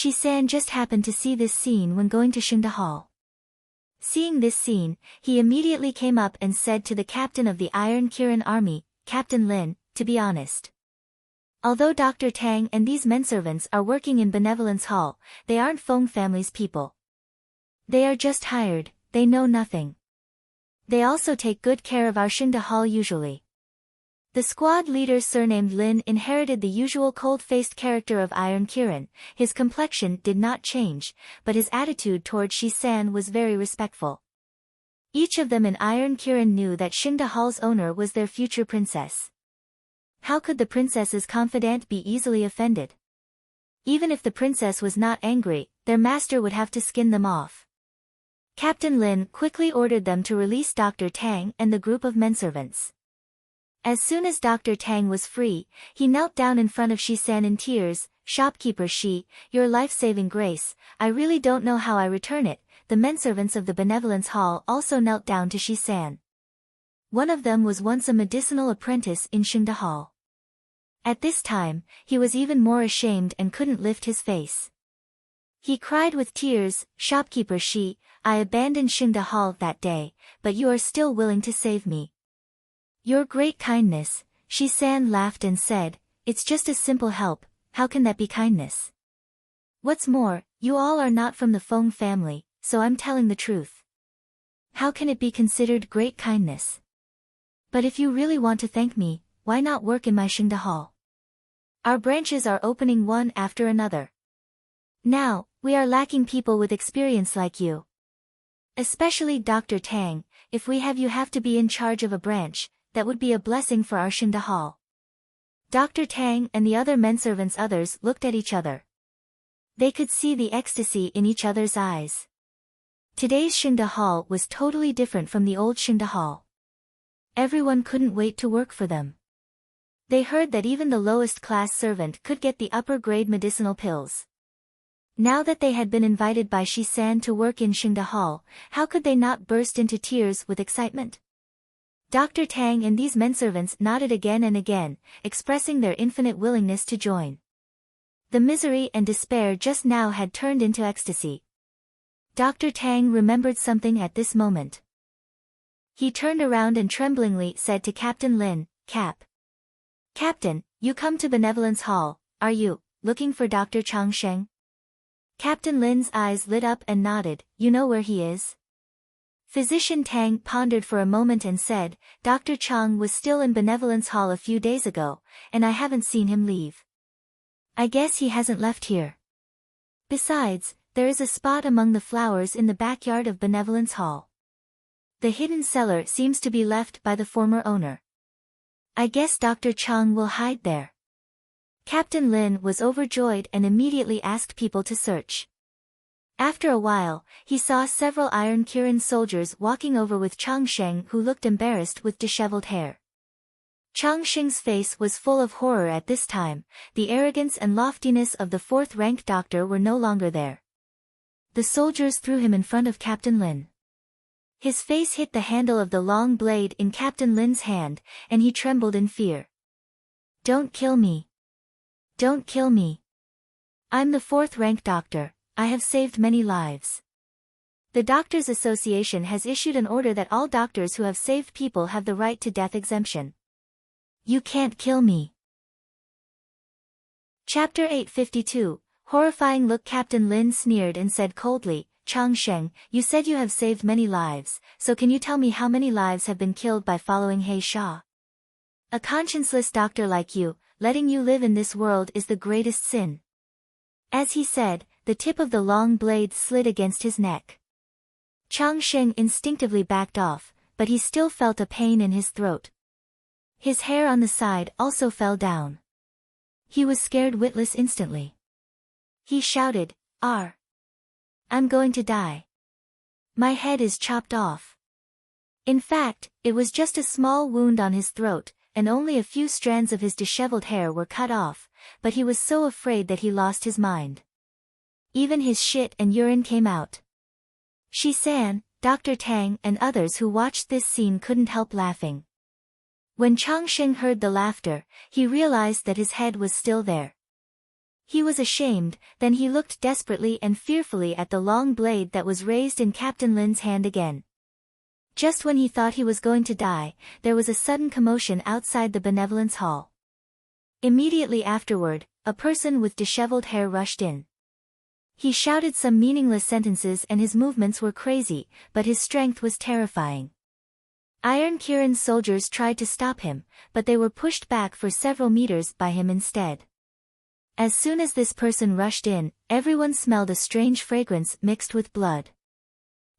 Shi-san just happened to see this scene when going to Xingde Hall. Seeing this scene, he immediately came up and said to the captain of the Iron Kirin army, Captain Lin, to be honest. Although Dr. Tang and these menservants are working in Benevolence Hall, they aren't Feng family's people. They are just hired, they know nothing. They also take good care of our Xingde Hall usually. The squad leader surnamed Lin inherited the usual cold-faced character of Iron Kirin. His complexion did not change, but his attitude toward Shi-san was very respectful. Each of them in Iron Kirin knew that Xingde Hall's owner was their future princess. How could the princess's confidant be easily offended? Even if the princess was not angry, their master would have to skin them off. Captain Lin quickly ordered them to release Dr. Tang and the group of menservants. As soon as Dr. Tang was free, he knelt down in front of Shi-san in tears. Shopkeeper Shi, your life-saving grace, I really don't know how I return it. The menservants of the Benevolence Hall also knelt down to Shi-san. One of them was once a medicinal apprentice in Xingde Hall. At this time, he was even more ashamed and couldn't lift his face. He cried with tears, Shopkeeper Shi, I abandoned Xingde Hall that day, but you are still willing to save me. Your great kindness. Shi-san laughed and said, it's just a simple help, how can that be kindness? What's more, you all are not from the Feng family, so I'm telling the truth. How can it be considered great kindness? But if you really want to thank me, why not work in my Xingde Hall? Our branches are opening one after another. Now, we are lacking people with experience like you. Especially Dr. Tang, if we have to be in charge of a branch, that would be a blessing for our Xingde Hall. Dr. Tang and the other others looked at each other. They could see the ecstasy in each other's eyes. Today's Xingde Hall was totally different from the old Xingde Hall. Everyone couldn't wait to work for them. They heard that even the lowest class servant could get the upper grade medicinal pills. Now that they had been invited by Shi-san to work in Xingde Hall, how could they not burst into tears with excitement? Dr. Tang and these menservants nodded again and again, expressing their infinite willingness to join. The misery and despair just now had turned into ecstasy. Dr. Tang remembered something at this moment. He turned around and tremblingly said to Captain Lin, Captain, you come to Benevolence Hall, are you, looking for Dr. Chang Sheng? Captain Lin's eyes lit up and nodded, you know where he is? Physician Tang pondered for a moment and said, Dr. Chang was still in Benevolence Hall a few days ago, and I haven't seen him leave. I guess he hasn't left here. Besides, there is a spot among the flowers in the backyard of Benevolence Hall. The hidden cellar seems to be left by the former owner. I guess Dr. Chang will hide there. Captain Lin was overjoyed and immediately asked people to search. After a while, he saw several Iron Kirin soldiers walking over with Chang Sheng, who looked embarrassed with disheveled hair. Chang Sheng's face was full of horror at this time. The arrogance and loftiness of the fourth-ranked doctor were no longer there. The soldiers threw him in front of Captain Lin. His face hit the handle of the long blade in Captain Lin's hand, and he trembled in fear. Don't kill me. Don't kill me. I'm the fourth-ranked doctor. I have saved many lives. The Doctors Association has issued an order that all doctors who have saved people have the right to death exemption. You can't kill me. Chapter 852, Horrifying Look. Captain Lin sneered and said coldly, Chang Sheng, you said you have saved many lives, so can you tell me how many lives have been killed by following He Sha? A conscienceless doctor like you, letting you live in this world is the greatest sin. As he said, the tip of the long blade slid against his neck. Chang Sheng instinctively backed off, but he still felt a pain in his throat. His hair on the side also fell down. He was scared witless instantly. He shouted, I'm going to die. My head is chopped off. In fact, it was just a small wound on his throat, and only a few strands of his disheveled hair were cut off, but he was so afraid that he lost his mind. Even his shit and urine came out. Shi-san, Dr. Tang and others who watched this scene couldn't help laughing. When Chang Sheng heard the laughter, he realized that his head was still there. He was ashamed, then he looked desperately and fearfully at the long blade that was raised in Captain Lin's hand again. Just when he thought he was going to die, there was a sudden commotion outside the benevolence hall. Immediately afterward, a person with disheveled hair rushed in. He shouted some meaningless sentences and his movements were crazy, but his strength was terrifying. Iron Kirin's soldiers tried to stop him, but they were pushed back for several meters by him instead. As soon as this person rushed in, everyone smelled a strange fragrance mixed with blood.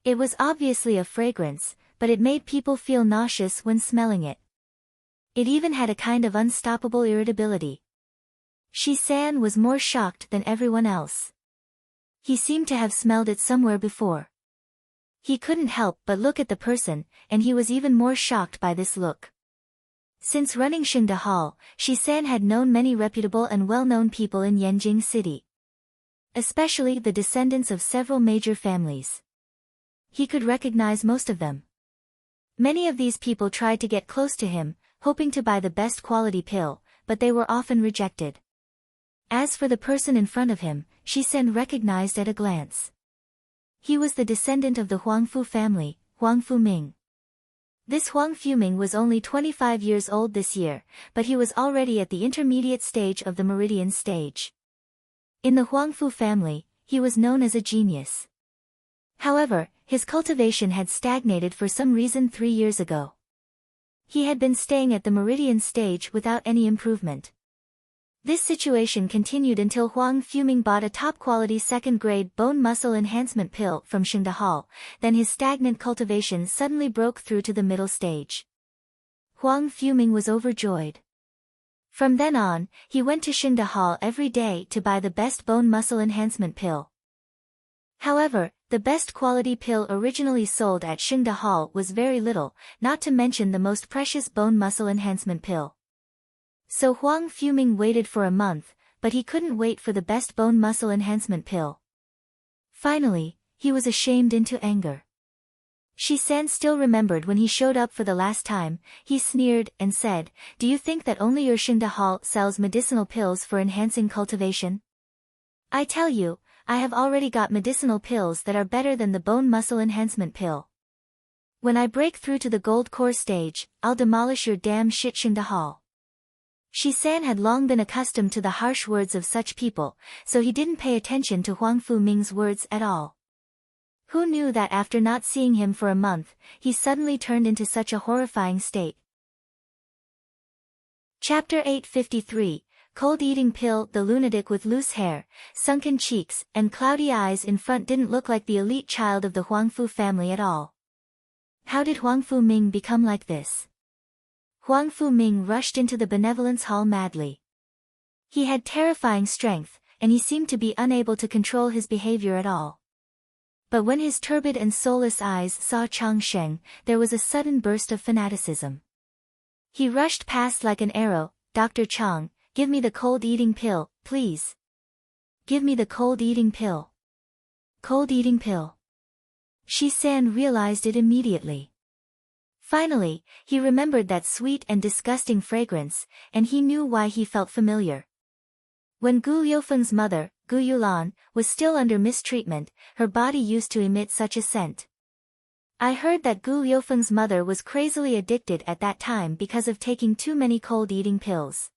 It was obviously a fragrance, but it made people feel nauseous when smelling it. It even had a kind of unstoppable irritability. Shi-san was more shocked than everyone else. He seemed to have smelled it somewhere before. He couldn't help but look at the person, and he was even more shocked by this look. Since running Xingde Hall, Shi-san had known many reputable and well-known people in Yanjing City. Especially the descendants of several major families. He could recognize most of them. Many of these people tried to get close to him, hoping to buy the best quality pill, but they were often rejected. As for the person in front of him, Shi-san recognized at a glance. He was the descendant of the Huangfu family, Huangfu Ming. This Huangfu Ming was only 25 years old this year, but he was already at the intermediate stage of the meridian stage. In the Huangfu family, he was known as a genius. However, his cultivation had stagnated for some reason 3 years ago. He had been staying at the meridian stage without any improvement. This situation continued until Huang Fuming bought a top-quality second-grade bone muscle enhancement pill from Xingde Hall, then his stagnant cultivation suddenly broke through to the middle stage. Huang Fuming was overjoyed. From then on, he went to Xingde Hall every day to buy the best bone muscle enhancement pill. However, the best quality pill originally sold at Xingde Hall was very little, not to mention the most precious bone muscle enhancement pill. So Huang Fuming waited for a month, but he couldn't wait for the best bone muscle enhancement pill. Finally, he was ashamed into anger. Shi-san still remembered when he showed up for the last time. He sneered and said, "Do you think that only your Xingde Hall sells medicinal pills for enhancing cultivation? I tell you, I have already got medicinal pills that are better than the bone muscle enhancement pill. When I break through to the gold core stage, I'll demolish your damn shit Xingde Hall." Shi-san had long been accustomed to the harsh words of such people, so he didn't pay attention to Huang Fuming's words at all. Who knew that after not seeing him for a month, he suddenly turned into such a horrifying state? Chapter 853, Cold Eating Pill. The lunatic with loose hair, sunken cheeks, and cloudy eyes in front didn't look like the elite child of the Huangfu family at all. How did Huangfu Ming become like this? Huangfu Ming rushed into the benevolence hall madly. He had terrifying strength, and he seemed to be unable to control his behavior at all. But when his turbid and soulless eyes saw Chang Sheng, there was a sudden burst of fanaticism. He rushed past like an arrow. "Dr. Chang, give me the cold eating pill, please. Give me the cold eating pill. Cold eating pill." Shi-san realized it immediately. Finally, he remembered that sweet and disgusting fragrance, and he knew why he felt familiar. When Gu Liufeng's mother, Gu Yulan, was still under mistreatment, her body used to emit such a scent. I heard that Gu Liufeng's mother was crazily addicted at that time because of taking too many cold-eating pills.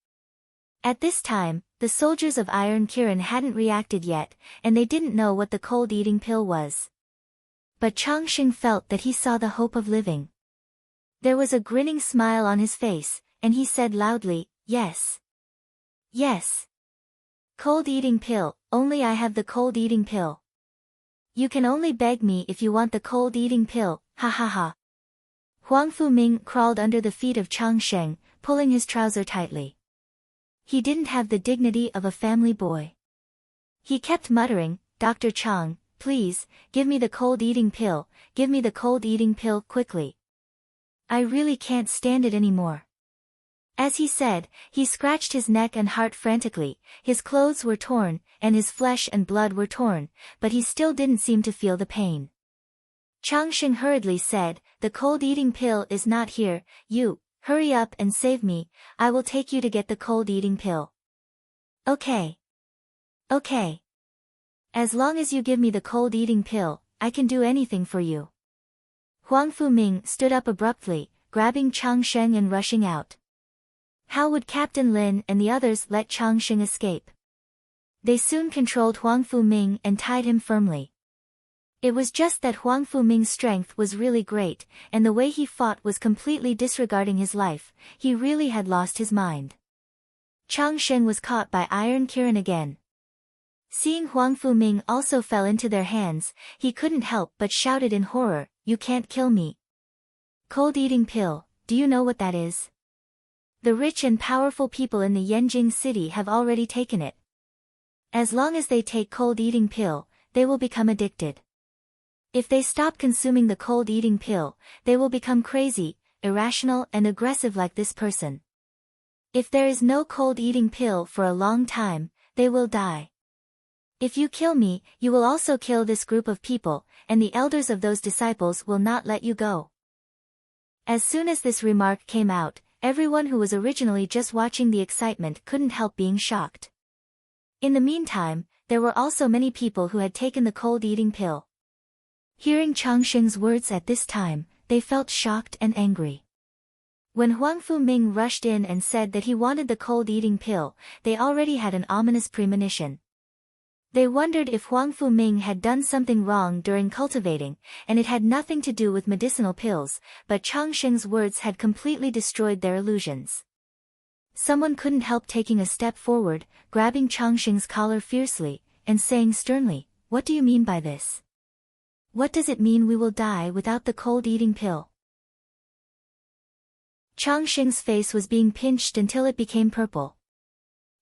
At this time, the soldiers of Iron Kirin hadn't reacted yet, and they didn't know what the cold-eating pill was. But Chang Sheng felt that he saw the hope of living. There was a grinning smile on his face, and he said loudly, "Yes. Yes. Cold eating pill, only I have the cold eating pill. You can only beg me if you want the cold eating pill, ha ha ha." Huang Fuming crawled under the feet of Chang Sheng, pulling his trouser tightly. He didn't have the dignity of a family boy. He kept muttering, "Dr. Chang, please, give me the cold eating pill, give me the cold eating pill quickly. I really can't stand it anymore." As he said, he scratched his neck and heart frantically. His clothes were torn, and his flesh and blood were torn, but he still didn't seem to feel the pain. Chang Sheng hurriedly said, "The cold eating pill is not here. You, hurry up and save me. I will take you to get the cold eating pill." "Okay. Okay. As long as you give me the cold-eating pill, I can do anything for you. Huang Fuming stood up abruptly, grabbing Changsheng and rushing out. How would Captain Lin and the others let Changsheng escape? They soon controlled Huang Fuming and tied him firmly. It was just that Huang Fuming's strength was really great, and the way he fought was completely disregarding his life. He really had lost his mind. Changsheng was caught by Iron Kirin again. Seeing Huang Fuming also fell into their hands, he couldn't help but shouted in horror, "You can't kill me." Cold-eating pill, do you know what that is? The rich and powerful people in the Yanjing city have already taken it. As long as they take cold-eating pill, they will become addicted. If they stop consuming the cold-eating pill, they will become crazy, irrational and aggressive like this person. If there is no cold-eating pill for a long time, they will die. If you kill me, you will also kill this group of people, and the elders of those disciples will not let you go. As soon as this remark came out, everyone who was originally just watching the excitement couldn't help being shocked. In the meantime, there were also many people who had taken the cold-eating pill. Hearing Changsheng's words at this time, they felt shocked and angry. When Huang Fuming rushed in and said that he wanted the cold-eating pill, they already had an ominous premonition. They wondered if Huang Fuming had done something wrong during cultivating, and it had nothing to do with medicinal pills, but Changsheng's words had completely destroyed their illusions. Someone couldn't help taking a step forward, grabbing Changsheng's collar fiercely, and saying sternly, "What do you mean by this? What does it mean we will die without the cold-eating pill?" Changsheng's face was being pinched until it became purple.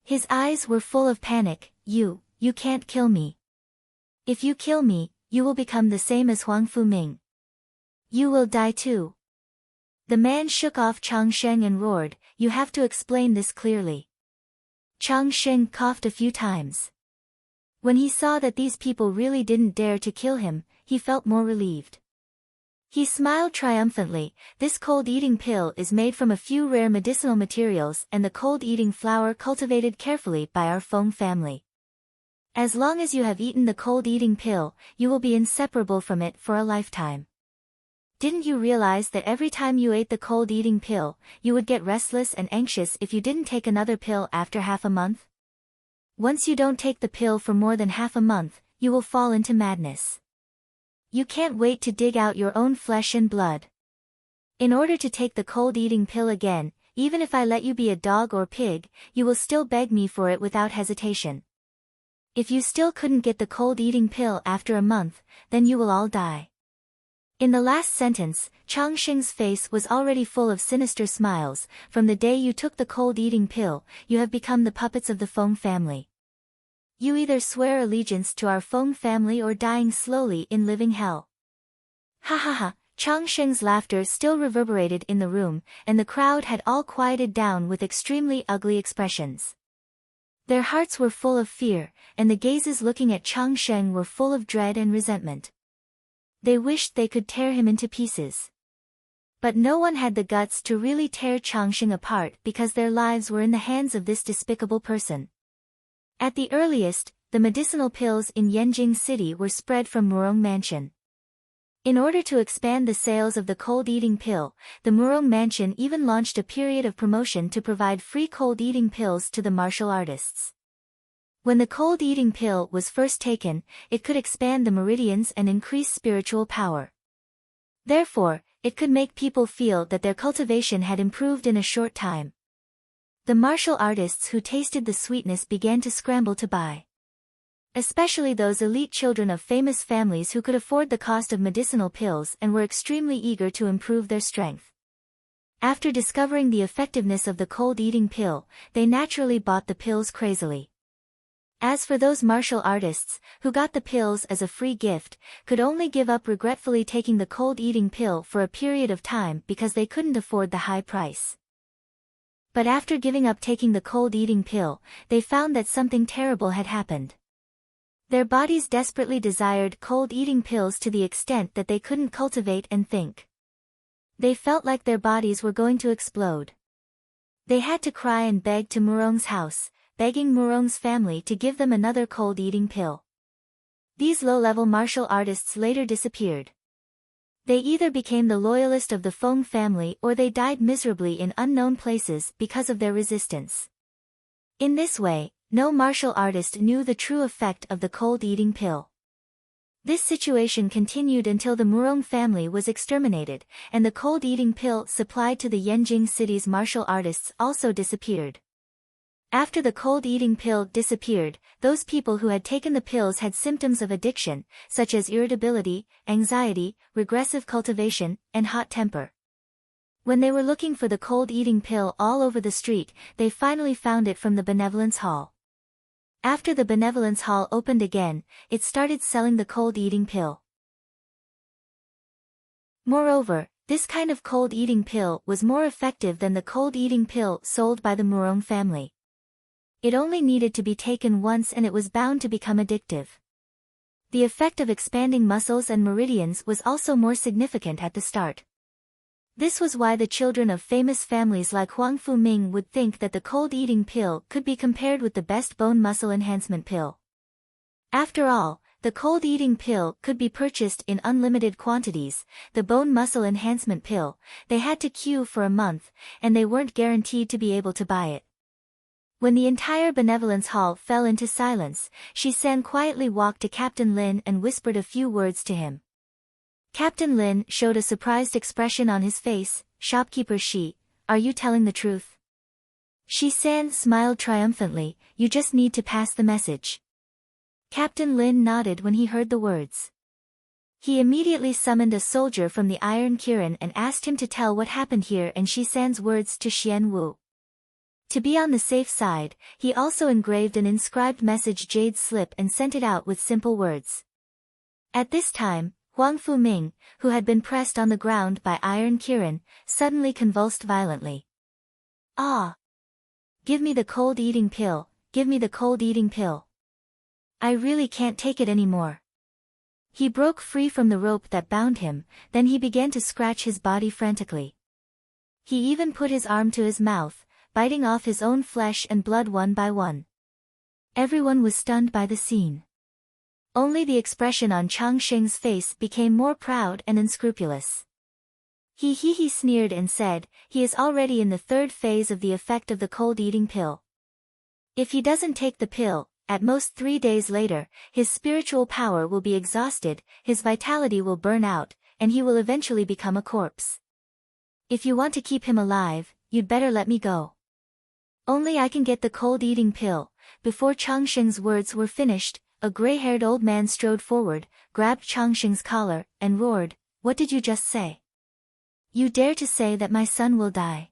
His eyes were full of panic. You can't kill me. If you kill me, you will become the same as Huang Fuming. You will die too. The man shook off Changsheng and roared, "You have to explain this clearly." Changsheng coughed a few times. When he saw that these people really didn't dare to kill him, he felt more relieved. He smiled triumphantly. "This cold-eating pill is made from a few rare medicinal materials and the cold-eating flower cultivated carefully by our Feng family. As long as you have eaten the cold-eating pill, you will be inseparable from it for a lifetime. Didn't you realize that every time you ate the cold-eating pill, you would get restless and anxious if you didn't take another pill after half a month? Once you don't take the pill for more than half a month, you will fall into madness. You can't wait to dig out your own flesh and blood. In order to take the cold-eating pill again, even if I let you be a dog or pig, you will still beg me for it without hesitation. If you still couldn't get the cold-eating pill after a month, then you will all die." In the last sentence, Changsheng's face was already full of sinister smiles. "From the day you took the cold-eating pill, you have become the puppets of the Feng family. You either swear allegiance to our Feng family or dying slowly in living hell." Ha ha ha! Changsheng's laughter still reverberated in the room, and the crowd had all quieted down with extremely ugly expressions. Their hearts were full of fear, and the gazes looking at Changsheng were full of dread and resentment. They wished they could tear him into pieces. But no one had the guts to really tear Changsheng apart because their lives were in the hands of this despicable person. At the earliest, the medicinal pills in Yanjing City were spread from Murong Mansion. In order to expand the sales of the cold-eating pill, the Murong Mansion even launched a period of promotion to provide free cold-eating pills to the martial artists. When the cold-eating pill was first taken, it could expand the meridians and increase spiritual power. Therefore, it could make people feel that their cultivation had improved in a short time. The martial artists who tasted the sweetness began to scramble to buy. Especially those elite children of famous families who could afford the cost of medicinal pills and were extremely eager to improve their strength. After discovering the effectiveness of the cold-eating pill, they naturally bought the pills crazily. As for those martial artists, who got the pills as a free gift, could only give up regretfully taking the cold-eating pill for a period of time because they couldn't afford the high price. But after giving up taking the cold-eating pill, they found that something terrible had happened. Their bodies desperately desired cold-eating pills to the extent that they couldn't cultivate and think. They felt like their bodies were going to explode. They had to cry and beg to Murong's house, begging Murong's family to give them another cold-eating pill. These low-level martial artists later disappeared. They either became the loyalist of the Feng family or they died miserably in unknown places because of their resistance. In this way, no martial artist knew the true effect of the cold-eating pill. This situation continued until the Murong family was exterminated, and the cold-eating pill supplied to the Yanjing city's martial artists also disappeared. After the cold-eating pill disappeared, those people who had taken the pills had symptoms of addiction, such as irritability, anxiety, regressive cultivation, and hot temper. When they were looking for the cold-eating pill all over the street, they finally found it from the Benevolence Hall. After the Benevolence Hall opened again, it started selling the cold-eating pill. Moreover, this kind of cold-eating pill was more effective than the cold-eating pill sold by the Murong family. It only needed to be taken once and it was bound to become addictive. The effect of expanding muscles and meridians was also more significant at the start. This was why the children of famous families like Huang Fuming would think that the cold-eating pill could be compared with the best bone muscle enhancement pill. After all, the cold-eating pill could be purchased in unlimited quantities. The bone muscle enhancement pill, they had to queue for a month, and they weren't guaranteed to be able to buy it. When the entire Benevolence Hall fell into silence, Shi-san quietly walked to Captain Lin and whispered a few words to him. Captain Lin showed a surprised expression on his face. Shopkeeper Shi, are you telling the truth? Shi-san smiled triumphantly. You just need to pass the message. Captain Lin nodded when he heard the words. He immediately summoned a soldier from the Iron Kirin and asked him to tell what happened here and Shi-san's words to Xian Wu. To be on the safe side, he also engraved an inscribed message jade slip and sent it out with simple words. At this time, Huang Fuming, who had been pressed on the ground by Iron Kirin, suddenly convulsed violently. Ah! Give me the cold-eating pill, give me the cold-eating pill. I really can't take it anymore. He broke free from the rope that bound him, then he began to scratch his body frantically. He even put his arm to his mouth, biting off his own flesh and blood one by one. Everyone was stunned by the scene. Only the expression on Chang Sheng's face became more proud and unscrupulous. He sneered and said, he is already in the third phase of the effect of the cold-eating pill. If he doesn't take the pill, at most 3 days later, his spiritual power will be exhausted, his vitality will burn out, and he will eventually become a corpse. If you want to keep him alive, you'd better let me go. Only I can get the cold-eating pill. Before Chang Sheng's words were finished, a gray-haired old man strode forward, grabbed Chang Sheng's collar, and roared, what did you just say? You dare to say that my son will die?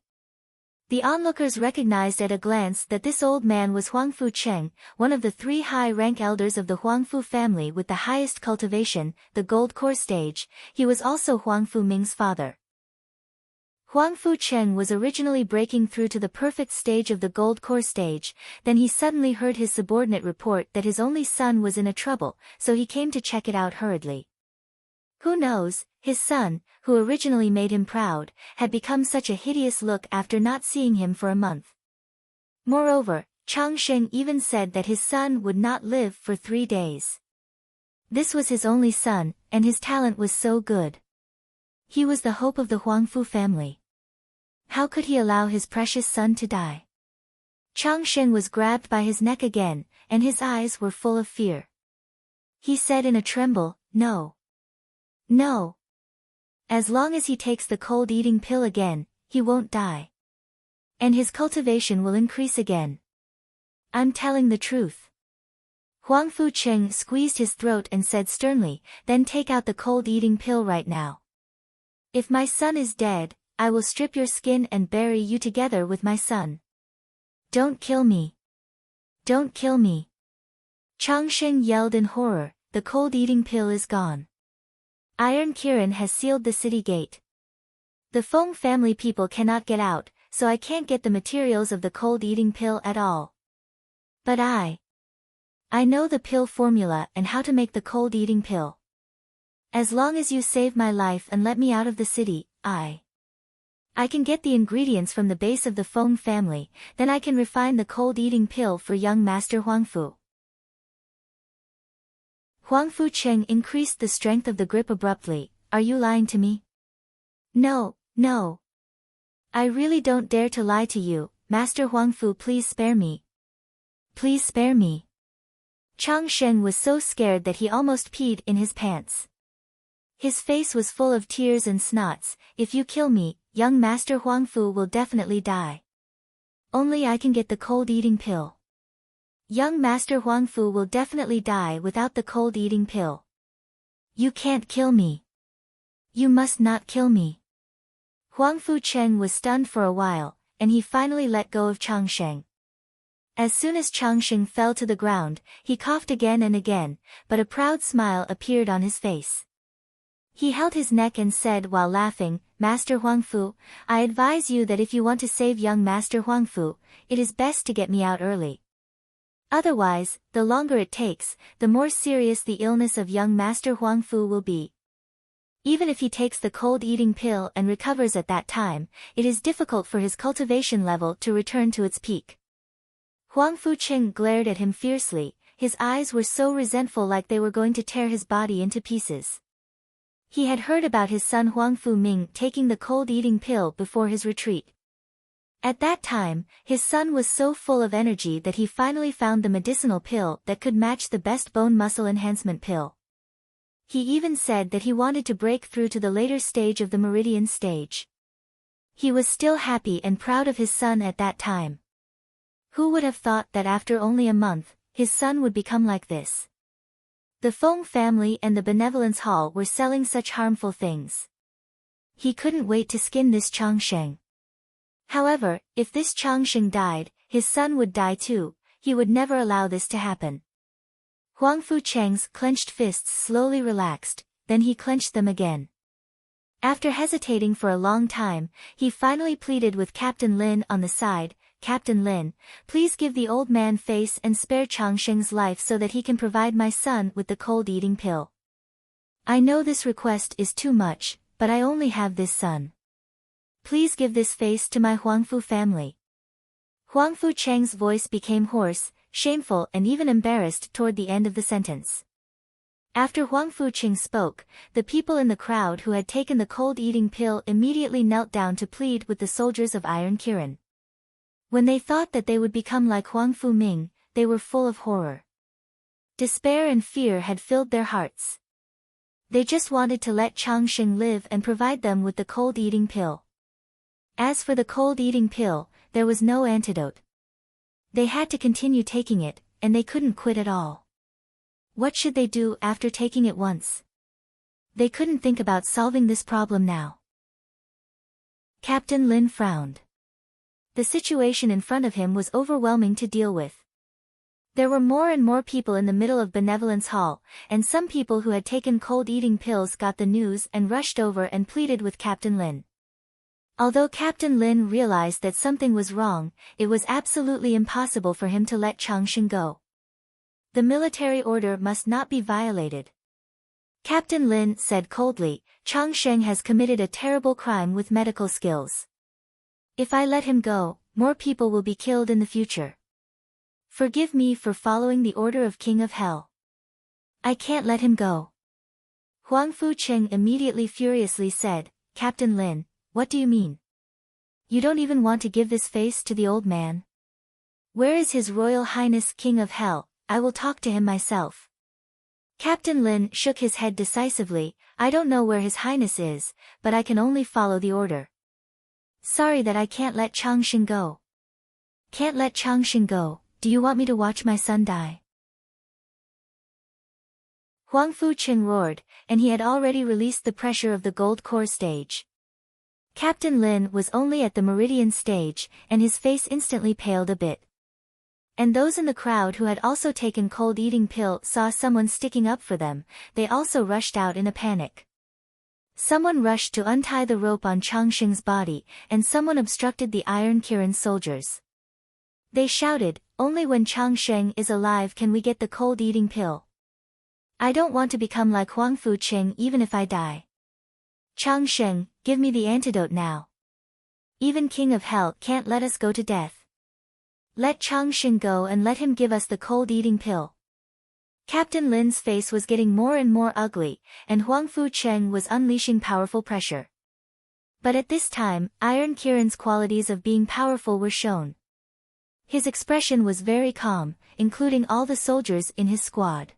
The onlookers recognized at a glance that this old man was Huangfu Cheng, one of the 3 high-rank elders of the Huangfu family with the highest cultivation, the gold core stage. He was also Huangfu Ming's father. Huangfu Cheng was originally breaking through to the perfect stage of the gold core stage, then he suddenly heard his subordinate report that his only son was in a trouble, so he came to check it out hurriedly. Who knows, his son, who originally made him proud, had become such a hideous look after not seeing him for a month. Moreover, Chang Sheng even said that his son would not live for 3 days. This was his only son, and his talent was so good. He was the hope of the Huangfu family. How could he allow his precious son to die? Chang Sheng was grabbed by his neck again, and his eyes were full of fear. He said in a tremble, no. No. As long as he takes the cold-eating pill again, he won't die. And his cultivation will increase again. I'm telling the truth. Huangfu Cheng squeezed his throat and said sternly, then take out the cold-eating pill right now. If my son is dead, I will strip your skin and bury you together with my son. Don't kill me. Don't kill me. Chang Sheng yelled in horror, the cold-eating pill is gone. Iron Kirin has sealed the city gate. The Feng family people cannot get out, so I can't get the materials of the cold-eating pill at all. But I know the pill formula and how to make the cold-eating pill. As long as you save my life and let me out of the city, I can get the ingredients from the base of the Feng family, then I can refine the cold-eating pill for young Master Huangfu. Huangfu Cheng increased the strength of the grip abruptly. Are you lying to me? No, no. I really don't dare to lie to you, Master Huangfu, please spare me. Please spare me. Chang Sheng was so scared that he almost peed in his pants. His face was full of tears and snots. If you kill me, young Master Huangfu will definitely die. Only I can get the cold-eating pill. Young Master Huangfu will definitely die without the cold-eating pill. You can't kill me. You must not kill me. Huangfu Cheng was stunned for a while, and he finally let go of Chang Sheng. As soon as Chang Sheng fell to the ground, he coughed again and again, but a proud smile appeared on his face. He held his neck and said while laughing, Master Huangfu, I advise you that if you want to save young Master Huangfu, it is best to get me out early. Otherwise, the longer it takes, the more serious the illness of young Master Huangfu will be. Even if he takes the cold-eating pill and recovers at that time, it is difficult for his cultivation level to return to its peak. Huangfu Cheng glared at him fiercely, his eyes were so resentful like they were going to tear his body into pieces. He had heard about his son Huangfu Ming taking the cold-eating pill before his retreat. At that time, his son was so full of energy that he finally found the medicinal pill that could match the best bone muscle enhancement pill. He even said that he wanted to break through to the later stage of the meridian stage. He was still happy and proud of his son at that time. Who would have thought that after only a month, his son would become like this? The Feng family and the Benevolence Hall were selling such harmful things. He couldn't wait to skin this Chang Sheng. However, if this Chang Sheng died, his son would die too. He would never allow this to happen. Huangfu Cheng's clenched fists slowly relaxed, then he clenched them again. After hesitating for a long time, he finally pleaded with Captain Lin on the side, Captain Lin, please give the old man face and spare Chang Sheng's life so that he can provide my son with the cold-eating pill. I know this request is too much, but I only have this son. Please give this face to my Huangfu family. Huangfu Cheng's voice became hoarse, shameful and even embarrassed toward the end of the sentence. After Huangfu Cheng spoke, the people in the crowd who had taken the cold-eating pill immediately knelt down to plead with the soldiers of Iron Kirin. When they thought that they would become like Huangfu Ming, they were full of horror. Despair and fear had filled their hearts. They just wanted to let Chang Sheng live and provide them with the cold-eating pill. As for the cold-eating pill, there was no antidote. They had to continue taking it, and they couldn't quit at all. What should they do after taking it once? They couldn't think about solving this problem now. Captain Lin frowned. The situation in front of him was overwhelming to deal with. There were more and more people in the middle of Benevolence Hall, and some people who had taken cold-eating pills got the news and rushed over and pleaded with Captain Lin. Although Captain Lin realized that something was wrong, it was absolutely impossible for him to let Chang Sheng go. The military order must not be violated. Captain Lin said coldly, Chang Sheng has committed a terrible crime with medical skills. If I let him go, more people will be killed in the future. Forgive me for following the order of King of Hell. I can't let him go. Huangfu Cheng immediately furiously said, Captain Lin, what do you mean? You don't even want to give this face to the old man? Where is His Royal Highness King of Hell? I will talk to him myself. Captain Lin shook his head decisively, I don't know where His Highness is, but I can only follow the order. Sorry that I can't let Chang Sheng go. Can't let Chang Sheng go, do you want me to watch my son die? Huangfu Cheng roared, and he had already released the pressure of the gold core stage. Captain Lin was only at the meridian stage, and his face instantly paled a bit. And those in the crowd who had also taken cold-eating pill saw someone sticking up for them, they also rushed out in a panic. Someone rushed to untie the rope on Chang Sheng's body, and someone obstructed the Iron Kirin soldiers. They shouted, only when Chang Sheng is alive can we get the cold-eating pill. I don't want to become like Huangfu Cheng even if I die. Chang Sheng, give me the antidote now. Even King of Hell can't let us go to death. Let Changxing go and let him give us the cold-eating pill. Captain Lin's face was getting more and more ugly, and Huang Fu Cheng was unleashing powerful pressure. But at this time, Iron Kirin's qualities of being powerful were shown. His expression was very calm, including all the soldiers in his squad.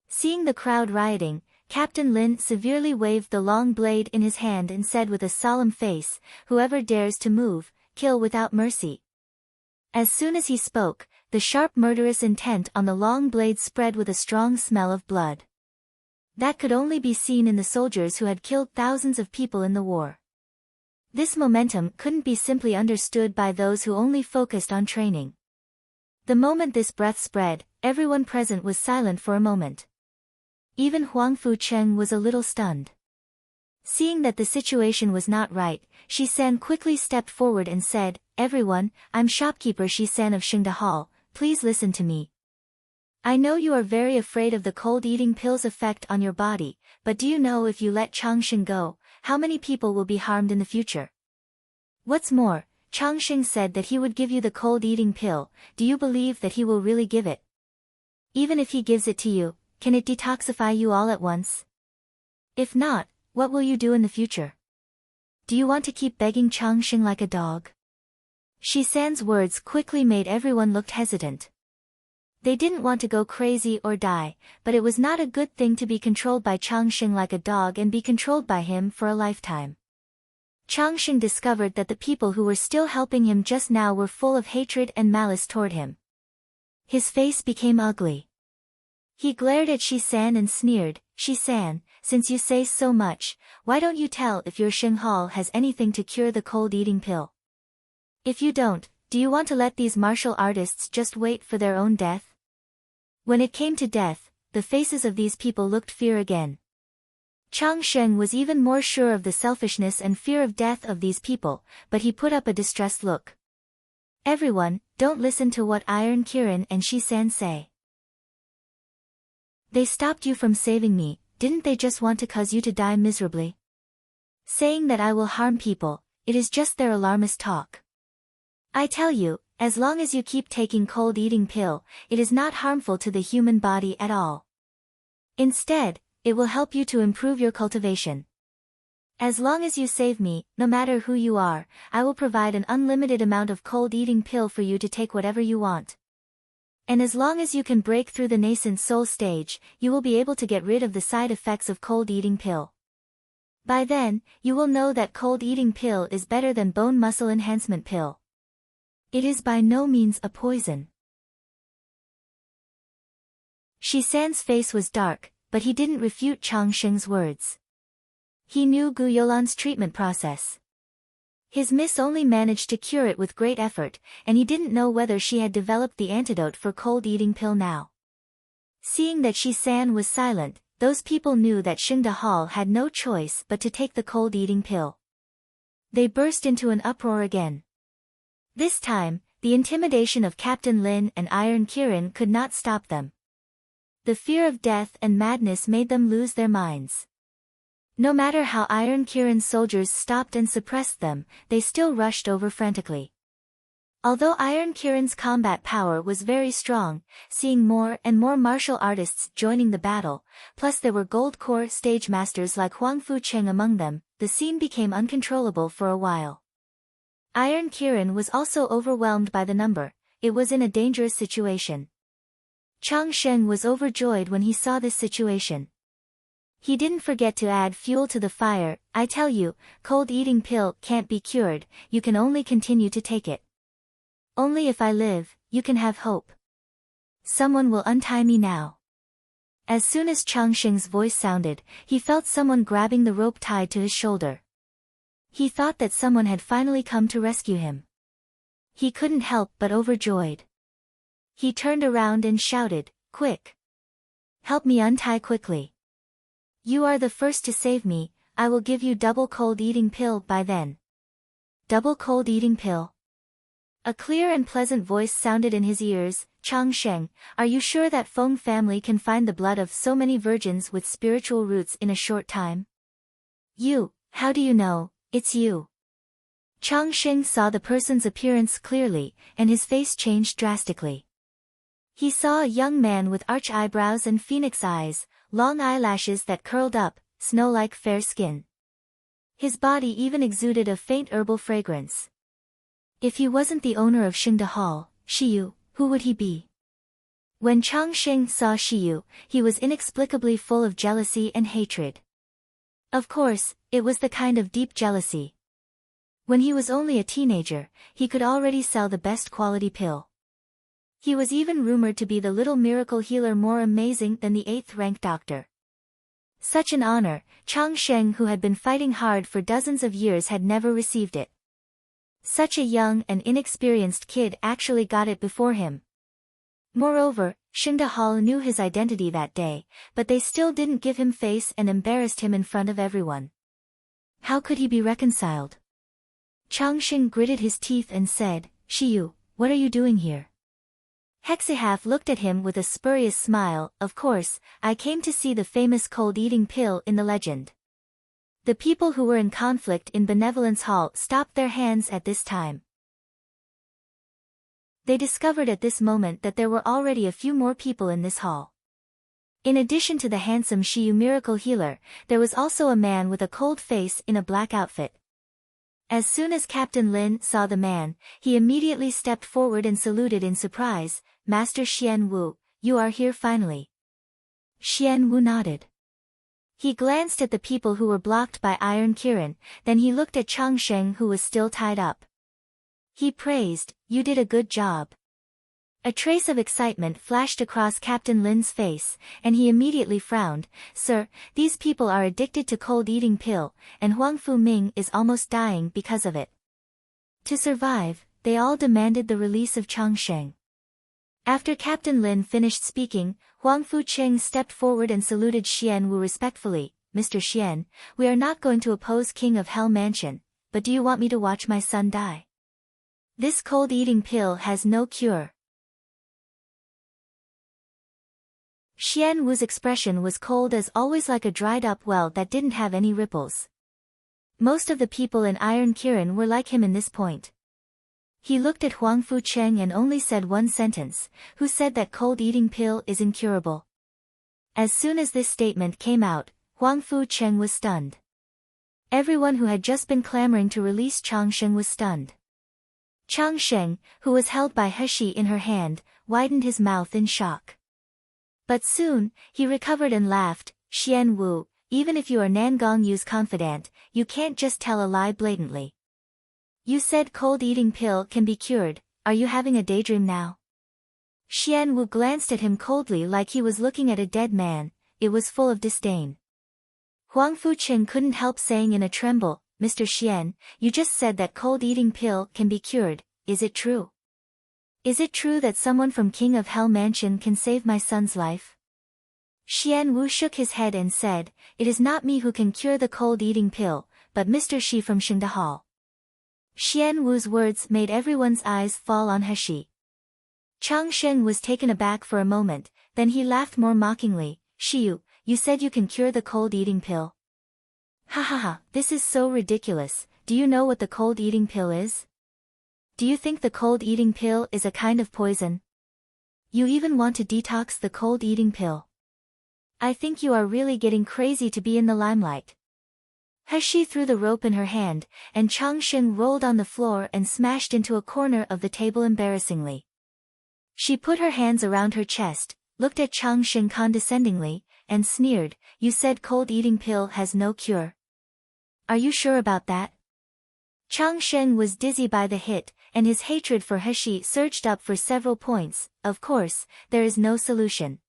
Seeing the crowd rioting, Captain Lin severely waved the long blade in his hand and said with a solemn face, "Whoever dares to move, kill without mercy." As soon as he spoke, the sharp murderous intent on the long blade spread with a strong smell of blood. That could only be seen in the soldiers who had killed thousands of people in the war. This momentum couldn't be simply understood by those who only focused on training. The moment this breath spread, everyone present was silent for a moment. Even Huang Fu Cheng was a little stunned. Seeing that the situation was not right, Shi San quickly stepped forward and said, "Everyone, I'm shopkeeper Shi San of Xingda Hall, please listen to me. I know you are very afraid of the cold-eating pill's effect on your body, but do you know if you let Changxing go, how many people will be harmed in the future? What's more, Changxing said that he would give you the cold-eating pill. Do you believe that he will really give it? Even if he gives it to you, can it detoxify you all at once? If not, what will you do in the future? Do you want to keep begging Changxing like a dog?" Shi San's words quickly made everyone look hesitant. They didn't want to go crazy or die, but it was not a good thing to be controlled by Changxing like a dog and be controlled by him for a lifetime. Changxing discovered that the people who were still helping him just now were full of hatred and malice toward him. His face became ugly. He glared at Shi San and sneered, "Shi San, since you say so much, why don't you tell if your Xing Hall has anything to cure the cold-eating pill? If you don't, do you want to let these martial artists just wait for their own death?" When it came to death, the faces of these people looked fear again. Changxing was even more sure of the selfishness and fear of death of these people, but he put up a distressed look. "Everyone, don't listen to what Iron Kirin and Shi San say. They stopped you from saving me, didn't they just want to cause you to die miserably? Saying that I will harm people, it is just their alarmist talk. I tell you, as long as you keep taking cold-eating pill, it is not harmful to the human body at all. Instead, it will help you to improve your cultivation. As long as you save me, no matter who you are, I will provide an unlimited amount of cold-eating pill for you to take whatever you want. And as long as you can break through the nascent soul stage, you will be able to get rid of the side effects of cold-eating pill. By then, you will know that cold-eating pill is better than bone muscle enhancement pill. It is by no means a poison." Shi San's face was dark, but he didn't refute Changxing's words. He knew Gu Yolan's treatment process. His miss only managed to cure it with great effort, and he didn't know whether she had developed the antidote for cold-eating pill now. Seeing that Shi San was silent, those people knew that Xingda Hall had no choice but to take the cold-eating pill. They burst into an uproar again. This time, the intimidation of Captain Lin and Iron Kirin could not stop them. The fear of death and madness made them lose their minds. No matter how Iron Kirin's soldiers stopped and suppressed them, they still rushed over frantically. Although Iron Kirin's combat power was very strong, seeing more and more martial artists joining the battle, plus there were gold core stage masters like Huang Fu Cheng among them, the scene became uncontrollable for a while. Iron Kirin was also overwhelmed by the number. It was in a dangerous situation. Changxing was overjoyed when he saw this situation. He didn't forget to add fuel to the fire. "I tell you, cold-eating pill can't be cured, you can only continue to take it. Only if I live, you can have hope. Someone will untie me now." As soon as Changxing's voice sounded, he felt someone grabbing the rope tied to his shoulder. He thought that someone had finally come to rescue him. He couldn't help but overjoyed. He turned around and shouted, "Quick! Help me untie quickly. You are the first to save me, I will give you double cold-eating pill by then." "Double cold-eating pill?" A clear and pleasant voice sounded in his ears. "Changxing, are you sure that Feng family can find the blood of so many virgins with spiritual roots in a short time?" "You, how do you know, it's you?" Changsheng saw the person's appearance clearly, and his face changed drastically. He saw a young man with arch eyebrows and phoenix eyes, long eyelashes that curled up, snow-like fair skin. His body even exuded a faint herbal fragrance. If he wasn't the owner of Xingde Hall, Shiyu, who would he be? When Changsheng saw Shiyu, he was inexplicably full of jealousy and hatred. Of course, it was the kind of deep jealousy. When he was only a teenager, he could already sell the best quality pill. He was even rumored to be the little miracle healer more amazing than the 8th-ranked doctor. Such an honor, Changsheng, who had been fighting hard for dozens of years, had never received it. Such a young and inexperienced kid actually got it before him. Moreover, Xingde Hall knew his identity that day, but they still didn't give him face and embarrassed him in front of everyone. How could he be reconciled? Changsheng gritted his teeth and said, "Shiyu, what are you doing here?" Hexihaf looked at him with a spurious smile. "Of course, I came to see the famous cold-eating pill in the legend." The people who were in conflict in Benevolence Hall stopped their hands at this time. They discovered at this moment that there were already a few more people in this hall. In addition to the handsome Shiyu miracle healer, there was also a man with a cold face in a black outfit. As soon as Captain Lin saw the man, he immediately stepped forward and saluted in surprise. "Master Xian Wu, you are here finally." Xian Wu nodded. He glanced at the people who were blocked by Iron Kirin, then he looked at Changsheng, who was still tied up. He praised, "You did a good job." A trace of excitement flashed across Captain Lin's face, and he immediately frowned. "Sir, these people are addicted to cold-eating pill, and Huang Fu Ming is almost dying because of it." To survive, they all demanded the release of Changsheng. After Captain Lin finished speaking, Huang Fu Cheng stepped forward and saluted Xian Wu respectfully. "Mr. Xian, we are not going to oppose King of Hell Mansion, but do you want me to watch my son die? This cold-eating pill has no cure." Xian Wu's expression was cold as always, like a dried-up well that didn't have any ripples. Most of the people in Iron Kirin were like him in this point. He looked at Huang Fu Cheng and only said one sentence, "Who said that cold-eating pill is incurable?" As soon as this statement came out, Huang Fu Cheng was stunned. Everyone who had just been clamoring to release Changsheng was stunned. Changsheng, who was held by Heshi in her hand, widened his mouth in shock. But soon, he recovered and laughed. "Xian Wu, even if you are Nangong Yu's confidant, you can't just tell a lie blatantly. You said cold-eating pill can be cured, are you having a daydream now?" Xian Wu glanced at him coldly like he was looking at a dead man. It was full of disdain. Huang Fu Cheng couldn't help saying in a tremble, "Mr. Xian, you just said that cold-eating pill can be cured, is it true? Is it true that someone from King of Hell Mansion can save my son's life?" Xian Wu shook his head and said, "It is not me who can cure the cold-eating pill, but Mr. Shi from Xingde Hall." Xian Wu's words made everyone's eyes fall on Heshi. Changsheng was taken aback for a moment, then he laughed more mockingly. "Shiyu, you said you can cure the cold-eating pill? Ha ha ha, this is so ridiculous. Do you know what the cold-eating pill is? Do you think the cold-eating pill is a kind of poison? You even want to detox the cold-eating pill? I think you are really getting crazy to be in the limelight." Heshi threw the rope in her hand, and Changsheng rolled on the floor and smashed into a corner of the table embarrassingly. She put her hands around her chest, looked at Changsheng condescendingly, and sneered, "You said cold-eating pill has no cure. Are you sure about that?" Changsheng was dizzy by the hit, and his hatred for Heshi surged up for several points. "Of course, there is no solution.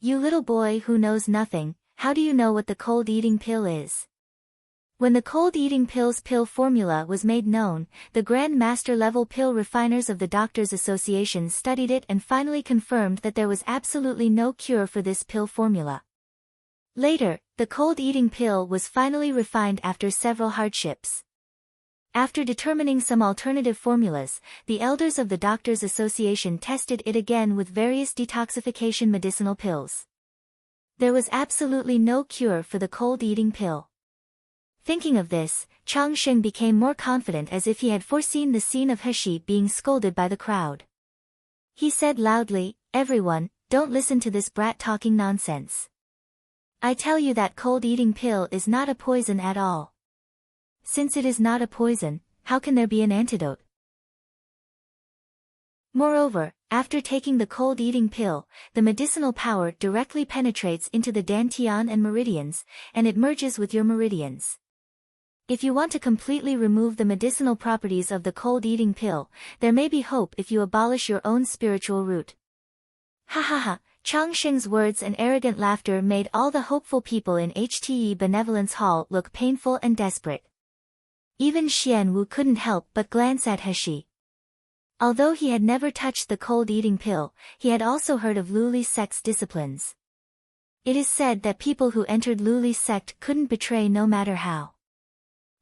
You little boy who knows nothing, how do you know what the cold-eating pill is?" When the cold-eating pill's pill formula was made known, the Grand Master-level pill refiners of the Doctors Association studied it and finally confirmed that there was absolutely no cure for this pill formula. Later, the cold-eating pill was finally refined after several hardships. After determining some alternative formulas, the elders of the Doctors Association tested it again with various detoxification medicinal pills. There was absolutely no cure for the cold-eating pill. Thinking of this, Changsheng became more confident as if he had foreseen the scene of Heshi being scolded by the crowd. He said loudly, "Everyone, don't listen to this brat talking nonsense. I tell you that cold-eating pill is not a poison at all. Since it is not a poison, how can there be an antidote? Moreover, after taking the cold-eating pill, the medicinal power directly penetrates into the dantian and meridians, and it merges with your meridians. If you want to completely remove the medicinal properties of the cold-eating pill, there may be hope if you abolish your own spiritual root." Ha ha ha! Changsheng's words and arrogant laughter made all the hopeful people in HTE Benevolence Hall look painful and desperate. Even Xian Wu couldn't help but glance at Heshi. Although he had never touched the cold-eating pill, he had also heard of Luli's sect's disciplines. It is said that people who entered Luli's sect couldn't betray no matter how.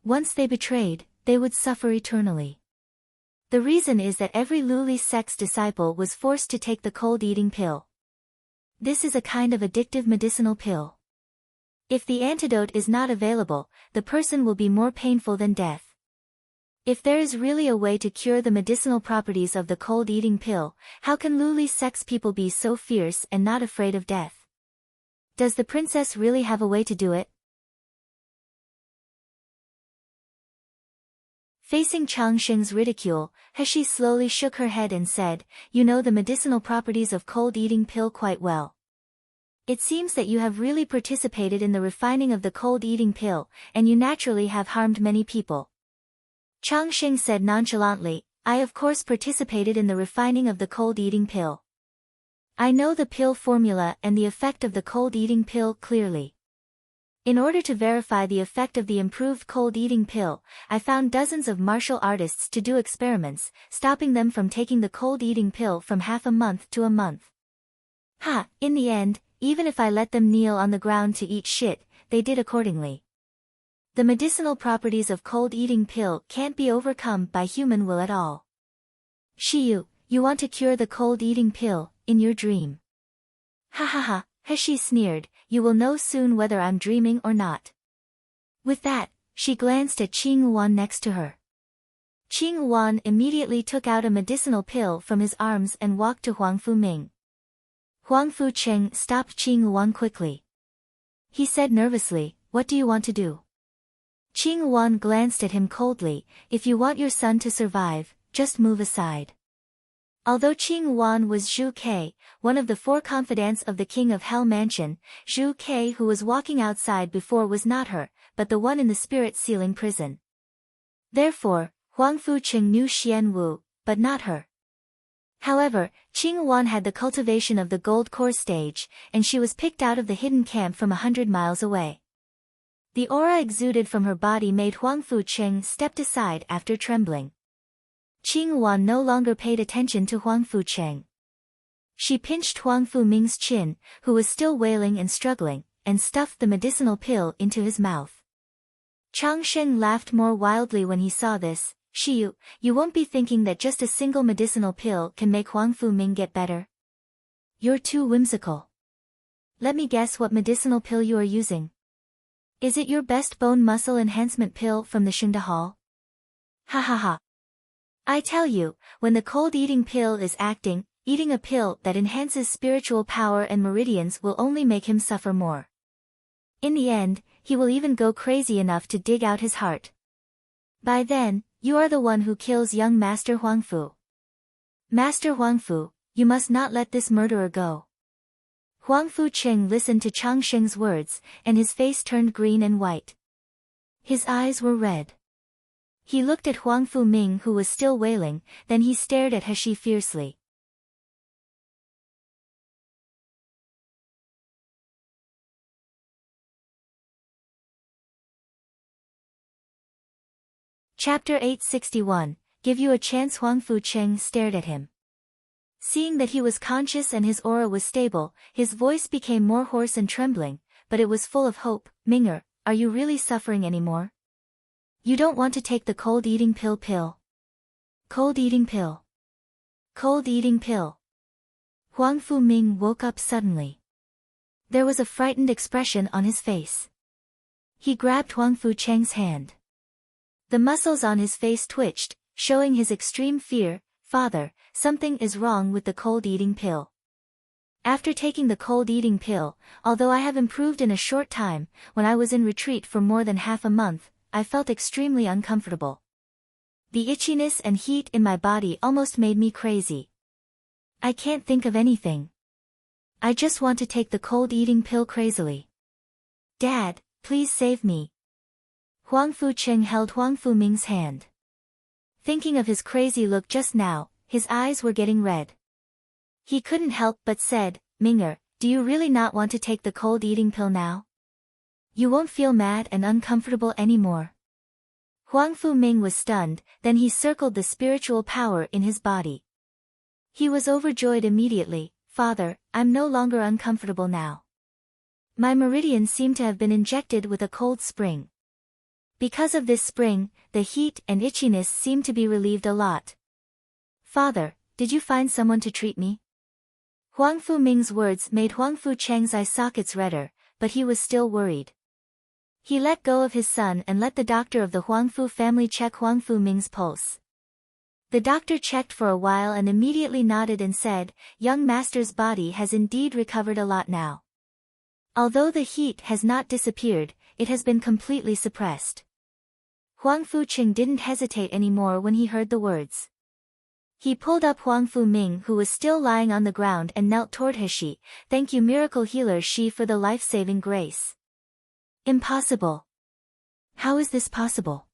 Once they betrayed, they would suffer eternally. The reason is that every Luli sect's disciple was forced to take the cold-eating pill. This is a kind of addictive medicinal pill. If the antidote is not available, the person will be more painful than death. If there is really a way to cure the medicinal properties of the cold-eating pill, how can Luli sect's people be so fierce and not afraid of death? Does the princess really have a way to do it? Facing Changsheng's ridicule, Heshi slowly shook her head and said, "You know the medicinal properties of cold-eating pill quite well. It seems that you have really participated in the refining of the cold-eating pill, and you naturally have harmed many people." Changsheng said nonchalantly, "I of course participated in the refining of the cold-eating pill. I know the pill formula and the effect of the cold-eating pill clearly. In order to verify the effect of the improved cold-eating pill, I found dozens of martial artists to do experiments, stopping them from taking the cold-eating pill from half a month to a month. In the end, even if I let them kneel on the ground to eat shit, they did accordingly. The medicinal properties of cold-eating pill can't be overcome by human will at all. Shiyu, you want to cure the cold-eating pill, in your dream." "Ha ha ha," Heshi sneered, "you will know soon whether I'm dreaming or not." With that, she glanced at Qing Wan next to her. Qing Wan immediately took out a medicinal pill from his arms and walked to Huang Fu Ming. Huang Fu Cheng stopped Qing Wan quickly. He said nervously, "What do you want to do?" Qing Wan glanced at him coldly, "If you want your son to survive, just move aside." Although Qing Wan was Zhu Ke, one of the four confidants of the King of Hell Mansion, Zhu Ke who was walking outside before was not her, but the one in the spirit ceiling prison. Therefore, Huang Fu Cheng knew Xian Wu, but not her. However, Qing Wan had the cultivation of the gold core stage, and she was picked out of the hidden camp from 100 miles away. The aura exuded from her body made Huang Fu Cheng stepped aside after trembling. Qing Wan no longer paid attention to Huang Fu Cheng. She pinched Huang Fu Ming's chin, who was still wailing and struggling, and stuffed the medicinal pill into his mouth. Changsheng laughed more wildly when he saw this. "Shiyu, you won't be thinking that just a single medicinal pill can make Huang Fu Ming get better? You're too whimsical. Let me guess what medicinal pill you are using. Is it your best bone muscle enhancement pill from the Shunda Hall? Ha ha ha. I tell you, when the cold-eating pill is acting, eating a pill that enhances spiritual power and meridians will only make him suffer more. In the end, he will even go crazy enough to dig out his heart. By then, you are the one who kills young Master Huang Fu. Master Huang Fu, you must not let this murderer go." Huang Fu Cheng listened to Changsheng's words, and his face turned green and white. His eyes were red. He looked at Huang Fu Ming who was still wailing, then he stared at Heshi fiercely. Chapter 861, Give You a Chance. Huang Fu Cheng stared at him. Seeing that he was conscious and his aura was stable, his voice became more hoarse and trembling, but it was full of hope. "Minger, are you really suffering anymore? You don't want to take the cold-eating pill? Cold-eating pill. Cold-eating pill." Huang Fu Ming woke up suddenly. There was a frightened expression on his face. He grabbed Huangfu Cheng's hand. The muscles on his face twitched, showing his extreme fear. Father, something is wrong with the cold-eating pill. After taking the cold-eating pill, although I have improved in a short time, when I was in retreat for more than half a month, I felt extremely uncomfortable. The itchiness and heat in my body almost made me crazy. I can't think of anything. I just want to take the cold-eating pill crazily. Dad, please save me. Huangfu Cheng held Huangfu Ming's hand. Thinking of his crazy look just now, his eyes were getting red. He couldn't help but said, Minger, do you really not want to take the cold-eating pill now? You won't feel mad and uncomfortable anymore. Huangfu Ming was stunned, then he circled the spiritual power in his body. He was overjoyed immediately. Father, I'm no longer uncomfortable now. My meridians seem to have been injected with a cold spring. Because of this spring, the heat and itchiness seem to be relieved a lot. Father, did you find someone to treat me? Huangfu Ming's words made Huangfu Cheng's eye sockets redder, but he was still worried. He let go of his son and let the doctor of the Huangfu family check Huangfu Ming's pulse. The doctor checked for a while and immediately nodded and said, Young master's body has indeed recovered a lot now. Although the heat has not disappeared, it has been completely suppressed. Huangfu Cheng didn't hesitate anymore when he heard the words. He pulled up Huangfu Ming, who was still lying on the ground, and knelt toward He. Thank you, miracle healer Shi, for the life-saving grace. Impossible. How is this possible?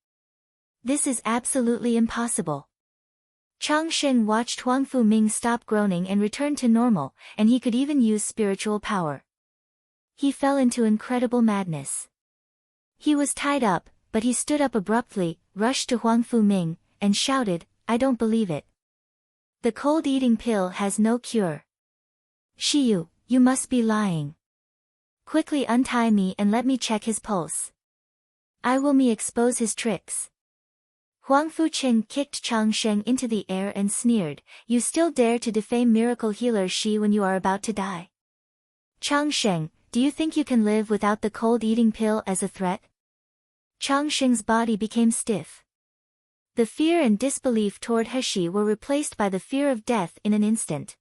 This is absolutely impossible. Chang Sheng watched Huangfu Ming stop groaning and return to normal, and he could even use spiritual power. He fell into incredible madness. He was tied up, but he stood up abruptly, rushed to Huangfu Ming, and shouted, I don't believe it. The cold-eating pill has no cure. Shiyu, you must be lying. Quickly untie me and let me check his pulse. I will expose his tricks. Huangfu Cheng kicked Chang Sheng into the air and sneered, You still dare to defame miracle healer Shi when you are about to die? Chang Sheng, do you think you can live without the cold-eating pill as a threat? Chang Sheng's body became stiff. The fear and disbelief toward He were replaced by the fear of death in an instant.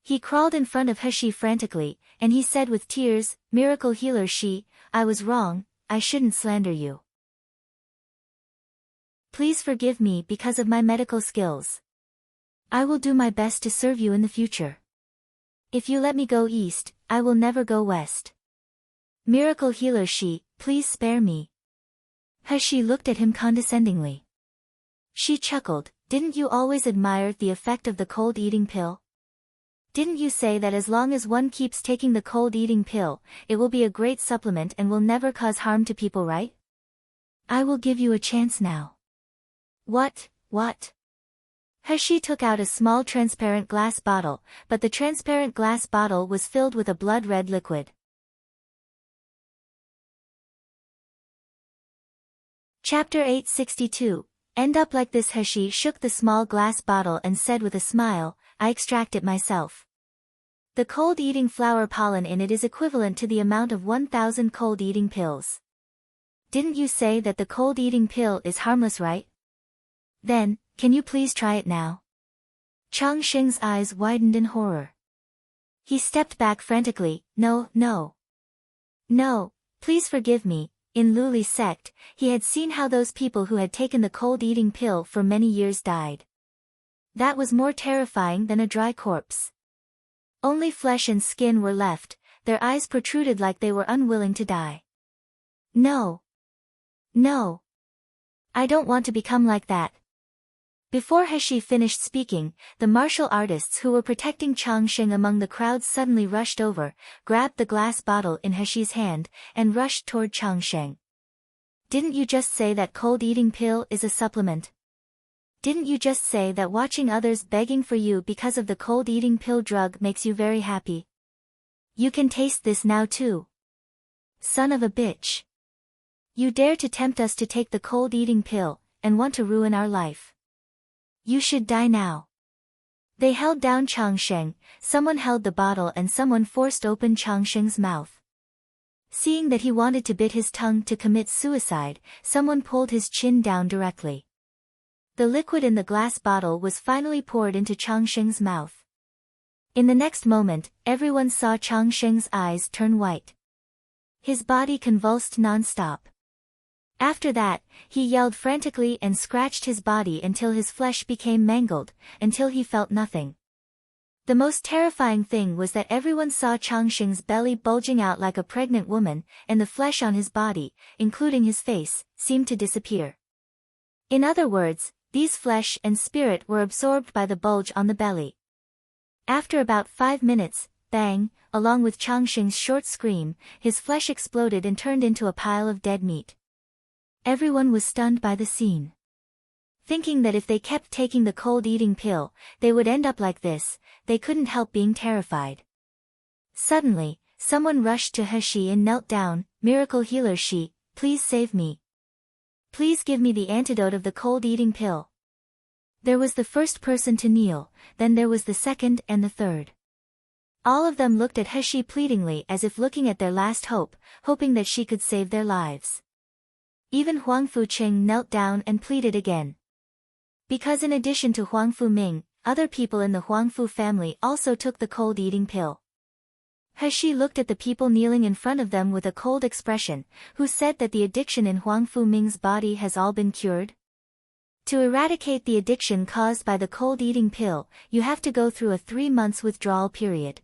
He crawled in front of He frantically, and he said with tears, Miracle healer Shi, I was wrong, I shouldn't slander you. Please forgive me because of my medical skills. I will do my best to serve you in the future. If you let me go east, I will never go west. Miracle healer Shi, please spare me. He looked at him condescendingly. She chuckled, Didn't you always admire the effect of the cold-eating pill? Didn't you say that as long as one keeps taking the cold-eating pill, it will be a great supplement and will never cause harm to people, right? I will give you a chance now. What? He took out a small transparent glass bottle, but the transparent glass bottle was filled with a blood-red liquid. Chapter 862. End up like this. He shook the small glass bottle and said with a smile, I extract it myself. The cold-eating flower pollen in it is equivalent to the amount of 1,000 cold-eating pills. Didn't you say that the cold-eating pill is harmless, right? Then, can you please try it now? Chang Sheng's eyes widened in horror. He stepped back frantically, No, please forgive me. In Luli's sect, he had seen how those people who had taken the cold-eating pill for many years died. That was more terrifying than a dry corpse. Only flesh and skin were left, their eyes protruded like they were unwilling to die. No. I don't want to become like that. Before He finished speaking, the martial artists who were protecting Chang Sheng among the crowd suddenly rushed over, grabbed the glass bottle in He's hand, and rushed toward Chang Sheng. Didn't you just say that cold-eating pill is a supplement? Didn't you just say that watching others begging for you because of the cold-eating pill drug makes you very happy? You can taste this now too. Son of a bitch. You dare to tempt us to take the cold-eating pill, and want to ruin our life. You should die now. They held down Chang Sheng, someone held the bottle and someone forced open Chang Sheng's mouth. Seeing that he wanted to bite his tongue to commit suicide, someone pulled his chin down directly. The liquid in the glass bottle was finally poured into Changsheng's mouth. In the next moment, everyone saw Changsheng's eyes turn white. His body convulsed non-stop. After that, he yelled frantically and scratched his body until his flesh became mangled, until he felt nothing. The most terrifying thing was that everyone saw Changsheng's belly bulging out like a pregnant woman, and the flesh on his body, including his face, seemed to disappear. In other words, these flesh and spirit were absorbed by the bulge on the belly. After about 5 minutes, bang, along with Changsheng's short scream, his flesh exploded and turned into a pile of dead meat. Everyone was stunned by the scene. Thinking that if they kept taking the cold-eating pill, they would end up like this, they couldn't help being terrified. Suddenly, someone rushed to He and knelt down. "Miracle healer Shi, please save me. Please give me the antidote of the cold-eating pill." There was the first person to kneel, then there was the second and the third. All of them looked at He pleadingly as if looking at their last hope, hoping that she could save their lives. Even Huang Fuqing knelt down and pleaded again. Because in addition to Huang Fuming, other people in the Huangfu family also took the cold-eating pill. He looked at the people kneeling in front of them with a cold expression, who said that the addiction in Huang Fuming's body has all been cured. To eradicate the addiction caused by the cold-eating pill, you have to go through a 3 months withdrawal period.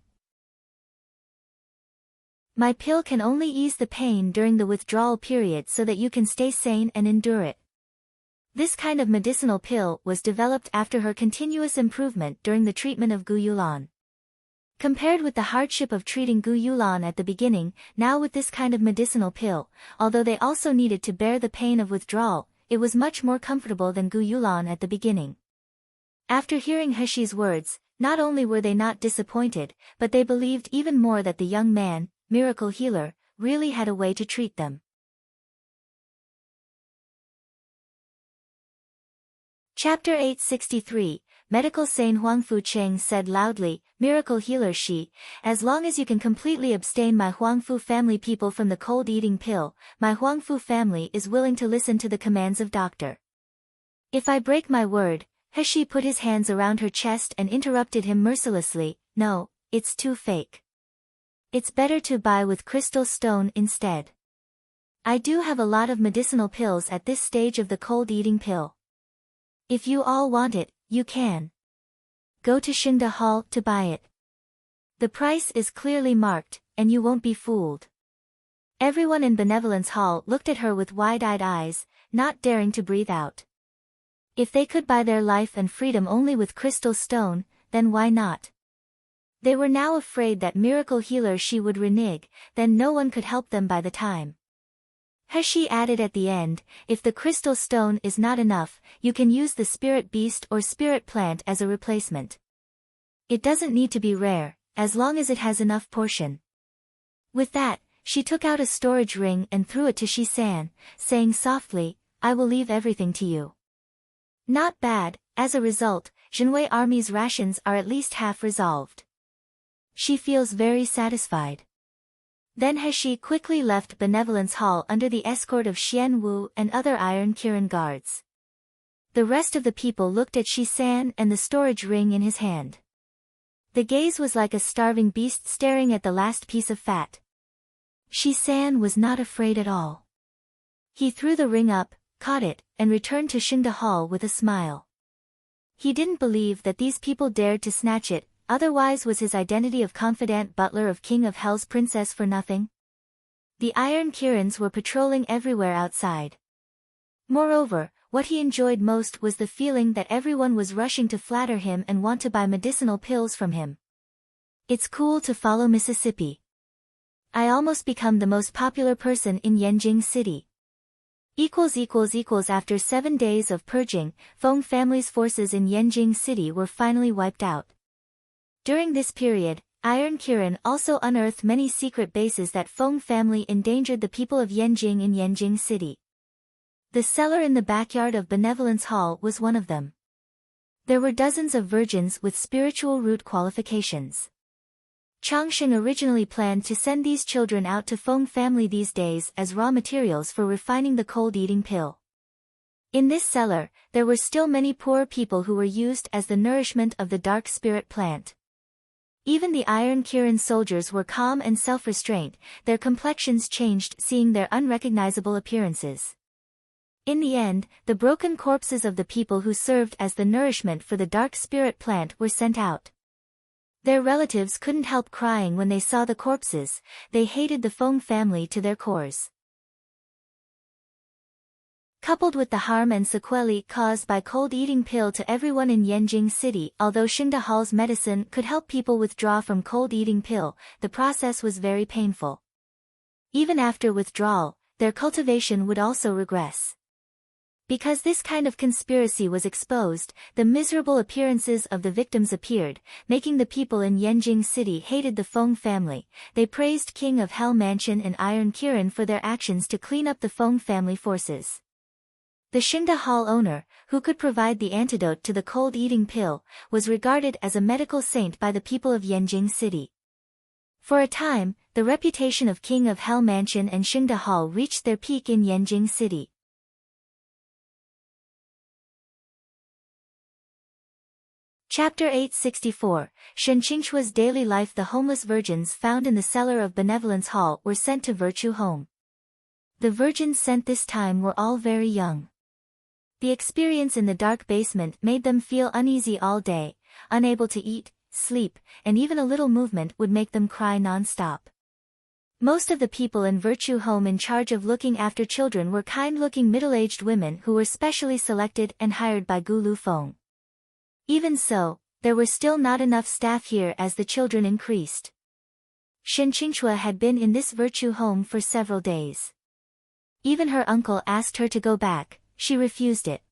My pill can only ease the pain during the withdrawal period so that you can stay sane and endure it. This kind of medicinal pill was developed after her continuous improvement during the treatment of Gu Yulan. Compared with the hardship of treating Gu Yulan at the beginning, now with this kind of medicinal pill, although they also needed to bear the pain of withdrawal, it was much more comfortable than Gu Yulan at the beginning. After hearing Hexi's words, not only were they not disappointed, but they believed even more that the young man, miracle healer, really had a way to treat them. Chapter 863, Medical Sane Huang Fuqing said loudly, "Miracle healer Shi, as long as you can completely abstain my Huangfu family people from the cold-eating pill, my Huangfu family is willing to listen to the commands of doctor." "If I break my word," He put his hands around her chest and interrupted him mercilessly, "No, it's too fake. It's better to buy with crystal stone instead. I do have a lot of medicinal pills at this stage of the cold-eating pill. If you all want it, you can go to Xingde Hall to buy it. The price is clearly marked, and you won't be fooled." Everyone in Benevolence Hall looked at her with wide-eyed eyes, not daring to breathe out. If they could buy their life and freedom only with crystal stone, then why not? They were now afraid that miracle healer Shi would renege, then no one could help them by the time. He added at the end, "If the crystal stone is not enough, you can use the spirit beast or spirit plant as a replacement. It doesn't need to be rare, as long as it has enough portion." With that, she took out a storage ring and threw it to Shi-san, saying softly, "I will leave everything to you." Not bad. As a result, Jinwei Army's rations are at least half resolved. She feels very satisfied. Then He quickly left Benevolence Hall under the escort of Xian Wu and other Iron Kirin guards. The rest of the people looked at Shi-san and the storage ring in his hand. The gaze was like a starving beast staring at the last piece of fat. Shi-san was not afraid at all. He threw the ring up, caught it, and returned to Xingde Hall with a smile. He didn't believe that these people dared to snatch it, otherwise was his identity of confidant butler of King of Hell's princess for nothing? The Iron Kirins were patrolling everywhere outside. Moreover, what he enjoyed most was the feeling that everyone was rushing to flatter him and want to buy medicinal pills from him. It's cool to follow Mississippi. I almost become the most popular person in Yanjing City. After 7 days of purging, Feng family's forces in Yanjing City were finally wiped out. During this period, Iron Kirin also unearthed many secret bases that Feng family endangered the people of Yanjing in Yanjing City. The cellar in the backyard of Benevolence Hall was one of them. There were dozens of virgins with spiritual root qualifications. Changsheng originally planned to send these children out to Feng family these days as raw materials for refining the cold-eating pill. In this cellar, there were still many poor people who were used as the nourishment of the dark spirit plant. Even the Iron Kirin soldiers were calm and self-restrained, their complexions changed seeing their unrecognizable appearances. In the end, the broken corpses of the people who served as the nourishment for the dark spirit plant were sent out. Their relatives couldn't help crying when they saw the corpses, they hated the Feng family to their cores. Coupled with the harm and sequelae caused by cold-eating pill to everyone in Yanjing City, although Xingdahal's medicine could help people withdraw from cold-eating pill, the process was very painful. Even after withdrawal, their cultivation would also regress. Because this kind of conspiracy was exposed, the miserable appearances of the victims appeared, making the people in Yanjing City hated the Feng family. They praised King of Hell Mansion and Iron Kirin for their actions to clean up the Feng family forces. The Xingda Hall owner, who could provide the antidote to the cold-eating pill, was regarded as a medical saint by the people of Yanjing City. For a time, the reputation of King of Hell Mansion and Xingda Hall reached their peak in Yanjing City. Chapter 864, Shen Qingchua's Daily Life. The homeless virgins found in the cellar of Benevolence Hall were sent to Virtue Home. The virgins sent this time were all very young. The experience in the dark basement made them feel uneasy all day, unable to eat, sleep, and even a little movement would make them cry non-stop. Most of the people in Virtue Home in charge of looking after children were kind-looking middle-aged women who were specially selected and hired by Gu Lufeng. Even so, there were still not enough staff here as the children increased. Shen Qingchua had been in this Virtue Home for several days. Even her uncle asked her to go back, she refused it.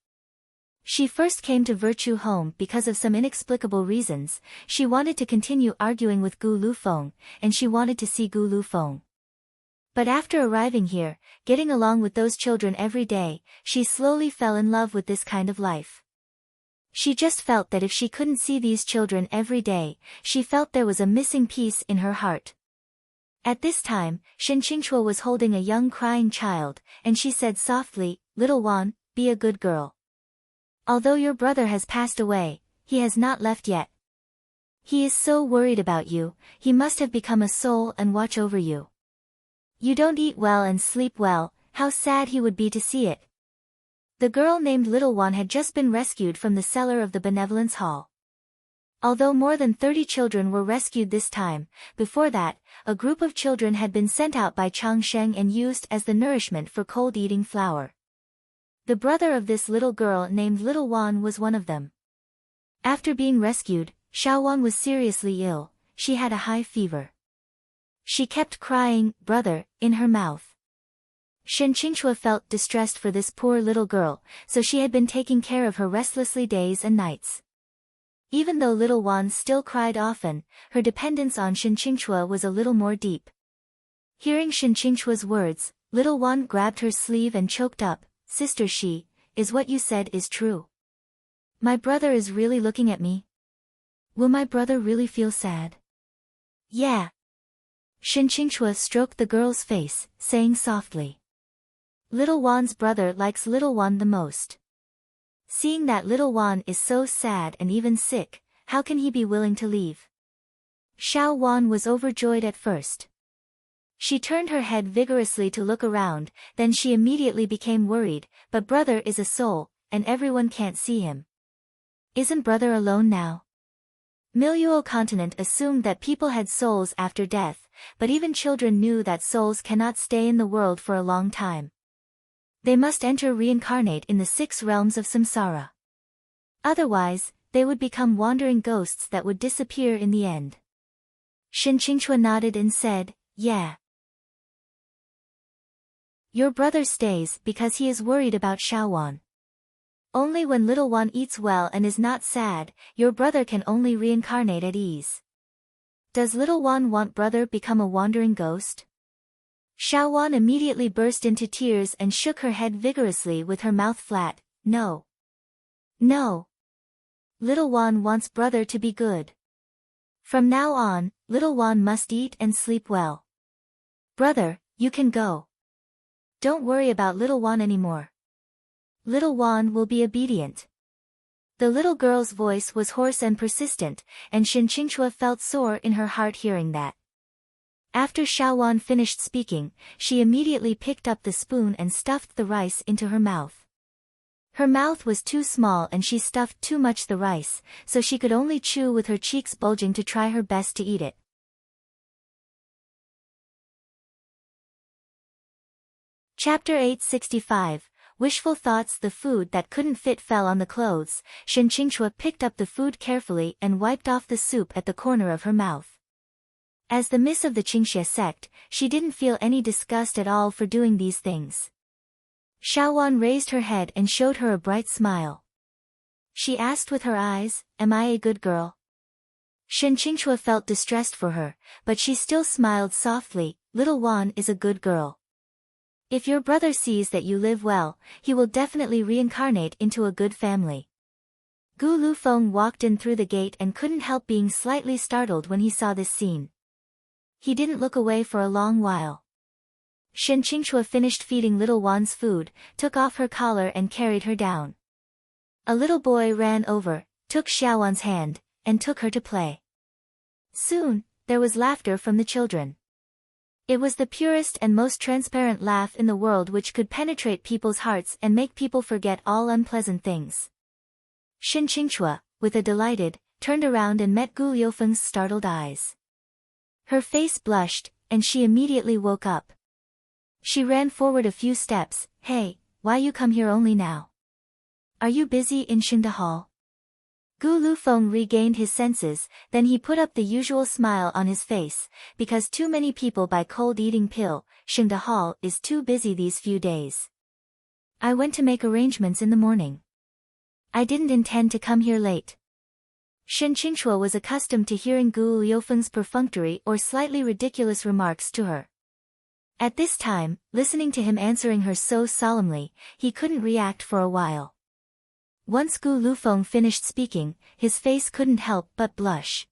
She first came to Virtue Home because of some inexplicable reasons. She wanted to continue arguing with Gu Lufeng, and she wanted to see Gu Lufeng. But after arriving here, getting along with those children every day, she slowly fell in love with this kind of life. She just felt that if she couldn't see these children every day, she felt there was a missing piece in her heart. At this time, Shen Qingchua was holding a young crying child, and she said softly, "Little Wan, be a good girl. Although your brother has passed away, he has not left yet. He is so worried about you, he must have become a soul and watch over you. You don't eat well and sleep well, how sad he would be to see it." The girl named Little Wan had just been rescued from the cellar of the Benevolence Hall. Although more than 30 children were rescued this time, before that, a group of children had been sent out by Changsheng and used as the nourishment for cold-eating flour. The brother of this little girl named Little Wan was one of them. After being rescued, Xiao Wan was seriously ill, she had a high fever. She kept crying, "Brother," in her mouth. Shen Qingchua felt distressed for this poor little girl, so she had been taking care of her restlessly days and nights. Even though Little Wan still cried often, her dependence on Shen Qingchua was a little more deep. Hearing Shen Qingchua's words, Little Wan grabbed her sleeve and choked up, "Sister Shi, is what you said is true? My brother is really looking at me? Will my brother really feel sad?" "Yeah." Shen Qingchua stroked the girl's face, saying softly. Little Wan's brother likes Little Wan the most. Seeing that Little Wan is so sad and even sick, how can he be willing to leave? Xiao Wan was overjoyed at first. She turned her head vigorously to look around, then she immediately became worried, but brother is a soul, and everyone can't see him. Isn't brother alone now? Miluo continent assumed that people had souls after death, but even children knew that souls cannot stay in the world for a long time. They must reincarnate in the 6 realms of samsara. Otherwise, they would become wandering ghosts that would disappear in the end. Shen Qingchua nodded and said, "Yeah. Your brother stays because he is worried about Xiao Wan. Only when Little Wan eats well and is not sad, your brother can only reincarnate at ease. Does Little Wan want brother become a wandering ghost?" Xiao Wan immediately burst into tears and shook her head vigorously with her mouth flat. "No. No. Little Wan wants brother to be good. From now on, little Wan must eat and sleep well. Brother, you can go. Don't worry about little Wan anymore. Little Wan will be obedient. The little girl's voice was hoarse and persistent, and Shinqingchua felt sore in her heart hearing that. After Xiaowan finished speaking, she immediately picked up the spoon and stuffed the rice into her mouth. Her mouth was too small and she stuffed too much the rice, so she could only chew with her cheeks bulging to try her best to eat it. Chapter 865, Wishful Thoughts. The food that couldn't fit fell on the clothes. Shinqingchua picked up the food carefully and wiped off the soup at the corner of her mouth. As the miss of the Qingxie sect, she didn't feel any disgust at all for doing these things. Xiaowan raised her head and showed her a bright smile. She asked with her eyes, "Am I a good girl?" Shinqingchua felt distressed for her, but she still smiled softly. "Little Wan is a good girl. If your brother sees that you live well, he will definitely reincarnate into a good family." Gu Lufeng walked in through the gate and couldn't help being slightly startled when he saw this scene. He didn't look away for a long while. Shinqingchua finished feeding little Wan's food, took off her collar and carried her down. A little boy ran over, took Xiaowan's hand, and took her to play. Soon, there was laughter from the children. It was the purest and most transparent laugh in the world, which could penetrate people's hearts and make people forget all unpleasant things. Shinqingchua, with a delighted, turned around and met Gu Liufeng's startled eyes. Her face blushed, and she immediately woke up. She ran forward a few steps. "Hey, why you come here only now? Are you busy in Xingde Hall?" Gu Lufeng regained his senses, then he put up the usual smile on his face, because too many people buy cold eating pill. Xingde Hall is too busy these few days. I went to make arrangements in the morning. I didn't intend to come here late. Shinqingchua was accustomed to hearing Gu Liufeng's perfunctory or slightly ridiculous remarks to her. At this time, listening to him answering her so solemnly, he couldn't react for a while. Once Gu Lufeng finished speaking, his face couldn't help but blush.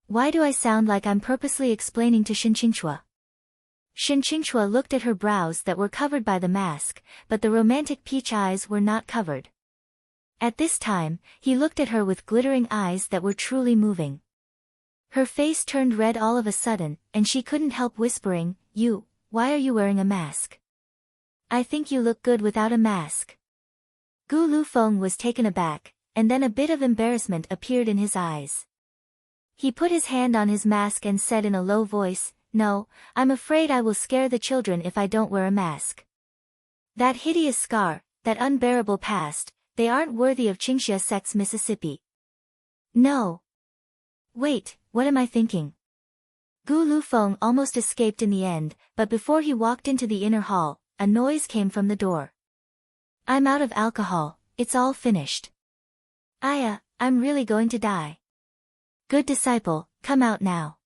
"Why do I sound like I'm purposely explaining to Shinqingchua?" Shinqingchua looked at her brows that were covered by the mask, but the romantic peach eyes were not covered. At this time, he looked at her with glittering eyes that were truly moving. Her face turned red all of a sudden, and she couldn't help whispering, Why are you wearing a mask? I think you look good without a mask." Gu Lufeng was taken aback, and then a bit of embarrassment appeared in his eyes. He put his hand on his mask and said in a low voice, "No, I'm afraid I will scare the children if I don't wear a mask. That hideous scar, that unbearable past, they aren't worthy of Qingxie sect's Mississippi. No. Wait, what am I thinking?" Gu Lufeng almost escaped in the end, but before he walked into the inner hall, a noise came from the door. "I'm out of alcohol, it's all finished. I'm really going to die. Good disciple, come out now.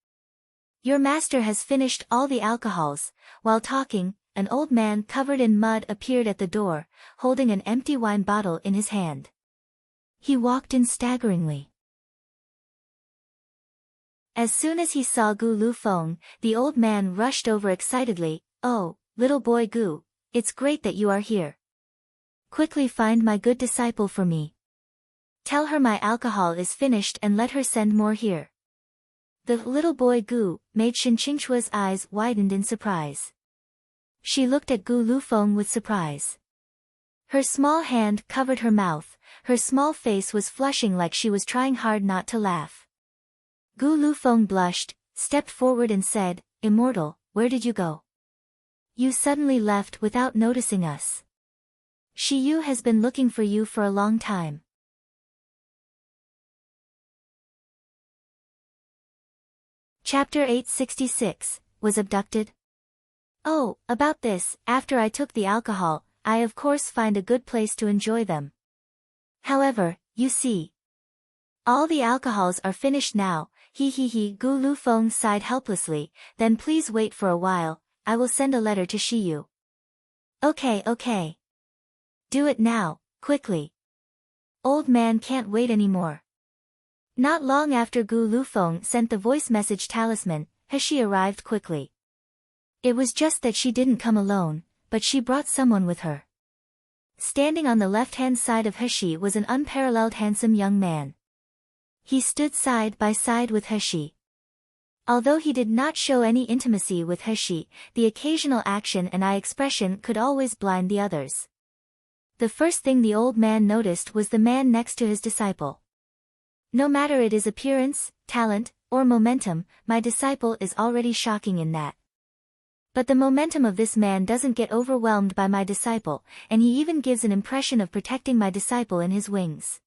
Your master has finished all the alcohols." While talking, an old man covered in mud appeared at the door, holding an empty wine bottle in his hand. He walked in staggeringly. As soon as he saw Gu Lufeng, the old man rushed over excitedly. "Oh, little boy Gu, it's great that you are here. Quickly find my good disciple for me. Tell her my alcohol is finished and let her send more here." The little boy Gu made Shinqingchua's eyes widened in surprise. She looked at Gu Lufeng with surprise. Her small hand covered her mouth, her small face was flushing like she was trying hard not to laugh. Gu Lufeng blushed, stepped forward and said, "Immortal, where did you go? You suddenly left without noticing us. Shiyu has been looking for you for a long time." Chapter 866, Was abducted? Oh, about this, after I took the alcohol, I of course find a good place to enjoy them. However, you see, all the alcohols are finished now. Gu Lufeng sighed helplessly. "Then please wait for a while, I will send a letter to Shiyu." Okay. Do it now, quickly. Old man can't wait anymore. Not long after Gu Lufeng sent the voice message talisman, Heshi arrived quickly. It was just that she didn't come alone, but she brought someone with her. Standing on the left-hand side of Heshi was an unparalleled handsome young man. He stood side by side with Heshi. Although he did not show any intimacy with Heshi, the occasional action and eye expression could always blind the others. The first thing the old man noticed was the man next to his disciple. No matter it is appearance, talent, or momentum, my disciple is already shocking in that. But the momentum of this man doesn't get overwhelmed by my disciple, and he even gives an impression of protecting my disciple in his wings.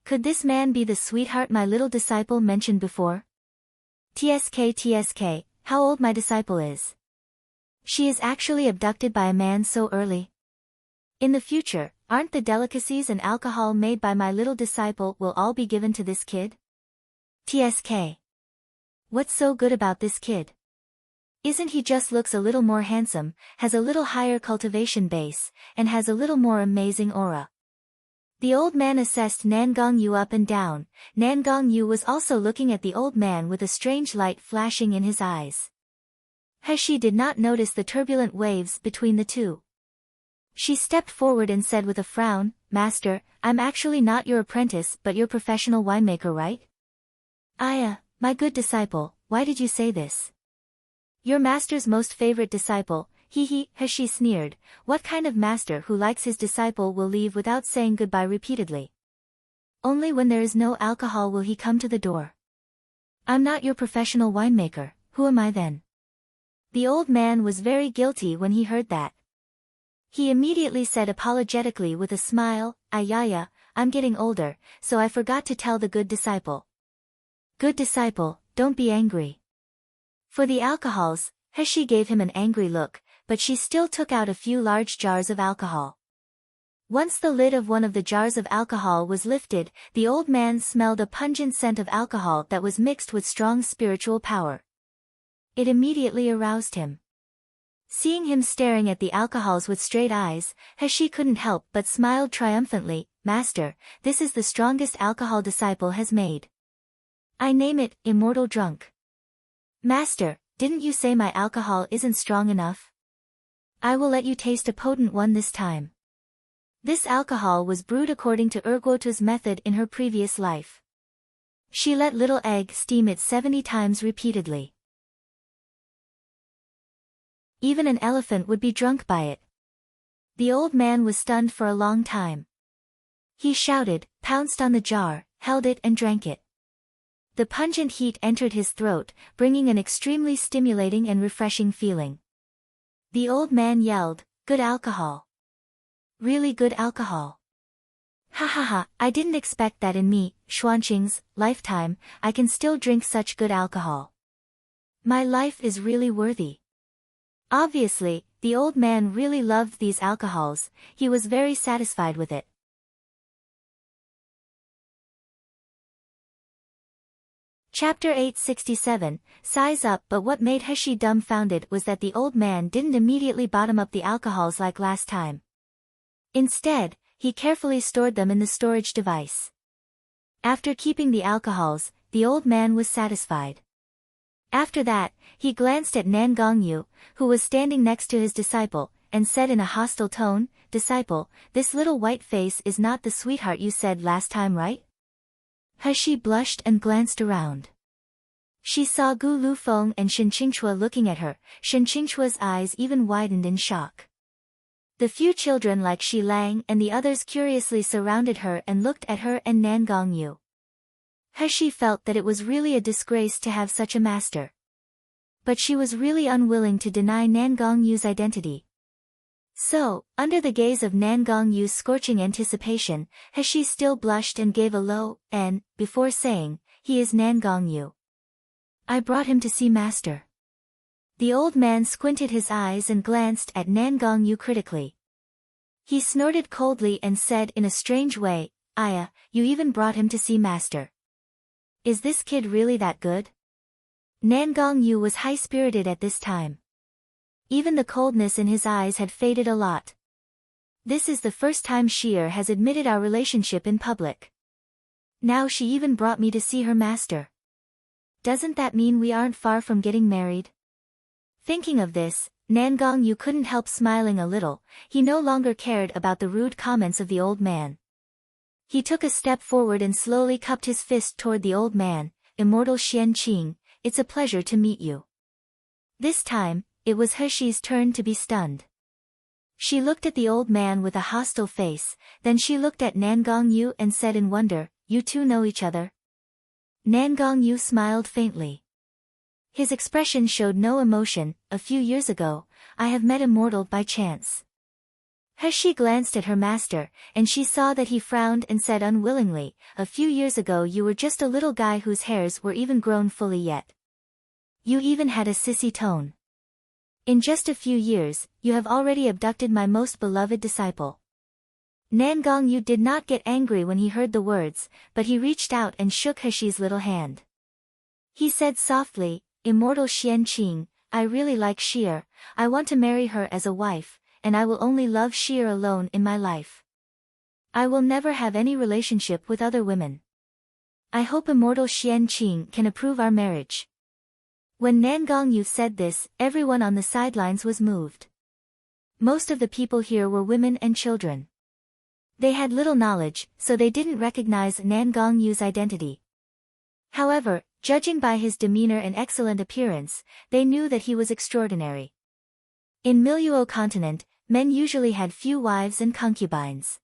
Could this man be the sweetheart my little disciple mentioned before? TSK, how old my disciple is. She is actually abducted by a man so early. In the future, aren't the delicacies and alcohol made by my little disciple will all be given to this kid? TSK. What's so good about this kid? Isn't he just looks a little more handsome, has a little higher cultivation base, and has a little more amazing aura? The old man assessed Nangong Yu up and down. Nangong Yu was also looking at the old man with a strange light flashing in his eyes. Heshi did not notice the turbulent waves between the two. She stepped forward and said with a frown, "Master, I'm actually not your apprentice but your professional winemaker, right?" "Aya, my good disciple, why did you say this?" "Your master's most favorite disciple, he," Heshi sneered. What kind of master who likes his disciple will leave without saying goodbye repeatedly? Only when there is no alcohol will he come to the door. I'm not your professional winemaker, who am I then? The old man was very guilty when he heard that. He immediately said apologetically with a smile, "Ayaya, I'm getting older, so I forgot to tell the good disciple." "Good disciple, don't be angry." For the alcohols, Heshi gave him an angry look, but she still took out a few large jars of alcohol. Once the lid of one of the jars of alcohol was lifted, the old man smelled a pungent scent of alcohol that was mixed with strong spiritual power. It immediately aroused him. Seeing him staring at the alcohols with straight eyes, Heshi couldn't help but smiled triumphantly. "Master, this is the strongest alcohol disciple has made. I name it, Immortal Drunk." "Master, didn't you say my alcohol isn't strong enough? I will let you taste a potent one this time." This alcohol was brewed according to Erguotu's method in her previous life. She let little egg steam it 70 times repeatedly. Even an elephant would be drunk by it. The old man was stunned for a long time. He shouted, pounced on the jar, held it and drank it. The pungent heat entered his throat, bringing an extremely stimulating and refreshing feeling. The old man yelled, "Good alcohol. Really good alcohol. Ha ha ha, I didn't expect that in me, Xuanqing's lifetime, I can still drink such good alcohol. My life is really worthy." Obviously, the old man really loved these alcohols, he was very satisfied with it. Chapter 867, Size Up. But what made Heshi dumbfounded was that the old man didn't immediately bottom up the alcohols like last time. Instead, he carefully stored them in the storage device. After keeping the alcohols, the old man was satisfied. After that, he glanced at Nangong Yu, who was standing next to his disciple, and said in a hostile tone, "Disciple, this little white face is not the sweetheart you said last time, right?" Heshi blushed and glanced around. She saw Gu Lufeng and Shen Qingchua looking at her. Shen Qingchua's eyes even widened in shock. The few children like Shi Lang and the others curiously surrounded her and looked at her and Nangong Yu. Heshi felt that it was really a disgrace to have such a master. But she was really unwilling to deny Nangong Yu's identity. So, under the gaze of Nangong Yu's scorching anticipation, Heshi still blushed and gave a low "n" before saying, "He is Nangong Yu. I brought him to see master." The old man squinted his eyes and glanced at Nangong Yu critically. He snorted coldly and said in a strange way, "Aya, you even brought him to see master. Is this kid really that good?" Nangong Yu was high-spirited at this time. Even the coldness in his eyes had faded a lot. "This is the first time Sheer has admitted our relationship in public. Now she even brought me to see her master. Doesn't that mean we aren't far from getting married? Thinking of this, Nangong Yu couldn't help smiling a little. He no longer cared about the rude comments of the old man. He took a step forward and slowly cupped his fist toward the old man. Immortal Qianqing, it's a pleasure to meet you. This time, it was Heshi's turn to be stunned. She looked at the old man with a hostile face, then she looked at Nangong Yu and said in wonder, "You two know each other?" Nangong Yu smiled faintly. His expression showed no emotion. "A few years ago, I have met Immortal by chance." Heshi glanced at her master, and she saw that he frowned and said unwillingly, "A few years ago you were just a little guy whose hairs were even grown fully yet. You even had a sissy tone. In just a few years, you have already abducted my most beloved disciple." Nangong Yu did not get angry when he heard the words, but he reached out and shook Heshi's little hand. He said softly, "Immortal Qianqing, I really like Xi'er. I want to marry her as a wife, and I will only love Xi'er alone in my life. I will never have any relationship with other women. I hope Immortal Qianqing can approve our marriage." When Nangong Yu said this, everyone on the sidelines was moved. Most of the people here were women and children. They had little knowledge, so they didn't recognize Nangong Yu's identity. However, judging by his demeanor and excellent appearance, they knew that he was extraordinary. In Miluo continent, men usually had few wives and concubines.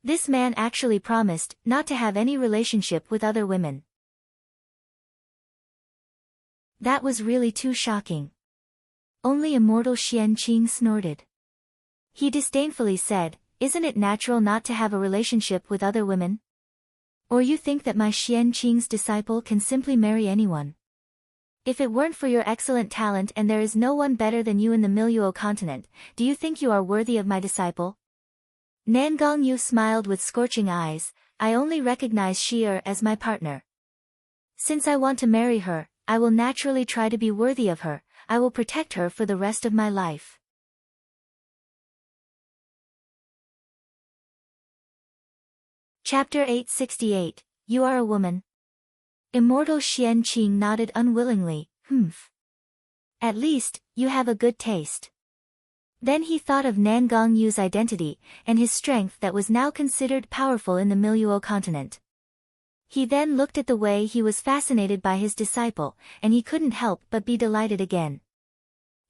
This man actually promised not to have any relationship with other women. That was really too shocking. Only Immortal Qianqing snorted. He disdainfully said, "Isn't it natural not to have a relationship with other women? Or you think that my Qianqing's disciple can simply marry anyone? If it weren't for your excellent talent and there is no one better than you in the Miluo continent, do you think you are worthy of my disciple?" Nangong Yu smiled with scorching eyes, "I only recognize Xi'er as my partner. Since I want to marry her, I will naturally try to be worthy of her. I will protect her for the rest of my life." Chapter 868, You Are a Woman. Immortal Qianqing nodded unwillingly, "Humph. At least, you have a good taste." Then he thought of Nangong Yu's identity, and his strength that was now considered powerful in the Miluo continent. He then looked at the way he was fascinated by his disciple, and he couldn't help but be delighted again.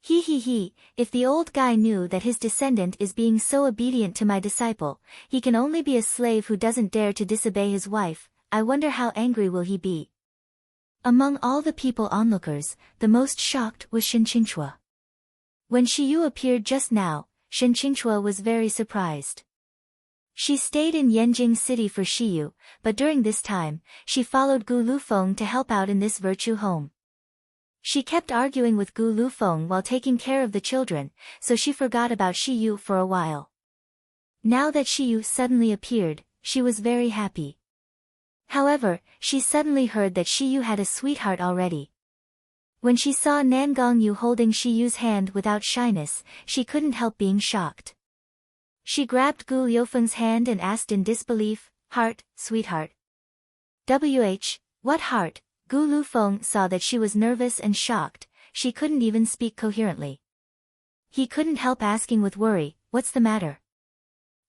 He, if the old guy knew that his descendant is being so obedient to my disciple, he can only be a slave who doesn't dare to disobey his wife. I wonder how angry will he be. Among all the people onlookers, the most shocked was Shenqingchua. When Shiyu appeared just now, Shenqingchua was very surprised. She stayed in Yanjing City for Shiyu, but during this time, she followed Gu Lufeng to help out in this virtue home. She kept arguing with Gu Lufeng while taking care of the children, so she forgot about Shiyu for a while. Now that Shiyu suddenly appeared, she was very happy. However, she suddenly heard that Shiyu had a sweetheart already. When she saw Nangong Yu holding Shiyu's hand without shyness, she couldn't help being shocked. She grabbed Gu Liufeng's hand and asked in disbelief, "Heart, sweetheart?" What heart?" Gu Lufeng saw that she was nervous and shocked, she couldn't even speak coherently. He couldn't help asking with worry, "What's the matter?"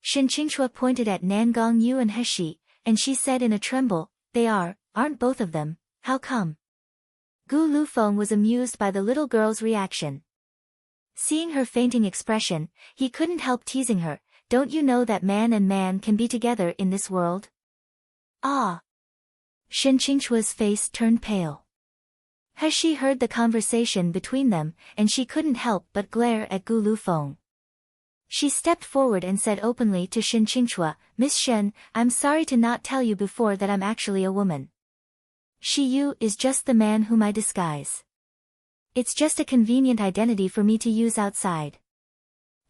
Shenqingchua pointed at Nangong Yu and Heshi, and she said in a tremble, "Aren't both of them, how come?" Gu Lufeng was amused by the little girl's reaction. Seeing her fainting expression, he couldn't help teasing her, "Don't you know that man and man can be together in this world?" "Ah!" Shenqingchua's face turned pale. Heshi heard the conversation between them, and she couldn't help but glare at Gu Lufeng. She stepped forward and said openly to Shenqingchua, "Miss Shen, I'm sorry to not tell you before that I'm actually a woman. Shiyu is just the man whom I disguise. It's just a convenient identity for me to use outside."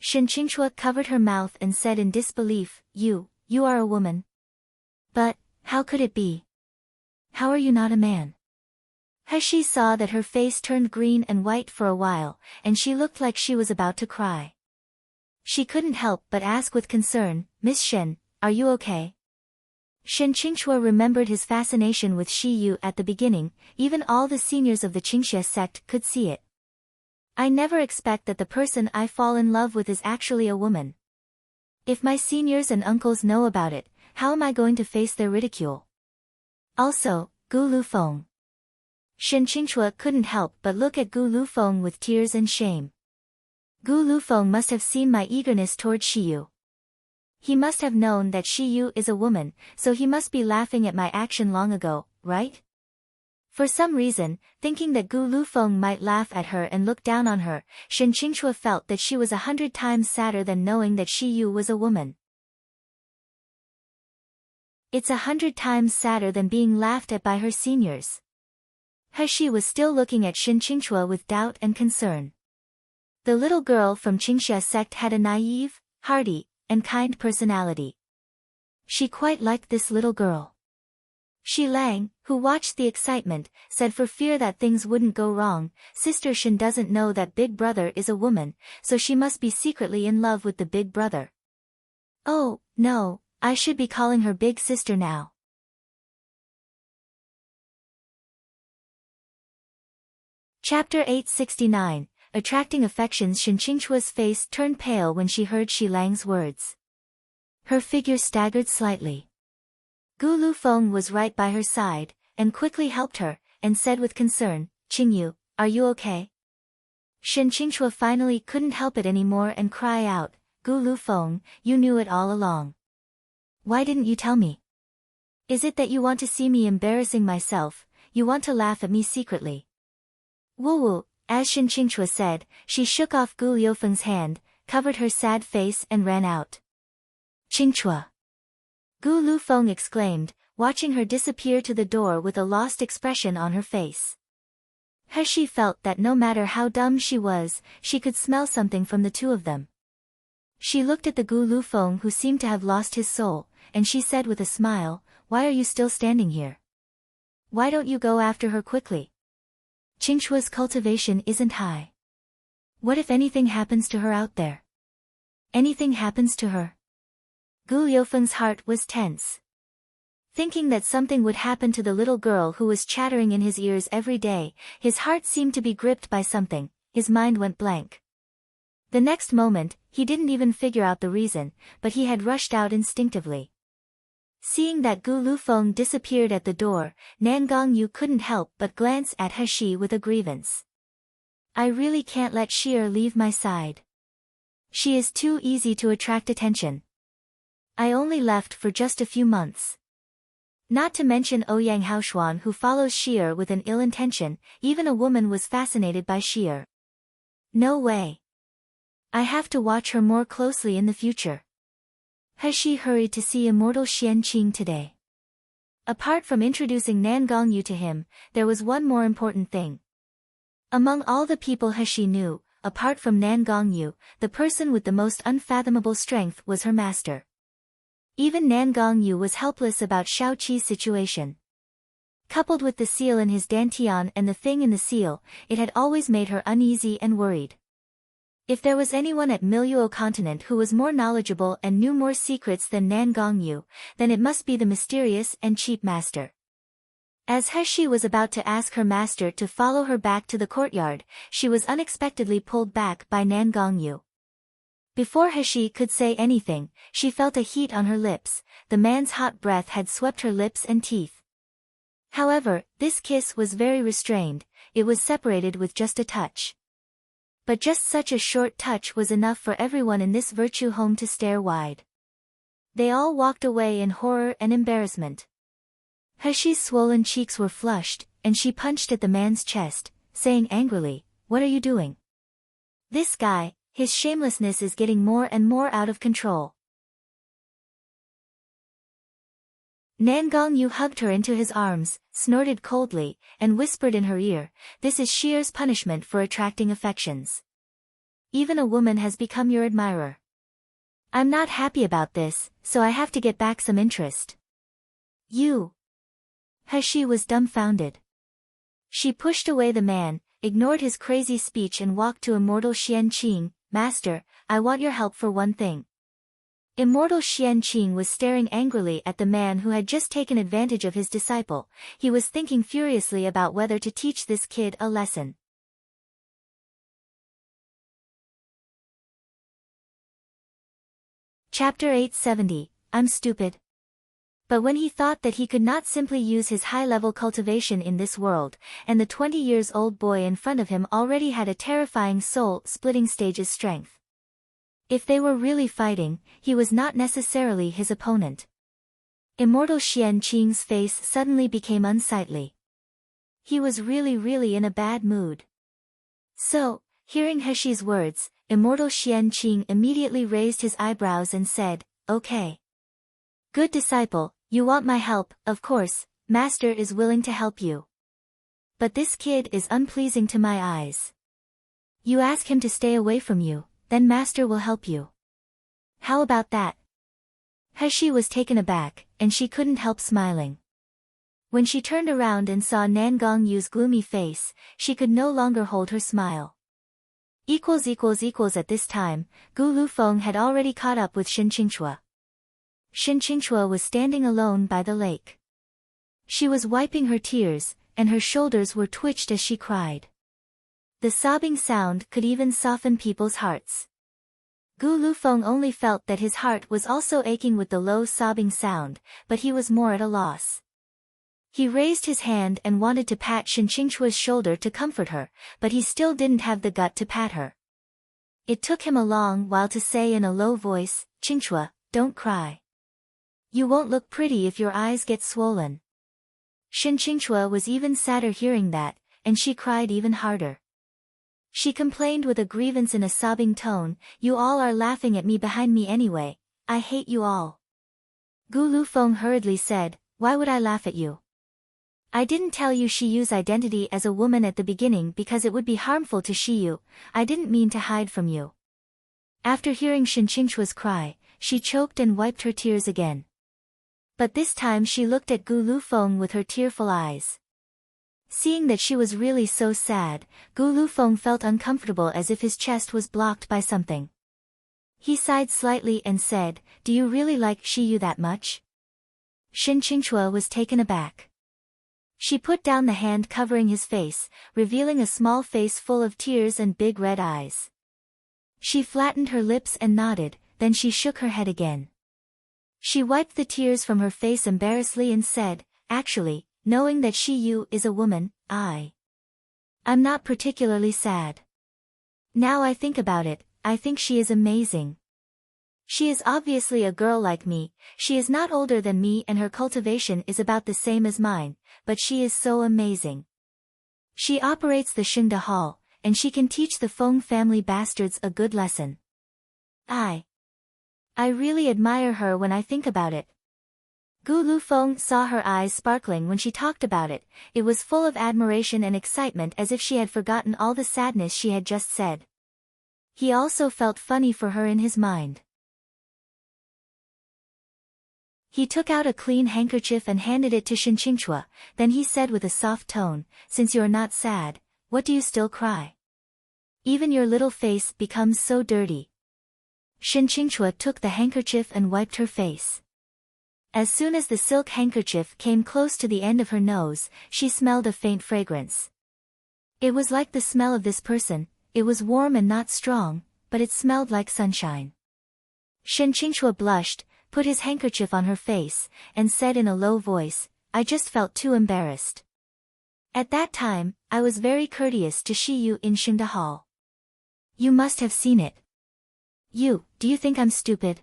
Shenqingchua covered her mouth and said in disbelief, You are a woman. But, how could it be? How are you not a man?" Heshi saw that her face turned green and white for a while, and she looked like she was about to cry. She couldn't help but ask with concern, "Miss Shen, are you okay?" Shen Qingchua remembered his fascination with Shi Yu at the beginning, even all the seniors of the Qingxue sect could see it. I never expect that the person I fall in love with is actually a woman. If my seniors and uncles know about it, how am I going to face their ridicule? Also, Gu Lufeng. Shen Qingchua couldn't help but look at Gu Lufeng with tears and shame. Gu Lufeng must have seen my eagerness toward Shi Yu. He must have known that Shi Yu is a woman, so he must be laughing at my action long ago, right? For some reason, thinking that Gu Lufeng might laugh at her and look down on her, Shen Qingchua felt that she was 100 times sadder than knowing that Shi Yu was a woman. It's 100 times sadder than being laughed at by her seniors. He was still looking at Shen Qingchua with doubt and concern. The little girl from Qingxue sect had a naive, hearty, and kind personality. She quite liked this little girl. Shi Lang, who watched the excitement, said for fear that things wouldn't go wrong, Sister Shen doesn't know that Big Brother is a woman, so she must be secretly in love with the Big Brother. Oh, no, I should be calling her Big Sister now. Chapter 869, Attracting Affections. Shen Qingchua's face turned pale when she heard Shi Lang's words. Her figure staggered slightly. Gu Lufeng was right by her side, and quickly helped her, and said with concern, Qingyu, are you okay? Shen Qingchua finally couldn't help it anymore and cry out, Gu Lufeng, you knew it all along. Why didn't you tell me? Is it that you want to see me embarrassing myself, you want to laugh at me secretly? Woo-woo, as Shen Qingchua said, she shook off Gu Liufeng's hand, covered her sad face and ran out. Qingchua! Gu Lufeng exclaimed, watching her disappear to the door with a lost expression on her face. He felt that no matter how dumb she was, she could smell something from the two of them. She looked at the Gu Lufeng who seemed to have lost his soul, and she said with a smile, why are you still standing here? Why don't you go after her quickly? Qingchua's cultivation isn't high. What if anything happens to her out there? Anything happens to her? Gu Liufeng's heart was tense. Thinking that something would happen to the little girl who was chattering in his ears every day, his heart seemed to be gripped by something, his mind went blank. The next moment, he didn't even figure out the reason, but he had rushed out instinctively. Seeing that Gu Lufeng disappeared at the door, Nan Gongyu couldn't help but glance at He with a grievance. I really can't let Shi leave my side. She is too easy to attract attention. I only left for just a few months. Not to mention Ouyang Haoshuan who follows Shi with an ill intention, even a woman was fascinated by Shi. No way. I have to watch her more closely in the future. He hurried to see immortal Xianqing today. Apart from introducing Nan Gongyu to him, there was one more important thing. Among all the people He knew, apart from Nan Gongyu, the person with the most unfathomable strength was her master. Even Nan Gongyu was helpless about Shaoqi's situation. Coupled with the seal in his dantian and the thing in the seal, it had always made her uneasy and worried. If there was anyone at Miluo continent who was more knowledgeable and knew more secrets than Nan Gongyu, then it must be the mysterious and cheap master. As He was about to ask her master to follow her back to the courtyard, she was unexpectedly pulled back by Nan Gongyu. Before He could say anything, she felt a heat on her lips, the man's hot breath had swept her lips and teeth. However, this kiss was very restrained, it was separated with just a touch. But just such a short touch was enough for everyone in this virtue home to stare wide. They all walked away in horror and embarrassment. Heshi's swollen cheeks were flushed, and she punched at the man's chest, saying angrily, "What are you doing? This guy, his shamelessness is getting more and more out of control." Nan Gongyu hugged her into his arms, snorted coldly, and whispered in her ear, "This is Shi's punishment for attracting affections. Even a woman has become your admirer. I'm not happy about this, so I have to get back some interest." "You?" He was dumbfounded. She pushed away the man, ignored his crazy speech and walked to immortal Xianqing. "Master, I want your help for one thing." Immortal Qianqing was staring angrily at the man who had just taken advantage of his disciple. He was thinking furiously about whether to teach this kid a lesson. Chapter 870, I'm stupid. But when he thought that he could not simply use his high-level cultivation in this world, and the 20-years-old boy in front of him already had a terrifying soul-splitting stage's strength. If they were really fighting, he was not necessarily his opponent. Immortal Qianqing's face suddenly became unsightly. He was really in a bad mood. So, hearing Heshi's words, Immortal Qianqing immediately raised his eyebrows and said, "Okay. Good disciple, you want my help, of course, Master is willing to help you. But this kid is unpleasing to my eyes. You ask him to stay away from you, then Master will help you. How about that?" Heshi was taken aback, and she couldn't help smiling. When she turned around and saw Nangong Yu's gloomy face, she could no longer hold her smile. At this time, Gu Lufeng had already caught up with Shen Qingchua. Shen Qingchua was standing alone by the lake. She was wiping her tears, and her shoulders were twitched as she cried. The sobbing sound could even soften people's hearts. Gu Lufeng only felt that his heart was also aching with the low sobbing sound, but he was more at a loss. He raised his hand and wanted to pat Shen Qingchua's shoulder to comfort her, but he still didn't have the gut to pat her. It took him a long while to say in a low voice, "Qingchua, don't cry. You won't look pretty if your eyes get swollen." Shen Qingchua was even sadder hearing that, and she cried even harder. She complained with a grievance in a sobbing tone, "You all are laughing at me behind me anyway, I hate you all." Gu Lufeng hurriedly said, "Why would I laugh at you? I didn't tell you Shiyu's identity as a woman at the beginning because it would be harmful to Shiyu, I didn't mean to hide from you." After hearing Shen Qingchua's cry, she choked and wiped her tears again. But this time she looked at Gu Lufeng with her tearful eyes. Seeing that she was really so sad, Gu Lufeng felt uncomfortable as if his chest was blocked by something. He sighed slightly and said, "Do you really like Shiyu that much?" Shen Qingchua was taken aback. She put down the hand covering his face, revealing a small face full of tears and big red eyes. She flattened her lips and nodded, then she shook her head again. She wiped the tears from her face embarrassedly and said, "Actually, knowing that Shiyu is a woman, I'm not particularly sad. Now I think about it, I think she is amazing. She is obviously a girl like me, she is not older than me and her cultivation is about the same as mine, but she is so amazing. She operates the Xingde Hall, and she can teach the Feng family bastards a good lesson. I really admire her when I think about it." Gu Lufeng saw her eyes sparkling when she talked about it, it was full of admiration and excitement as if she had forgotten all the sadness she had just said. He also felt funny for her in his mind. He took out a clean handkerchief and handed it to Shen Qingchua, then he said with a soft tone, "Since you are not sad, what do you still cry? Even your little face becomes so dirty." Shen Qingchua took the handkerchief and wiped her face. As soon as the silk handkerchief came close to the end of her nose, she smelled a faint fragrance. It was like the smell of this person, it was warm and not strong, but it smelled like sunshine. Shen Qingchua blushed, put his handkerchief on her face, and said in a low voice, "I just felt too embarrassed. At that time, I was very courteous to Shiyu in Xingde Hall. You must have seen it. Do you think I'm stupid?"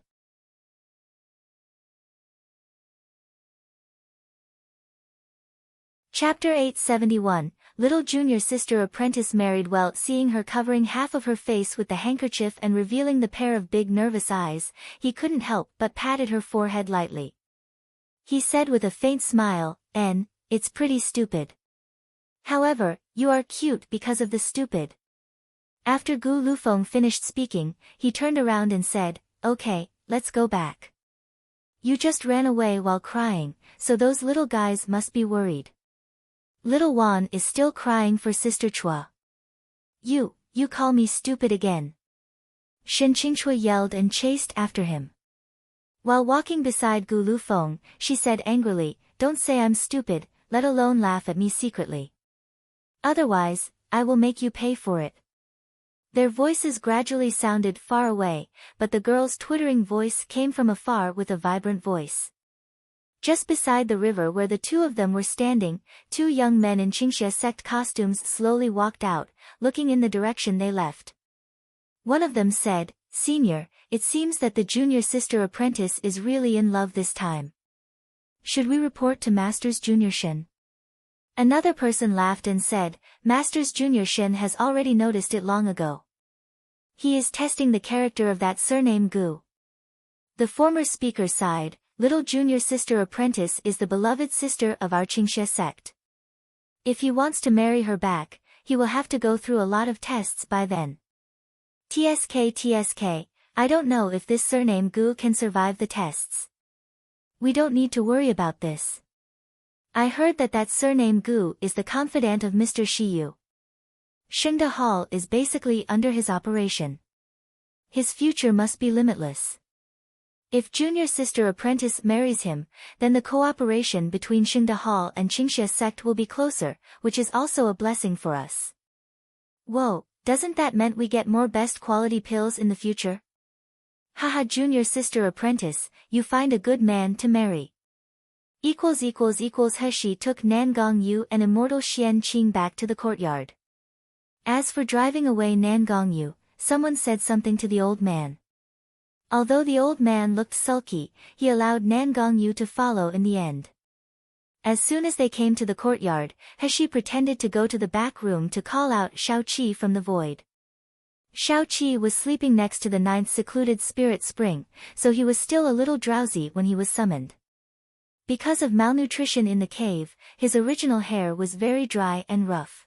Chapter 871, Little junior sister apprentice married. Well, seeing her covering half of her face with the handkerchief and revealing the pair of big nervous eyes, he couldn't help but patted her forehead lightly. He said with a faint smile, "It's pretty stupid. However, you are cute because of the stupid." After Gu Lufeng finished speaking, he turned around and said, "Okay, let's go back. You just ran away while crying, so those little guys must be worried. Little Wan is still crying for Sister Chua. You call me stupid again." Shen Qingchua yelled and chased after him. While walking beside Gu Lufeng, she said angrily, "Don't say I'm stupid, let alone laugh at me secretly. Otherwise, I will make you pay for it." Their voices gradually sounded far away, but the girl's twittering voice came from afar with a vibrant voice. Just beside the river where the two of them were standing, two young men in Qingxia sect costumes slowly walked out, looking in the direction they left. One of them said, "Senior, it seems that the junior sister apprentice is really in love this time. Should we report to Master's Junior Shen?" Another person laughed and said, "Master's Junior Shen has already noticed it long ago. He is testing the character of that surname Gu." The former speaker sighed, "Little junior sister apprentice is the beloved sister of our Qingxia sect. If he wants to marry her back, he will have to go through a lot of tests by then. TSK, I don't know if this surname Gu can survive the tests. We don't need to worry about this. I heard that surname Gu is the confidant of Mr. Shiyu. Shengda Hall is basically under his operation. His future must be limitless. If junior sister apprentice marries him, then the cooperation between Shengda Hall and Qingxia sect will be closer, which is also a blessing for us. Whoa, doesn't that mean we get more best quality pills in the future? Haha, junior sister apprentice, you find a good man to marry. Heshi took Nangong Yu and immortal Xian Qing back to the courtyard. As for driving away Nangong Yu, someone said something to the old man. Although the old man looked sulky, he allowed Nangong Yu to follow in the end. As soon as they came to the courtyard, Heshi pretended to go to the back room to call out Shao Qi from the void. Shao Qi was sleeping next to the ninth secluded spirit spring, so he was still a little drowsy when he was summoned. Because of malnutrition in the cave, his original hair was very dry and rough.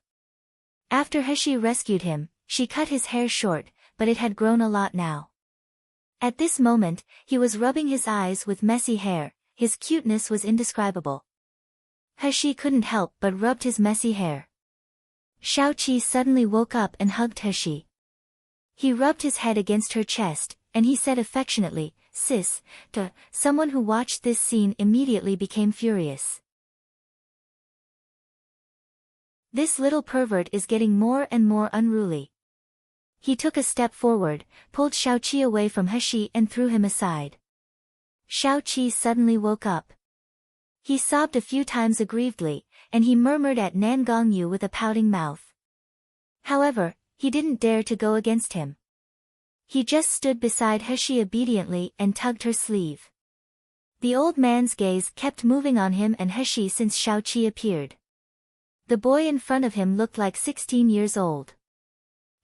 After Heshi rescued him, she cut his hair short, but it had grown a lot now. At this moment, he was rubbing his eyes with messy hair, his cuteness was indescribable. Heshi couldn't help but rubbed his messy hair. Shao Qi suddenly woke up and hugged Heshi. He rubbed his head against her chest, and he said affectionately, "Sis, duh." Someone who watched this scene immediately became furious. This little pervert is getting more and more unruly. He took a step forward, pulled Shao Qi away from Heshi and threw him aside. Shao Qi suddenly woke up. He sobbed a few times aggrievedly, and he murmured at Nangong Yu with a pouting mouth. However, he didn't dare to go against him. He just stood beside Heshi obediently and tugged her sleeve. The old man's gaze kept moving on him and Heshi since Shao Qi appeared. The boy in front of him looked like 16 years old.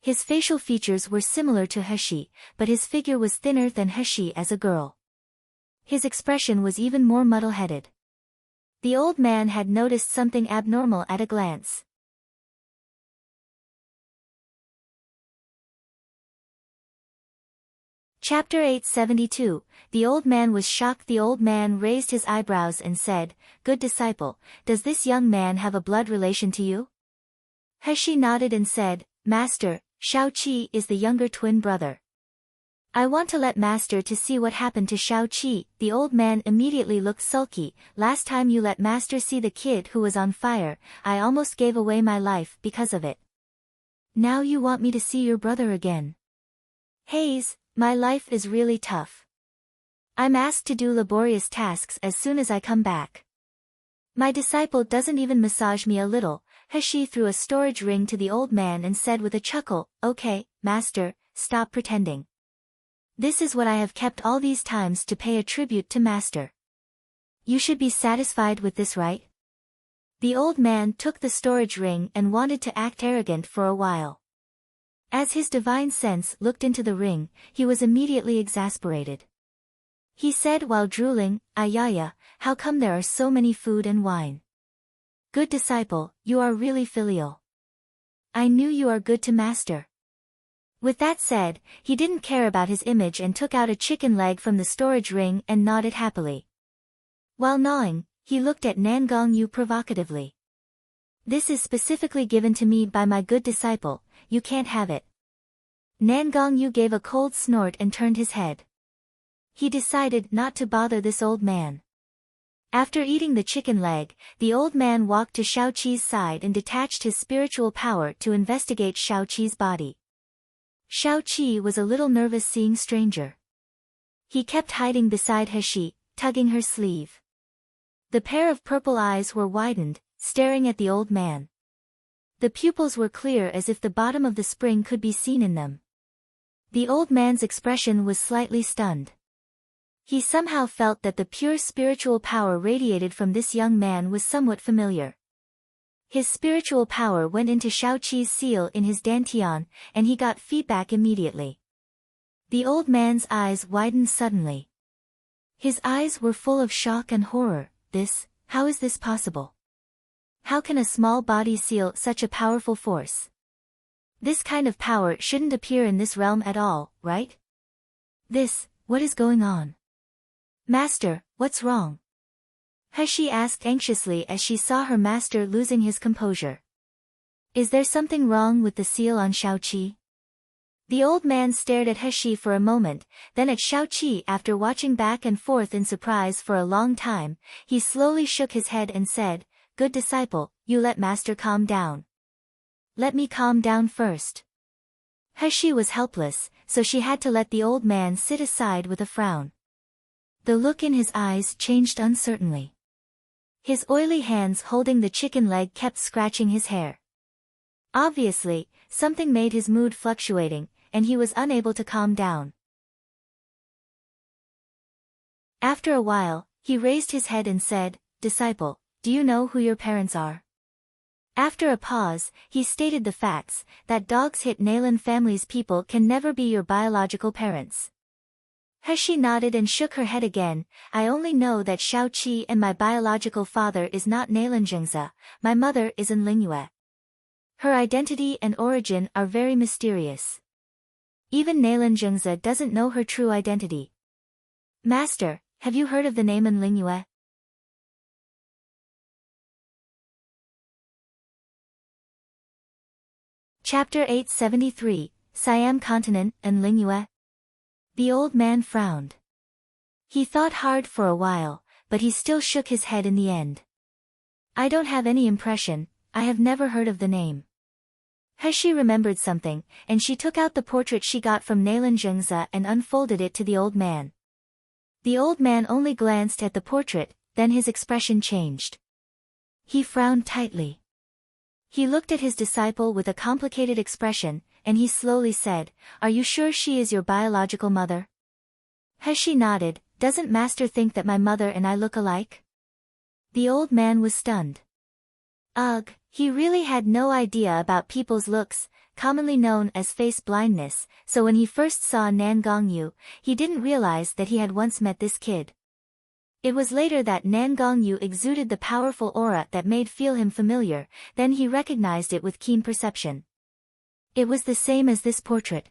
His facial features were similar to Heshi, but his figure was thinner than Heshi as a girl. His expression was even more muddle-headed. The old man had noticed something abnormal at a glance. Chapter 872, The old man was shocked. The old man raised his eyebrows and said, "Good disciple, does this young man have a blood relation to you?" Heshi nodded and said, "Master, Shao Qi is the younger twin brother. I want to let Master to see what happened to Shao Qi." The old man immediately looked sulky. "Last time you let Master see the kid who was on fire, I almost gave away my life because of it. Now you want me to see your brother again. Haze, my life is really tough. I'm asked to do laborious tasks as soon as I come back. My disciple doesn't even massage me a little." Heshi threw a storage ring to the old man and said with a chuckle, "Okay, Master, stop pretending. This is what I have kept all these times to pay a tribute to Master. You should be satisfied with this, right?" The old man took the storage ring and wanted to act arrogant for a while. As his divine sense looked into the ring, he was immediately exasperated. He said while drooling, "Ayaya, how come there are so many food and wine? Good disciple, you are really filial. I knew you are good to Master." With that said, he didn't care about his image and took out a chicken leg from the storage ring and gnawed it happily. While gnawing, he looked at Nangong Yu provocatively. "This is specifically given to me by my good disciple, you can't have it." Nangong Yu gave a cold snort and turned his head. He decided not to bother this old man. After eating the chicken leg, the old man walked to Shao-Chi's side and detached his spiritual power to investigate Shao-Chi's body. Shao-Chi was a little nervous seeing stranger. He kept hiding beside He, tugging her sleeve. The pair of purple eyes were widened, staring at the old man. The pupils were clear as if the bottom of the spring could be seen in them. The old man's expression was slightly stunned. He somehow felt that the pure spiritual power radiated from this young man was somewhat familiar. His spiritual power went into Shao-Chi's seal in his dantian, and he got feedback immediately. The old man's eyes widened suddenly. His eyes were full of shock and horror. How is this possible? How can a small body seal such a powerful force? This kind of power shouldn't appear in this realm at all, right? What is going on? Master, what's wrong? He asked anxiously as she saw her master losing his composure. Is there something wrong with the seal on Shao-Chi? The old man stared at He for a moment, then at Shao-Chi. After watching back and forth in surprise for a long time, he slowly shook his head and said, "Good disciple, you let master calm down." "Let me calm down first." He was helpless, so she had to let the old man sit aside with a frown. The look in his eyes changed uncertainly. His oily hands holding the chicken leg kept scratching his hair. Obviously, something made his mood fluctuating, and he was unable to calm down. After a while, he raised his head and said, "Disciple, do you know who your parents are?" After a pause, he stated the facts, that dogs hit Nalan family's people can never be your biological parents. He nodded and shook her head again. "I only know that Shao-Chi and my biological father is not Nalan Zhengzi, my mother is Enlingyue. Her identity and origin are very mysterious. Even Nalan Zhengzi doesn't know her true identity." "Master, have you heard of the name Enlingyue?" Chapter 873, Siam Continent, Enlingyue. The old man frowned. He thought hard for a while, but he still shook his head in the end. "I don't have any impression, I have never heard of the name." He remembered something, and she took out the portrait she got from Nalan Zhengzi and unfolded it to the old man. The old man only glanced at the portrait, then his expression changed. He frowned tightly. He looked at his disciple with a complicated expression, and he slowly said, "Are you sure she is your biological mother?" He nodded. "Doesn't master think that my mother and I look alike?" The old man was stunned. Ugh, he really had no idea about people's looks, commonly known as face blindness, so when he first saw Nan Gongyu, he didn't realize that he had once met this kid. It was later that Nan Gongyu exuded the powerful aura that made feel him familiar, then he recognized it with keen perception. It was the same as this portrait.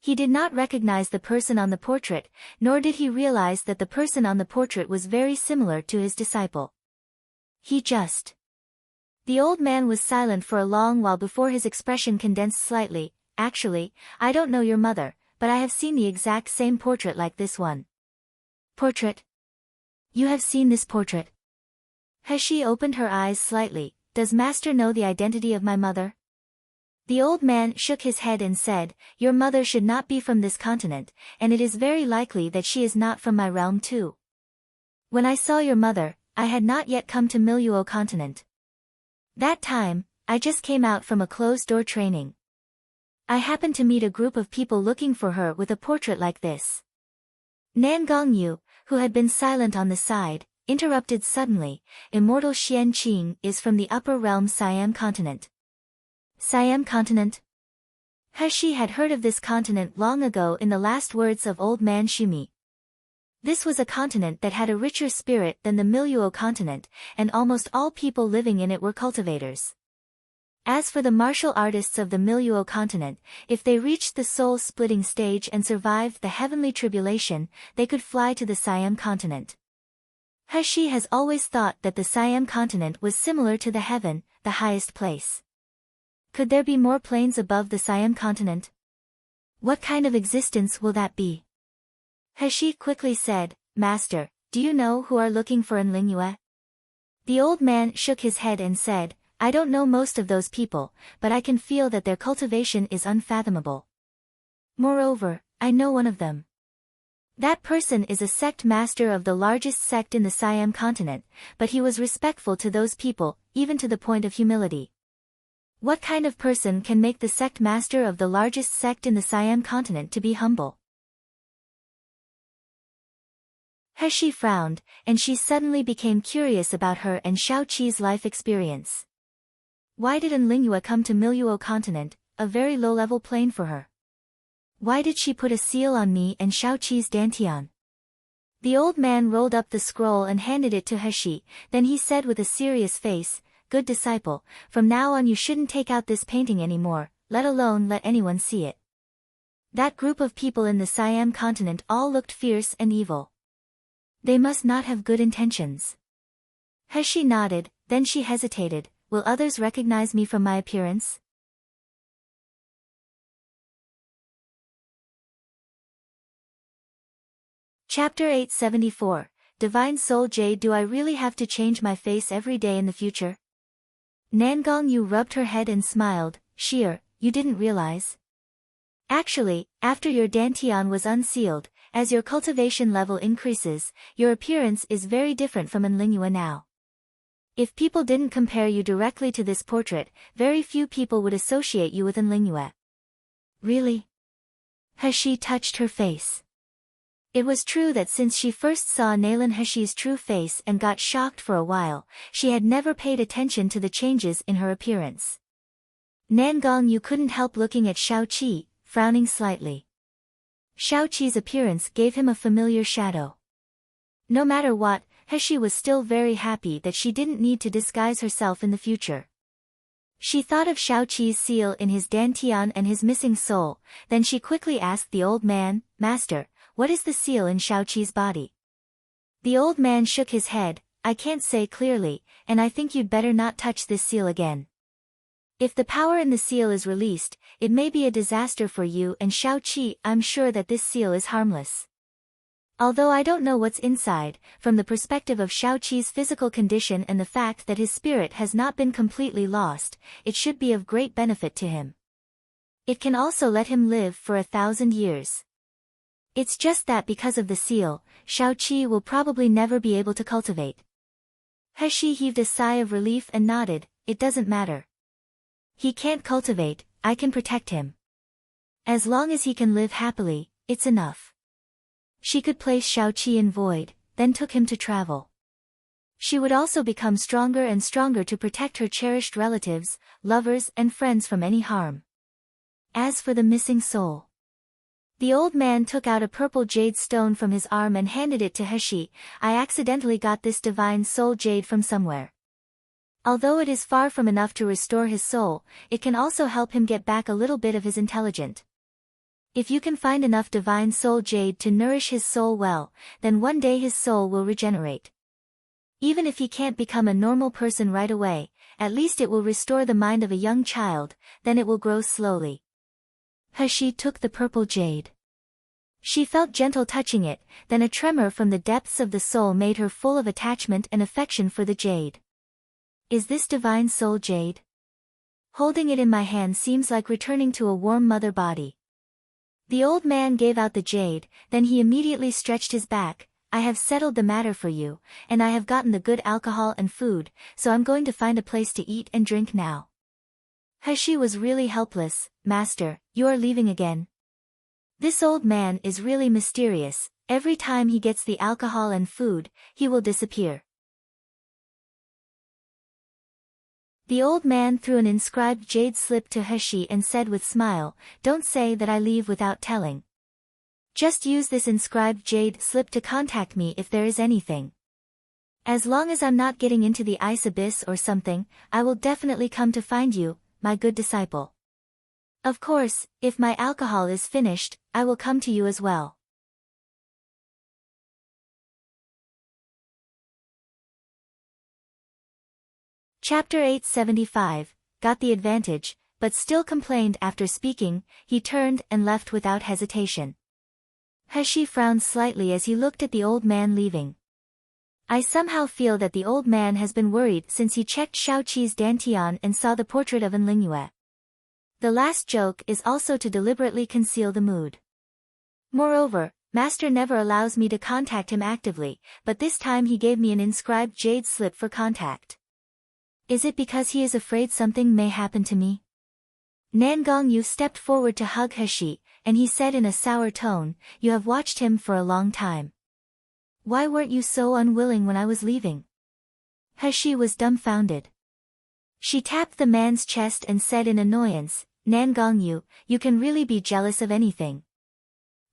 He did not recognize the person on the portrait, nor did he realize that the person on the portrait was very similar to his disciple. The old man was silent for a long while before his expression condensed slightly. "Actually, I don't know your mother, but I have seen the exact same portrait like this one." "Portrait? You have seen this portrait?" He opened her eyes slightly. "Does master know the identity of my mother?" The old man shook his head and said, "Your mother should not be from this continent, and it is very likely that she is not from my realm too. When I saw your mother, I had not yet come to Miluo continent. That time, I just came out from a closed-door training. I happened to meet a group of people looking for her with a portrait like this." Nan Gongyu, who had been silent on the side, interrupted suddenly. "Immortal Xian Qing is from the upper realm Siam continent." Siam continent? He had heard of this continent long ago in the last words of old man Shumi. This was a continent that had a richer spirit than the Miluo continent, and almost all people living in it were cultivators. As for the martial artists of the Miluo continent, if they reached the soul-splitting stage and survived the heavenly tribulation, they could fly to the Siam continent. He has always thought that the Siam continent was similar to the heaven, the highest place. Could there be more planes above the Siam continent? What kind of existence will that be? Heshi quickly said, Master, do you know who are looking for Enlingua? The old man shook his head and said, I don't know most of those people, but I can feel that their cultivation is unfathomable. Moreover, I know one of them. That person is a sect master of the largest sect in the Siam continent, but he was respectful to those people, even to the point of humility. What kind of person can make the sect master of the largest sect in the Siam continent to be humble? Heshi frowned, and she suddenly became curious about her and Xiao Qi's life experience. Why did Enlingua come to Miluo continent, a very low-level plane for her? Why did she put a seal on me and Xiao Qi's dantian? The old man rolled up the scroll and handed it to Heshi, then he said with a serious face, Good disciple, from now on you shouldn't take out this painting anymore, let alone let anyone see it. That group of people in the Siam continent all looked fierce and evil. They must not have good intentions. Heshi nodded, then she hesitated, will others recognize me from my appearance? Chapter 874, Divine Soul Jade. Do I really have to change my face every day in the future? Nangong Yu rubbed her head and smiled, Sheer, you didn't realize? Actually, after your dantian was unsealed, as your cultivation level increases, your appearance is very different from Enlingua now. If people didn't compare you directly to this portrait, very few people would associate you with Enlingua. Really? Heshi touched her face. It was true that since she first saw Nalan Heshi's true face and got shocked for a while, she had never paid attention to the changes in her appearance. Nangong Yu couldn't help looking at Xiao Qi, frowning slightly. Xiao Qi's appearance gave him a familiar shadow. No matter what, Heshi was still very happy that she didn't need to disguise herself in the future. She thought of Xiao Qi's seal in his dantian and his missing soul, then she quickly asked the old man, Master, what is the seal in Xiao Qi's body? The old man shook his head, I can't say clearly, and I think you'd better not touch this seal again. If the power in the seal is released, it may be a disaster for you and Xiao Qi. I'm sure that this seal is harmless. Although I don't know what's inside, from the perspective of Xiao Qi's physical condition and the fact that his spirit has not been completely lost, it should be of great benefit to him. It can also let him live for 1,000 years. It's just that because of the seal, Xiao Qi will probably never be able to cultivate. Heshi heaved a sigh of relief and nodded, it doesn't matter. He can't cultivate, I can protect him. As long as he can live happily, it's enough. She could place Xiao Qi in void, then took him to travel. She would also become stronger and stronger to protect her cherished relatives, lovers and friends from any harm. As for the missing soul, the old man took out a purple jade stone from his arm and handed it to Heshi. I accidentally got this divine soul jade from somewhere. Although it is far from enough to restore his soul, it can also help him get back a little bit of his intelligence. If you can find enough divine soul jade to nourish his soul well, then one day his soul will regenerate. Even if he can't become a normal person right away, at least it will restore the mind of a young child, then it will grow slowly. Heshi took the purple jade. She felt gentle touching it, then a tremor from the depths of the soul made her full of attachment and affection for the jade. Is this divine soul jade? Holding it in my hand seems like returning to a warm mother body. The old man gave out the jade, then he immediately stretched his back. I have settled the matter for you, and I have gotten the good alcohol and food, so I'm going to find a place to eat and drink now. Heshi was really helpless. Master, you are leaving again? This old man is really mysterious. Every time he gets the alcohol and food, he will disappear. The old man threw an inscribed jade slip to Heshi and said with smile, Don't say that I leave without telling. Just use this inscribed jade slip to contact me if there is anything. As long as I'm not getting into the ice abyss or something, I will definitely come to find you, my good disciple. Of course, if my alcohol is finished, I will come to you as well. Chapter 875, got the advantage, but still complained after speaking, he turned and left without hesitation. He frowned slightly as he looked at the old man leaving. I somehow feel that the old man has been worried since he checked Shaoqi's dantian and saw the portrait of Enlingye. The last joke is also to deliberately conceal the mood. Moreover, Master never allows me to contact him actively, but this time he gave me an inscribed jade slip for contact. Is it because he is afraid something may happen to me? Nan Gongyu stepped forward to hug He, and he said in a sour tone, "You have watched him for a long time. Why weren't you so unwilling when I was leaving?" He was dumbfounded. She tapped the man's chest and said in annoyance, "Nan Gongyu, you can really be jealous of anything."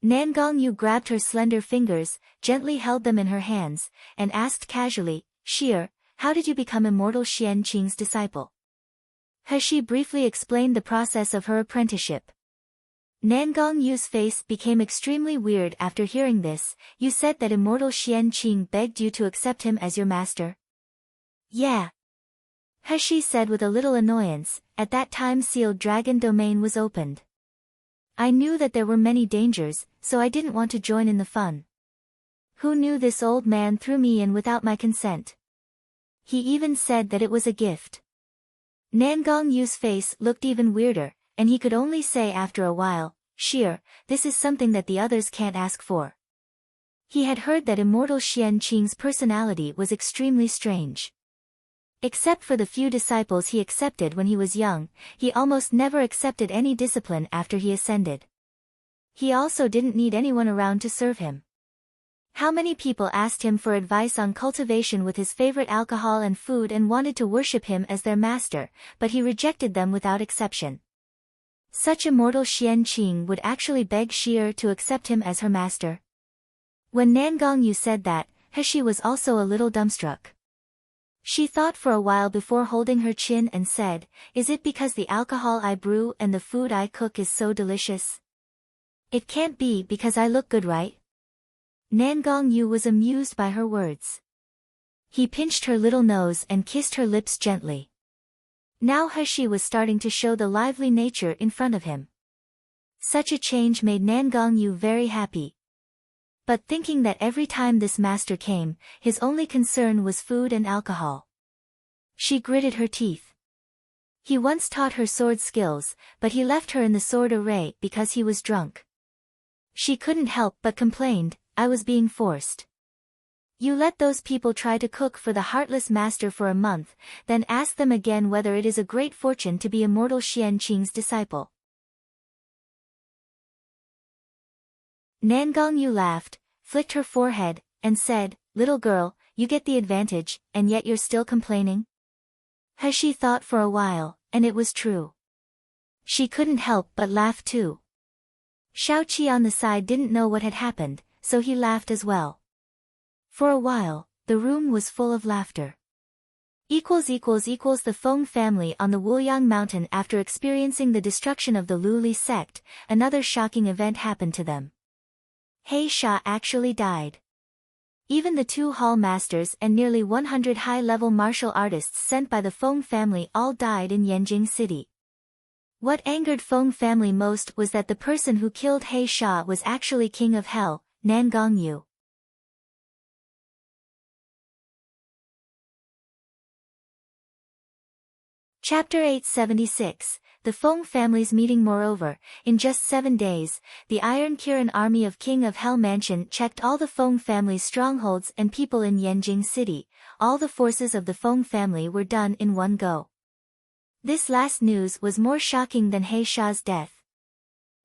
Nan Gongyu grabbed her slender fingers, gently held them in her hands, and asked casually, "Sheer, how did you become Immortal Xian Qing's disciple?" He briefly explained the process of her apprenticeship. Nan Gongyu's face became extremely weird after hearing this. "You said that Immortal Xian Qing begged you to accept him as your master?" "Yeah." He said with a little annoyance. At that time Sealed Dragon Domain was opened. I knew that there were many dangers, so I didn't want to join in the fun. Who knew this old man threw me in without my consent? He even said that it was a gift. Nan Gongyu's face looked even weirder, and he could only say after a while, "Sheer, this is something that the others can't ask for." He had heard that Immortal Xian Qing's personality was extremely strange. Except for the few disciples he accepted when he was young, he almost never accepted any discipline after he ascended. He also didn't need anyone around to serve him. How many people asked him for advice on cultivation with his favorite alcohol and food and wanted to worship him as their master, but he rejected them without exception. Such Immortal Xian Qing would actually beg Sheer to accept him as her master. When Nan Gongyu said that, He was also a little dumbstruck. She thought for a while before holding her chin and said, "Is it because the alcohol I brew and the food I cook is so delicious? It can't be because I look good, right?" Nan Gongyu was amused by her words. He pinched her little nose and kissed her lips gently. Now He was starting to show the lively nature in front of him. Such a change made Nan Gongyu very happy. But thinking that every time this master came, his only concern was food and alcohol. She gritted her teeth. He once taught her sword skills, but he left her in the sword array because he was drunk. She couldn't help but complained, "I was being forced." You let those people try to cook for the heartless master for a month, then ask them again whether it is a great fortune to be Immortal Xian Qing's disciple. Nan Gongyu laughed, flicked her forehead, and said, "Little girl, you get the advantage, and yet you're still complaining?" He thought for a while, and it was true. She couldn't help but laugh too. Shaoqi on the side didn't know what had happened, so he laughed as well. For a while, the room was full of laughter. The Feng family on the Wuliang mountain. After experiencing the destruction of the Luli sect, another shocking event happened to them. He Sha actually died. Even the 2 hall masters and nearly 100 high-level martial artists sent by the Feng family all died in Yanjing City. What angered Feng family most was that the person who killed He Sha was actually King of Hell, Nan Gongyu. Chapter 876, The Feng family's meeting. Moreover, in just 7 days, the Iron Kirin army of King of Hell Mansion checked all the Feng family's strongholds and people in Yanjing City. All the forces of the Feng family were done in one go. This last news was more shocking than He Sha's death.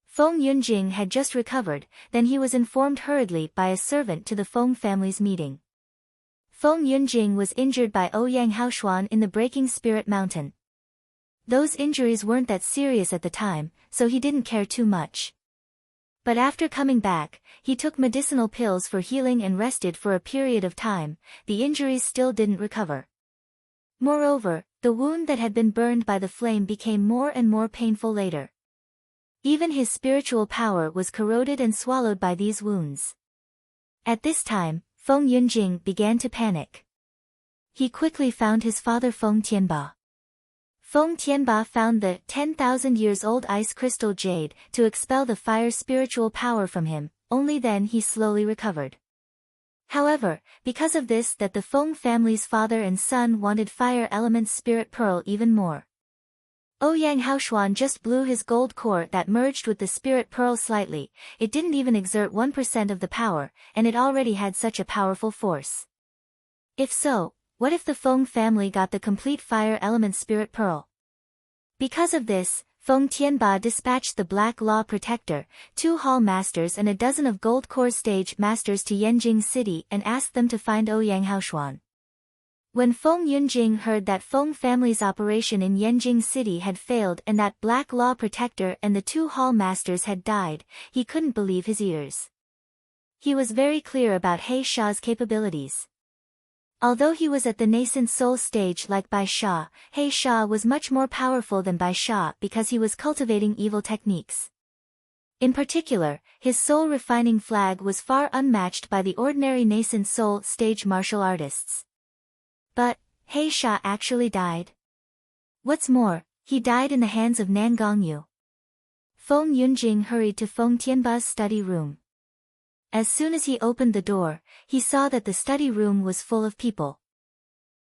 Feng Yunjing had just recovered, then he was informed hurriedly by a servant to the Feng family's meeting. Feng Yunjing was injured by Ouyang Haoshuan in the Breaking Spirit Mountain. Those injuries weren't that serious at the time, so he didn't care too much. But after coming back, he took medicinal pills for healing and rested for a period of time. The injuries still didn't recover. Moreover, the wound that had been burned by the flame became more and more painful later. Even his spiritual power was corroded and swallowed by these wounds. At this time, Feng Yunjing began to panic. He quickly found his father Feng Tianba. Feng Tianba found the 10,000 years old ice crystal jade to expel the fire spiritual power from him, only then he slowly recovered. However, because of this that the Feng family's father and son wanted fire element's spirit pearl even more. Ouyang Haoshuan just blew his gold core that merged with the spirit pearl slightly, it didn't even exert 1% of the power, and it already had such a powerful force. If so, what if the Feng family got the complete fire element spirit pearl? Because of this, Feng Tianba dispatched the Black Law Protector, 2 hall masters and a dozen of gold core stage masters to Yanjing City and asked them to find Ouyang Haoshuan. When Feng Yunjing heard that Feng family's operation in Yanjing City had failed and that Black Law Protector and the 2 hall masters had died, he couldn't believe his ears. He was very clear about He Sha's capabilities. Although he was at the nascent soul stage like Bai Sha, He Sha was much more powerful than Bai Sha because he was cultivating evil techniques. In particular, his soul refining flag was far unmatched by the ordinary nascent soul stage martial artists. But, He Sha actually died. What's more, he died in the hands of Nan Gongyu. Feng Yunjing hurried to Feng Tianba's study room. As soon as he opened the door, he saw that the study room was full of people.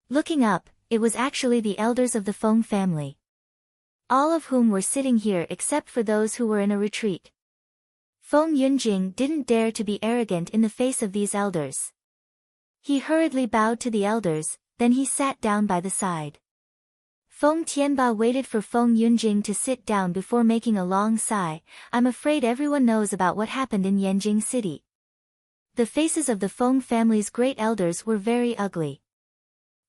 Looking up, it was actually the elders of the Feng family. All of whom were sitting here except for those who were in a retreat. Feng Yunjing didn't dare to be arrogant in the face of these elders. He hurriedly bowed to the elders, then he sat down by the side. Feng Tianba waited for Feng Yunjing to sit down before making a long sigh. I'm afraid everyone knows about what happened in Yanjing City. The faces of the Feng family's great elders were very ugly.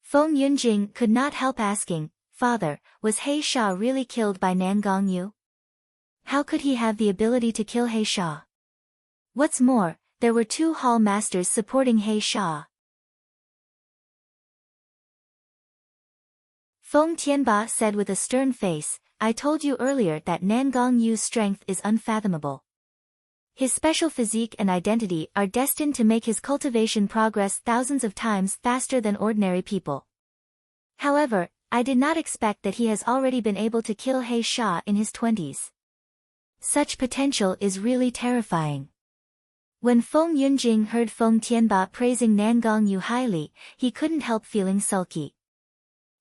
Feng Yunjing could not help asking, Father, was He Sha really killed by Nan Gongyu? How could he have the ability to kill He Sha? What's more, there were 2 hall masters supporting He Sha. Feng Tianba said with a stern face, I told you earlier that Nan Gongyu's strength is unfathomable. His special physique and identity are destined to make his cultivation progress thousands of times faster than ordinary people. However, I did not expect that he has already been able to kill He Sha in his 20s. Such potential is really terrifying. When Feng Yunjing heard Feng Tianba praising Nan Gongyu highly, he couldn't help feeling sulky.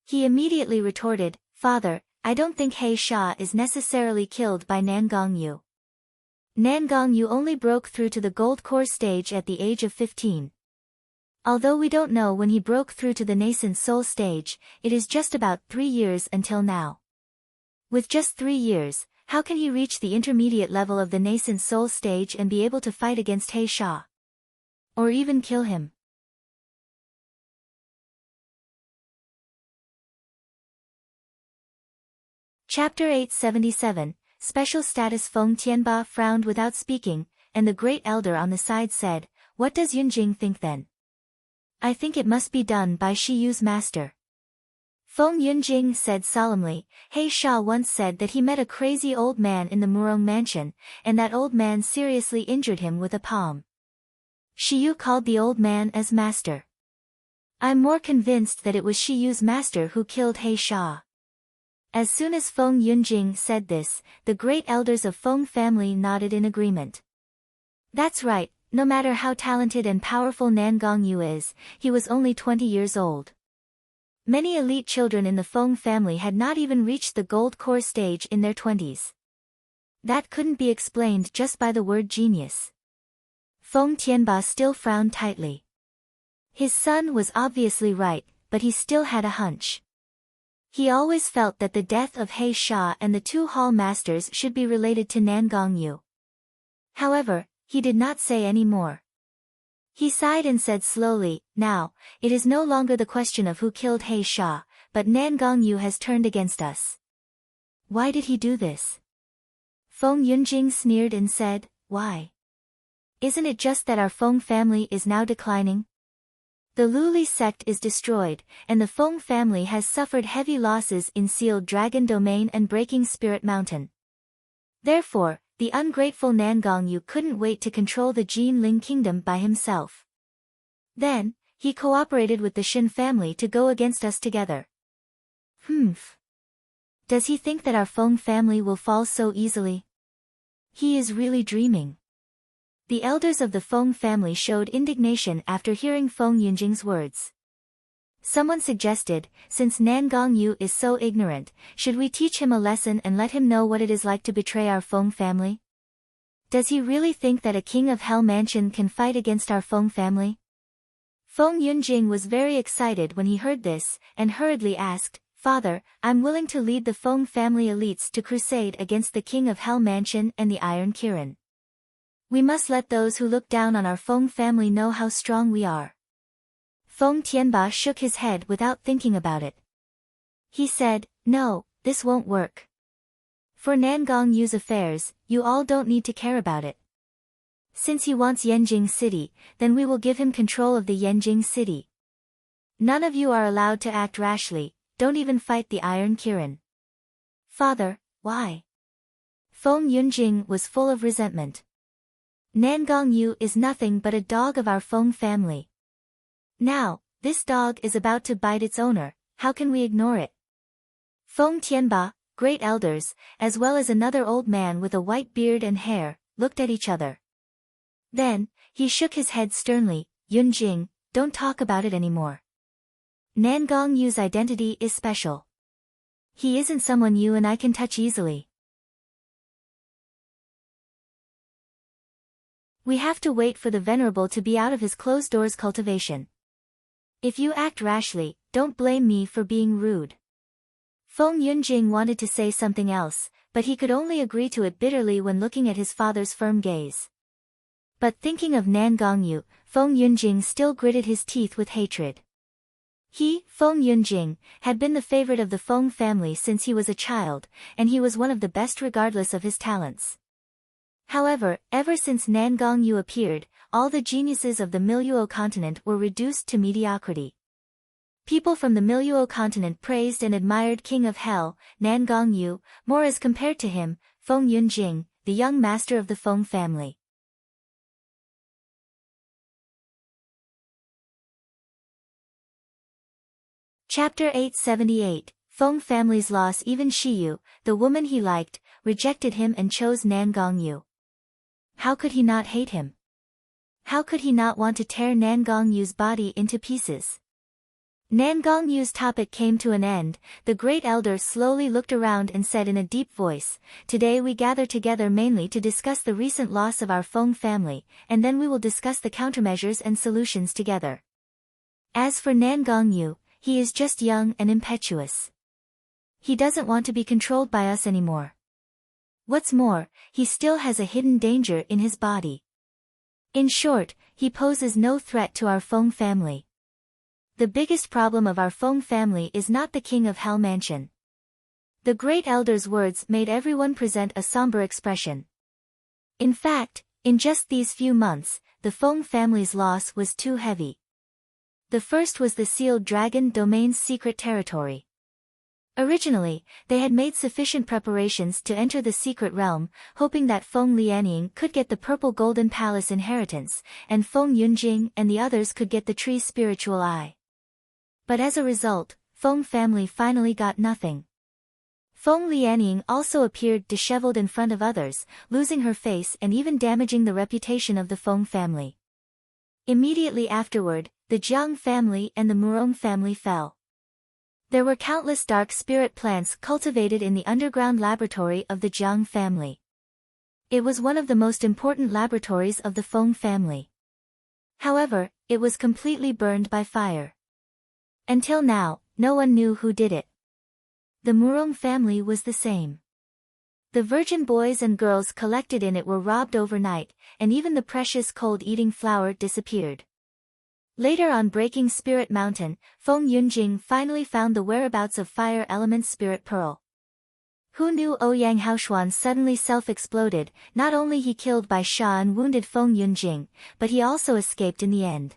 He immediately retorted, Father, I don't think He Sha is necessarily killed by Nan Gongyu. Nan Gongyu only broke through to the gold core stage at the age of 15. Although we don't know when he broke through to the nascent soul stage, it is just about 3 years until now. With just 3 years, how can he reach the intermediate level of the nascent soul stage and be able to fight against He Sha? Or even kill him? Chapter 877, Special Status. Feng Tianba frowned without speaking, and the great elder on the side said, What does Yunjing think then? I think it must be done by Shiyu's master. Feng Yunjing said solemnly, He Sha once said that he met a crazy old man in the Murong mansion, and that old man seriously injured him with a palm. Shiyu called the old man as master. I'm more convinced that it was Shiyu's master who killed He Sha. As soon as Feng Yunjing said this, the great elders of Feng family nodded in agreement. That's right, no matter how talented and powerful Nan Gongyu is, he was only 20 years old. Many elite children in the Feng family had not even reached the gold core stage in their 20s. That couldn't be explained just by the word genius. Feng Tianba still frowned tightly. His son was obviously right, but he still had a hunch. He always felt that the death of He Sha and the 2 hall masters should be related to Nan Gongyu. However, he did not say any more. He sighed and said slowly, Now, it is no longer the question of who killed He Sha, but Nan Gongyu has turned against us. Why did he do this? Feng Yunjing sneered and said, Why? Isn't it just that our Feng family is now declining? The Luli sect is destroyed, and the Feng family has suffered heavy losses in Sealed Dragon Domain and Breaking Spirit Mountain. Therefore, the ungrateful Nan Gongyu couldn't wait to control the Jin Ling kingdom by himself. Then, he cooperated with the Shin family to go against us together. Does he think that our Feng family will fall so easily? He is really dreaming. The elders of the Feng family showed indignation after hearing Feng Yunjing's words. Someone suggested, since Nan Gongyu is so ignorant, should we teach him a lesson and let him know what it is like to betray our Feng family? Does he really think that a king of Hell Mansion can fight against our Feng family? Feng Yunjing was very excited when he heard this, and hurriedly asked, Father, I'm willing to lead the Feng family elites to crusade against the king of Hell Mansion and the Iron Kirin. We must let those who look down on our Feng family know how strong we are. Feng Tianba shook his head without thinking about it. He said, No, this won't work. For Nan Gongyu's affairs, you all don't need to care about it. Since he wants Yanjing City, then we will give him control of the Yanjing City. None of you are allowed to act rashly, don't even fight the Iron Kirin. Father, why? Feng Yunjing was full of resentment. Nan Gongyu is nothing but a dog of our Feng family. Now, this dog is about to bite its owner, how can we ignore it? Feng Tianba, great elders, as well as another old man with a white beard and hair, looked at each other. Then, he shook his head sternly, Yunjing, don't talk about it anymore. Nan Gongyu's identity is special. He isn't someone you and I can touch easily. We have to wait for the Venerable to be out of his closed-doors cultivation. If you act rashly, don't blame me for being rude. Feng Yunjing wanted to say something else, but he could only agree to it bitterly when looking at his father's firm gaze. But thinking of Nan Gongyu, Feng Yunjing still gritted his teeth with hatred. He, Feng Yunjing, had been the favorite of the Feng family since he was a child, and he was one of the best regardless of his talents. However, ever since Nan Gongyu appeared, all the geniuses of the Miluo continent were reduced to mediocrity. People from the Miluo continent praised and admired King of Hell, Nan Gongyu, more as compared to him, Feng Yunjing, the young master of the Feng family. Chapter 878, Feng family's loss. Even Shiyu, the woman he liked, rejected him and chose Nan Gongyu. How could he not hate him? How could he not want to tear Nan Gongyu's body into pieces? Nan Gongyu's topic came to an end. The great elder slowly looked around and said in a deep voice, Today we gather together mainly to discuss the recent loss of our Feng family, and then we will discuss the countermeasures and solutions together. As for Nan Gongyu, he is just young and impetuous. He doesn't want to be controlled by us anymore. What's more, he still has a hidden danger in his body. In short, he poses no threat to our Feng family. The biggest problem of our Feng family is not the King of Hell Mansion. The great elder's words made everyone present a somber expression. In fact, in just these few months, the Feng family's loss was too heavy. The first was the sealed dragon domain's secret territory. Originally, they had made sufficient preparations to enter the secret realm, hoping that Feng Lianying could get the purple golden palace inheritance, and Feng Yunjing and the others could get the tree's spiritual eye. But as a result, Feng family finally got nothing. Feng Lianying also appeared disheveled in front of others, losing her face and even damaging the reputation of the Feng family. Immediately afterward, the Jiang family and the Murong family fell. There were countless dark spirit plants cultivated in the underground laboratory of the Jiang family. It was one of the most important laboratories of the Feng family. However, it was completely burned by fire. Until now, no one knew who did it. The Murong family was the same. The virgin boys and girls collected in it were robbed overnight, and even the precious cold-eating flour disappeared. Later on breaking Spirit Mountain, Feng Yunjing finally found the whereabouts of Fire Element's Spirit Pearl. Who knew Ouyang Haoshuan suddenly self-exploded? Not only he killed Bai Sha and wounded Feng Yunjing, but he also escaped in the end.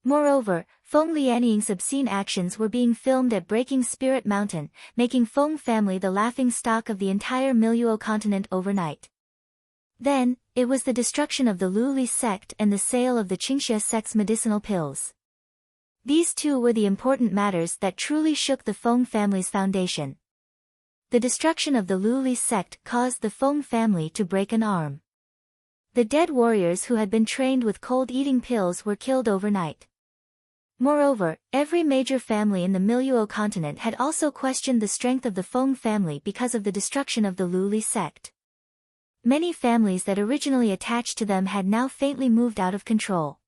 Moreover, Feng Lianying's obscene actions were being filmed at Breaking Spirit Mountain, making Feng family the laughing stock of the entire Miluo continent overnight. Then, it was the destruction of the Luli sect and the sale of the Qingxia sect's medicinal pills. These two were the important matters that truly shook the Feng family's foundation. The destruction of the Luli sect caused the Feng family to break an arm. The dead warriors who had been trained with cold-eating pills were killed overnight. Moreover, every major family in the Miluo continent had also questioned the strength of the Feng family because of the destruction of the Lu Li sect. Many families that originally attached to them had now faintly moved out of control.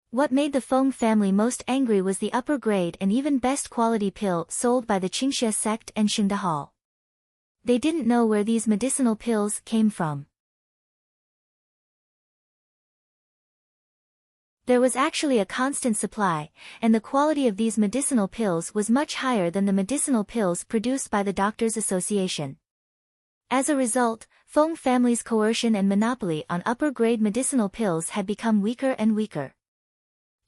What made the Feng family most angry was the upper grade and even best quality pill sold by the Qingxia sect and Xingda Hall. They didn't know where these medicinal pills came from. There was actually a constant supply, and the quality of these medicinal pills was much higher than the medicinal pills produced by the Doctors' Association. As a result, Feng family's coercion and monopoly on upper-grade medicinal pills had become weaker and weaker.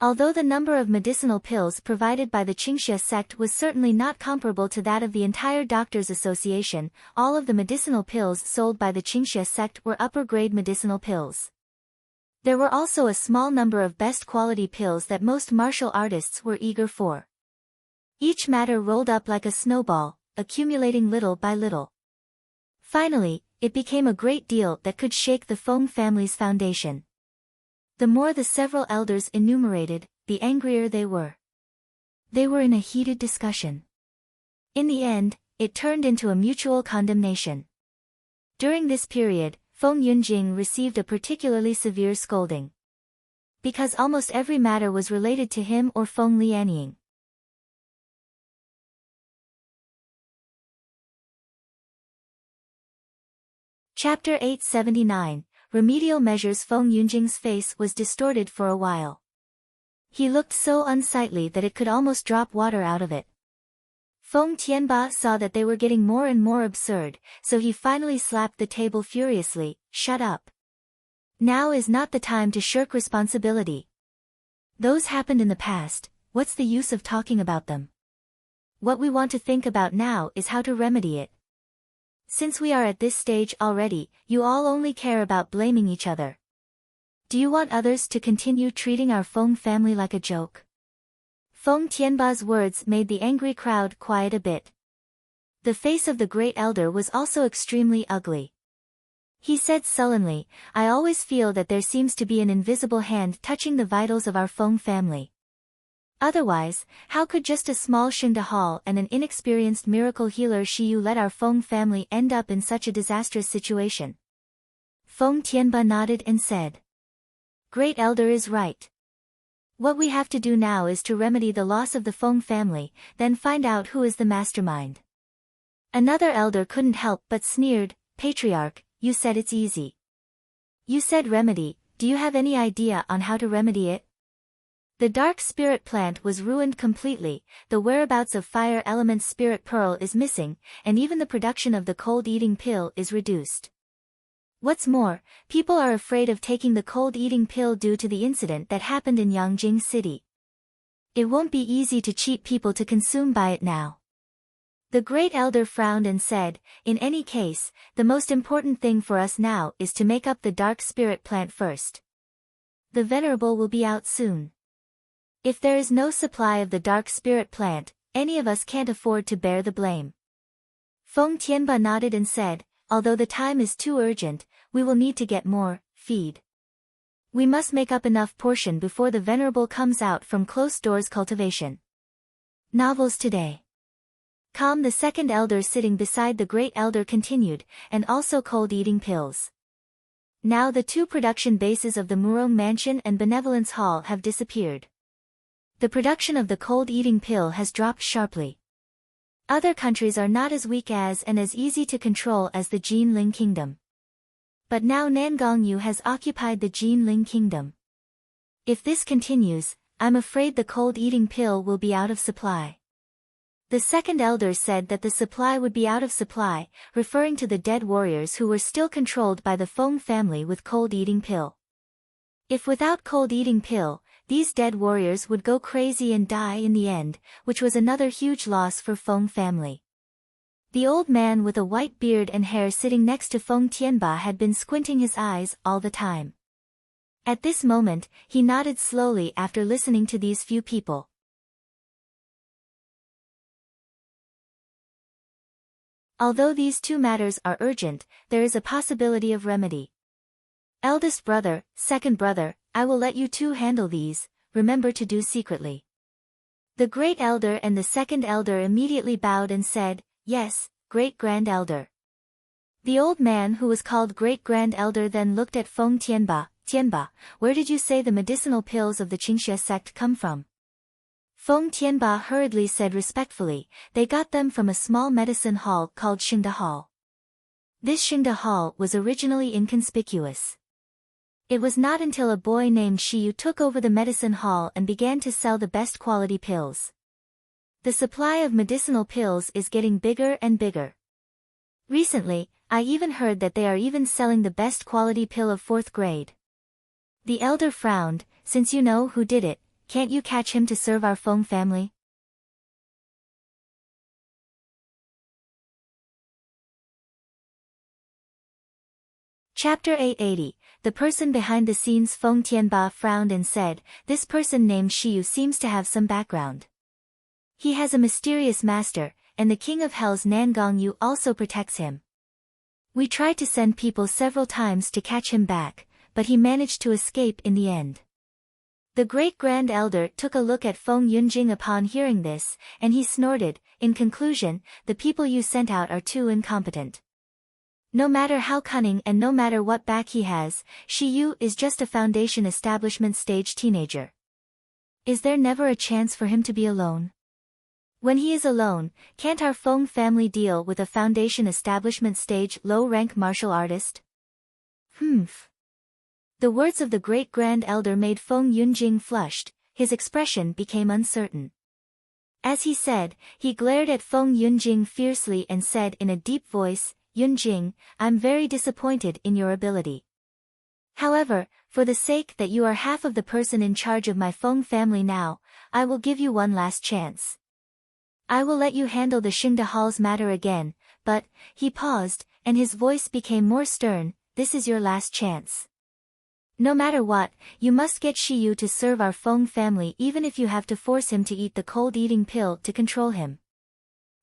Although the number of medicinal pills provided by the Qingxia sect was certainly not comparable to that of the entire Doctors' Association, all of the medicinal pills sold by the Qingxia sect were upper-grade medicinal pills. There were also a small number of best quality pills that most martial artists were eager for. Each matter rolled up like a snowball, accumulating little by little. Finally, it became a great deal that could shake the Feng family's foundation. The more the several elders enumerated, the angrier they were. They were in a heated discussion. In the end, it turned into a mutual condemnation. During this period, Feng Yunjing received a particularly severe scolding. Because almost every matter was related to him or Feng Lianying. Chapter 879, Remedial Measures. Feng Yunjing's face was distorted for a while. He looked so unsightly that it could almost drop water out of it. Feng Tianba saw that they were getting more and more absurd, so he finally slapped the table furiously. Shut up. Now is not the time to shirk responsibility. Those happened in the past, what's the use of talking about them? What we want to think about now is how to remedy it. Since we are at this stage already, you all only care about blaming each other. Do you want others to continue treating our Feng family like a joke? Feng Tianba's words made the angry crowd quiet a bit. The face of the great elder was also extremely ugly. He said sullenly, I always feel that there seems to be an invisible hand touching the vitals of our Feng family. Otherwise, how could just a small Xingda Hall and an inexperienced miracle healer Shiyu let our Feng family end up in such a disastrous situation? Feng Tianba nodded and said, Great elder is right. What we have to do now is to remedy the loss of the Feng family, then find out who is the mastermind. Another elder couldn't help but sneered, Patriarch, you said it's easy. You said remedy, do you have any idea on how to remedy it? The dark spirit plant was ruined completely, the whereabouts of fire element spirit pearl is missing, and even the production of the cold-eating pill is reduced. What's more, people are afraid of taking the cold-eating pill due to the incident that happened in Yangjing City. It won't be easy to cheat people to consume by it now. The great elder frowned and said, in any case, the most important thing for us now is to make up the dark spirit plant first. The venerable will be out soon. If there is no supply of the dark spirit plant, any of us can't afford to bear the blame. Feng Tianba nodded and said, although the time is too urgent, we will need to get more feed. We must make up enough portion before the venerable comes out from closed-doors cultivation. Novels today. Calm. The second elder sitting beside the great elder continued, and also cold-eating pills. Now the two production bases of the Murong Mansion and Benevolence Hall have disappeared. The production of the cold-eating pill has dropped sharply. Other countries are not as weak as and as easy to control as the Jinling Kingdom. But now Nangongyu has occupied the Jinling Kingdom. If this continues, I'm afraid the cold-eating pill will be out of supply. The second elder said that the supply would be out of supply, referring to the dead warriors who were still controlled by the Feng family with cold-eating pill. If without cold-eating pill, these dead warriors would go crazy and die in the end, which was another huge loss for Feng family. The old man with a white beard and hair sitting next to Feng Tianba had been squinting his eyes all the time. At this moment, he nodded slowly after listening to these few people. Although these two matters are urgent, there is a possibility of remedy. Eldest brother, second brother, I will let you two handle these, remember to do secretly. The great elder and the second elder immediately bowed and said, yes, great-grand elder. The old man who was called great-grand elder then looked at Feng Tianba. Tianba, where did you say the medicinal pills of the Qingxue sect come from? Feng Tianba hurriedly said respectfully, they got them from a small medicine hall called Xingde Hall. This Xingde Hall was originally inconspicuous. It was not until a boy named Shiyu took over the medicine hall and began to sell the best quality pills. The supply of medicinal pills is getting bigger and bigger. Recently, I even heard that they are even selling the best quality pill of 4th grade. The elder frowned, since you know who did it, can't you catch him to serve our Feng family? Chapter 880, the person behind the scenes. Feng Tianba frowned and said, this person named Shiyu seems to have some background. He has a mysterious master, and the king of hell's Nangong Yu also protects him. We tried to send people several times to catch him back, but he managed to escape in the end. The great-grand elder took a look at Feng Yunjing upon hearing this, and he snorted, in conclusion, the people you sent out are too incompetent. No matter how cunning and no matter what back he has, Shiyu is just a foundation establishment stage teenager. Is there never a chance for him to be alone? When he is alone, can't our Feng family deal with a foundation establishment stage low-rank martial artist? Humph. The words of the great-grand elder made Feng Yunjing flushed, his expression became uncertain. As he said, he glared at Feng Yunjing fiercely and said in a deep voice, Yunjing, I'm very disappointed in your ability. However, for the sake that you are half of the person in charge of my Feng family now, I will give you one last chance. I will let you handle the Xingde Hall's matter again, but, he paused, and his voice became more stern, this is your last chance. No matter what, you must get Shiyu to serve our Feng family even if you have to force him to eat the cold-eating pill to control him.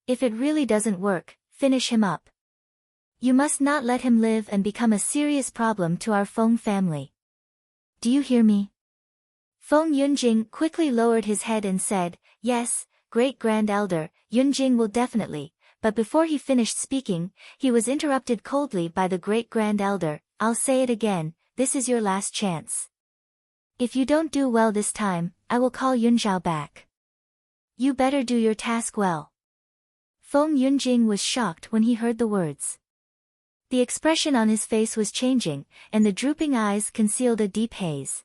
If it really doesn't work, finish him up. You must not let him live and become a serious problem to our Feng family. Do you hear me? Feng Yunjing quickly lowered his head and said, yes, great-grand elder, Yunjing will definitely, but before he finished speaking, he was interrupted coldly by the great-grand elder, I'll say it again, this is your last chance. If you don't do well this time, I will call Yunzhao back. You better do your task well. Feng Yunjing was shocked when he heard the words. The expression on his face was changing, and the drooping eyes concealed a deep haze.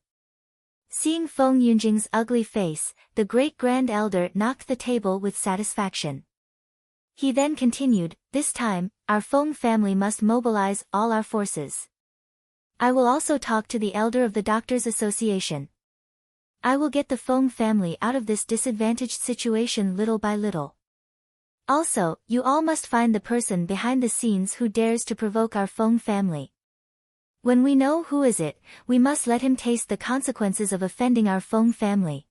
Seeing Feng Yunjing's ugly face, the great-grand elder knocked the table with satisfaction. He then continued, this time, our Feng family must mobilize all our forces. I will also talk to the elder of the Doctors' Association. I will get the Feng family out of this disadvantaged situation little by little. Also, you all must find the person behind the scenes who dares to provoke our Feng family. When we know who is it, we must let him taste the consequences of offending our Feng family.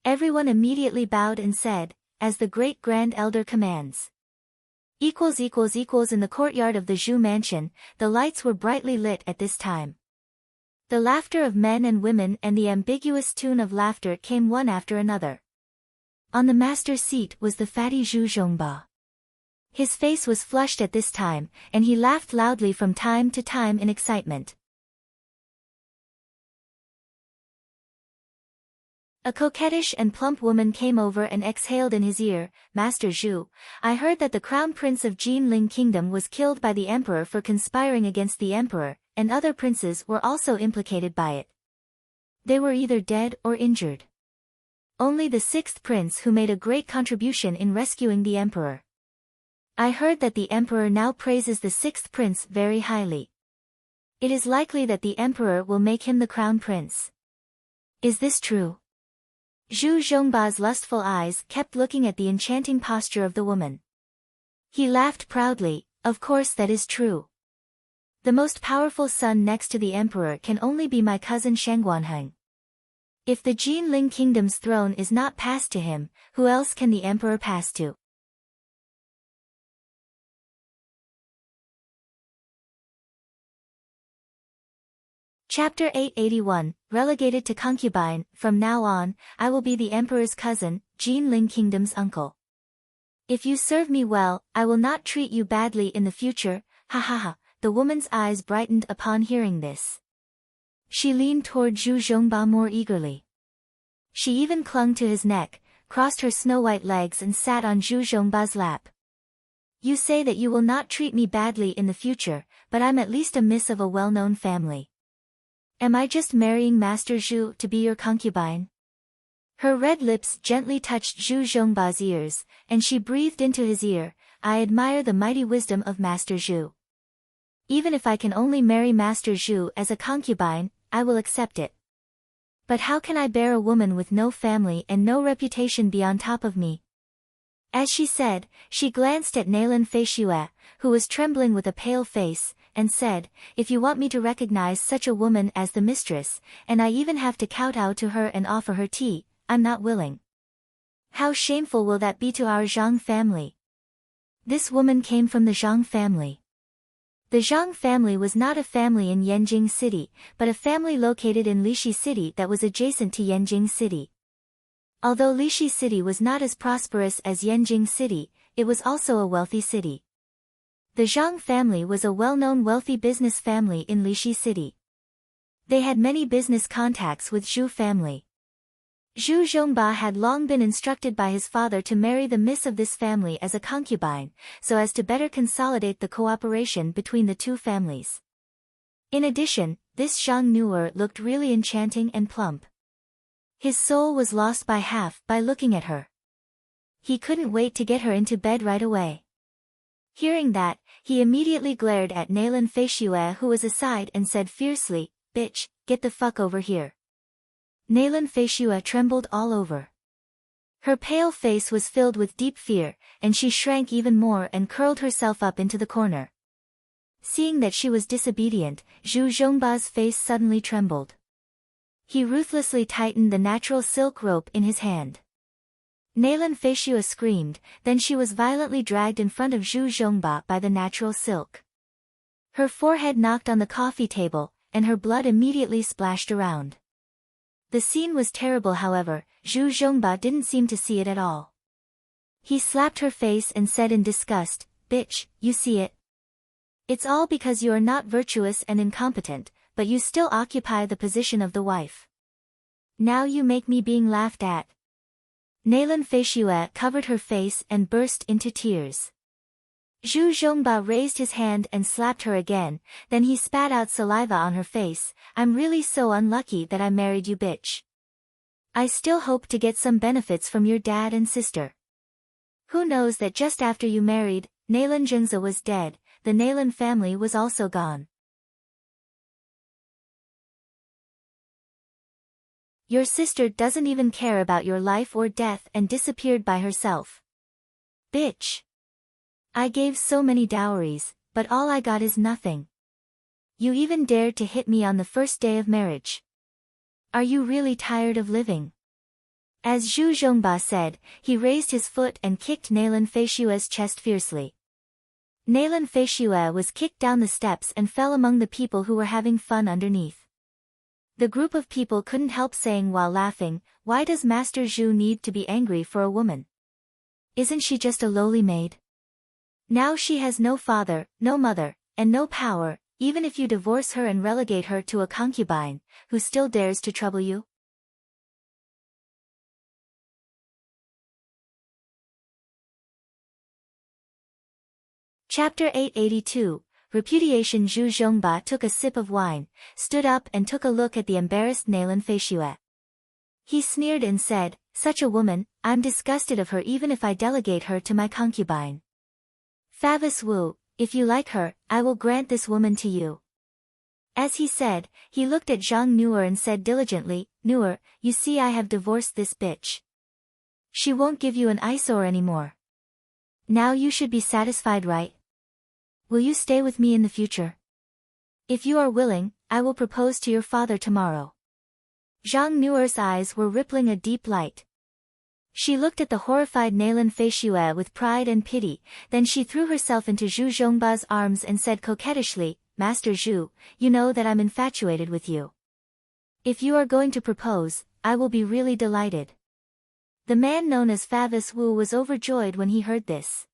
Everyone immediately bowed and said, as the great-grand elder commands. In the courtyard of the Zhu mansion, the lights were brightly lit at this time. The laughter of men and women and the ambiguous tune of laughter came one after another. On the master's seat was the fatty Zhu Zhongba. His face was flushed at this time, and he laughed loudly from time to time in excitement. A coquettish and plump woman came over and exhaled in his ear, Master Zhu, I heard that the crown prince of Jinling Kingdom was killed by the emperor for conspiring against the emperor, and other princes were also implicated by it. They were either dead or injured. Only the sixth prince who made a great contribution in rescuing the emperor. I heard that the emperor now praises the sixth prince very highly. It is likely that the emperor will make him the crown prince. Is this true? Zhu Zhongba's lustful eyes kept looking at the enchanting posture of the woman. He laughed proudly, of course that is true. The most powerful son next to the emperor can only be my cousin Shangguanheng. If the Jinling Kingdom's throne is not passed to him, who else can the emperor pass to? Chapter 881, Relegated to Concubine. From now on, I will be the emperor's cousin, Jinling Kingdom's uncle. If you serve me well, I will not treat you badly in the future, ha ha ha. The woman's eyes brightened upon hearing this. She leaned toward Zhu Zhongba more eagerly. She even clung to his neck, crossed her snow-white legs and sat on Zhu Zhongba's lap. You say that you will not treat me badly in the future, but I'm at least a miss of a well-known family. Am I just marrying Master Zhu to be your concubine? Her red lips gently touched Zhu Zhongba's ears, and she breathed into his ear, I admire the mighty wisdom of Master Zhu. Even if I can only marry Master Zhu as a concubine, I will accept it. But how can I bear a woman with no family and no reputation be on top of me? As she said, she glanced at Nailan Feishue, who was trembling with a pale face, and said, if you want me to recognize such a woman as the mistress, and I even have to kowtow to her and offer her tea, I'm not willing. How shameful will that be to our Zhang family? This woman came from the Zhang family. The Zhang family was not a family in Yanjing City, but a family located in Lishi City that was adjacent to Yanjing City. Although Lishi City was not as prosperous as Yanjing City, it was also a wealthy city. The Zhang family was a well-known wealthy business family in Lishi City. They had many business contacts with Zhu family. Zhu Zhongba had long been instructed by his father to marry the miss of this family as a concubine, so as to better consolidate the cooperation between the two families. In addition, this Zhang Nuer looked really enchanting and plump. His soul was lost by half by looking at her. He couldn't wait to get her into bed right away. Hearing that, he immediately glared at Nailan Feishue, who was aside, and said fiercely, bitch, get the fuck over here. Nailan Feishue trembled all over. Her pale face was filled with deep fear, and she shrank even more and curled herself up into the corner. Seeing that she was disobedient, Zhu Zhongba's face suddenly trembled. He ruthlessly tightened the natural silk rope in his hand. Nailan Feishue screamed, then she was violently dragged in front of Zhu Zhongba by the natural silk. Her forehead knocked on the coffee table, and her blood immediately splashed around. The scene was terrible, however, Zhu Zhongba didn't seem to see it at all. He slapped her face and said in disgust, bitch, you see it? It's all because you are not virtuous and incompetent, but you still occupy the position of the wife. Now you make me being laughed at. Nailan Feishue covered her face and burst into tears. Zhu Zhongba raised his hand and slapped her again, then he spat out saliva on her face, I'm really so unlucky that I married you, bitch. I still hope to get some benefits from your dad and sister. Who knows that just after you married, Nailan Zhengzi was dead, the Nailan family was also gone. Your sister doesn't even care about your life or death and disappeared by herself. Bitch. I gave so many dowries, but all I got is nothing. You even dared to hit me on the first day of marriage. Are you really tired of living? As Zhu Zhongba said, he raised his foot and kicked Nailan Feishue's chest fiercely. Nailan Feishue was kicked down the steps and fell among the people who were having fun underneath. The group of people couldn't help saying while laughing, why does Master Zhu need to be angry for a woman? Isn't she just a lowly maid? Now she has no father, no mother, and no power, even if you divorce her and relegate her to a concubine, who still dares to trouble you? Chapter 882, Repudiation. Zhu Zhongba took a sip of wine, stood up and took a look at the embarrassed Nailan Feishue. He sneered and said, such a woman, I'm disgusted of her even if I delegate her to my concubine. Favis Wu, if you like her, I will grant this woman to you. As he said, he looked at Zhang Nuer and said diligently, Nuer, you see I have divorced this bitch. She won't give you an eyesore anymore. Now you should be satisfied, right? Will you stay with me in the future? If you are willing, I will propose to your father tomorrow. Zhang Nuer's eyes were rippling a deep light. She looked at the horrified Nailan Feishue with pride and pity, then she threw herself into Zhu Zhongba's arms and said coquettishly, Master Zhu, you know that I'm infatuated with you. If you are going to propose, I will be really delighted. The man known as Favis Wu was overjoyed when he heard this.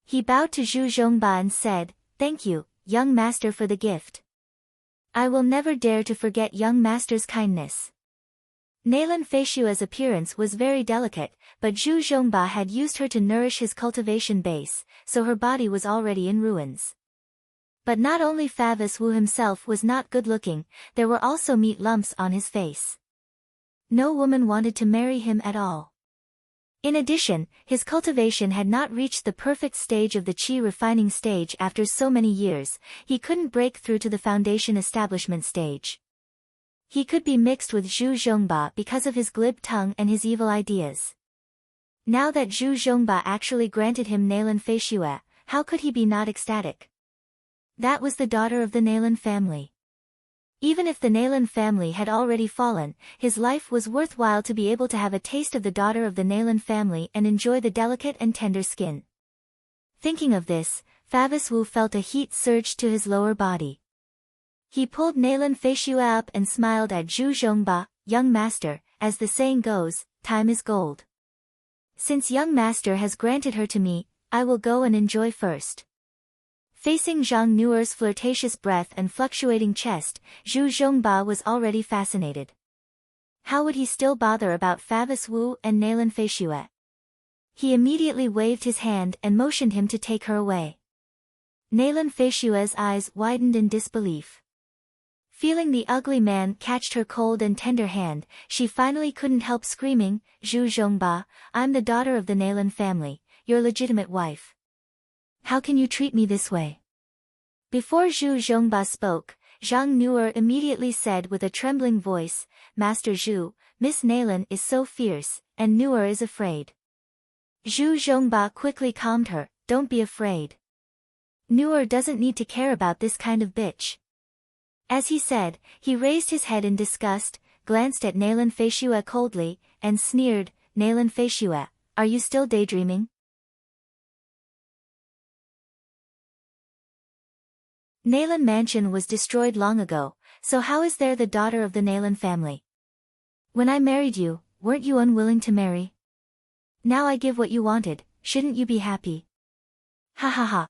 He bowed to Zhu Zhongba and said, "Thank you, young master, for the gift. I will never dare to forget young master's kindness." Nalan Feishua's appearance was very delicate, but Zhu Zhongba had used her to nourish his cultivation base, so her body was already in ruins. But not only Favis Wu himself was not good-looking, there were also meat lumps on his face. No woman wanted to marry him at all. In addition, his cultivation had not reached the perfect stage of the qi refining stage after so many years, he couldn't break through to the foundation establishment stage. He could be mixed with Zhu Zhongba because of his glib tongue and his evil ideas. Now that Zhu Zhongba actually granted him Nalan Feishue, how could he be not ecstatic? That was the daughter of the Nalan family. Even if the Nalan family had already fallen, his life was worthwhile to be able to have a taste of the daughter of the Nalan family and enjoy the delicate and tender skin. Thinking of this, Favis Wu felt a heat surge to his lower body. He pulled Nalan Feishue up and smiled at Zhu Zhongba, "Young master, as the saying goes, time is gold. Since young master has granted her to me, I will go and enjoy first." Facing Zhang Nuer's flirtatious breath and fluctuating chest, Zhu Zhongba was already fascinated. How would he still bother about Favis Wu and Nalan Feishue? He immediately waved his hand and motioned him to take her away. Nalan Feishue's eyes widened in disbelief. Feeling the ugly man catched her cold and tender hand, she finally couldn't help screaming, "Zhu Zhongba, I'm the daughter of the Nalan family, your legitimate wife. How can you treat me this way?" Before Zhu Zhongba spoke, Zhang Nuer immediately said with a trembling voice, "Master Zhu, Miss Nalan is so fierce, and Nuer is afraid." Zhu Zhongba quickly calmed her, "Don't be afraid. Nuer doesn't need to care about this kind of bitch." As he said, he raised his head in disgust, glanced at Nalan Feishue coldly, and sneered, "Nalan Feishue, are you still daydreaming?" Nalan Mansion was destroyed long ago, so how is there the daughter of the Nalan family? When I married you, weren't you unwilling to marry? Now I give what you wanted, shouldn't you be happy? Ha ha ha.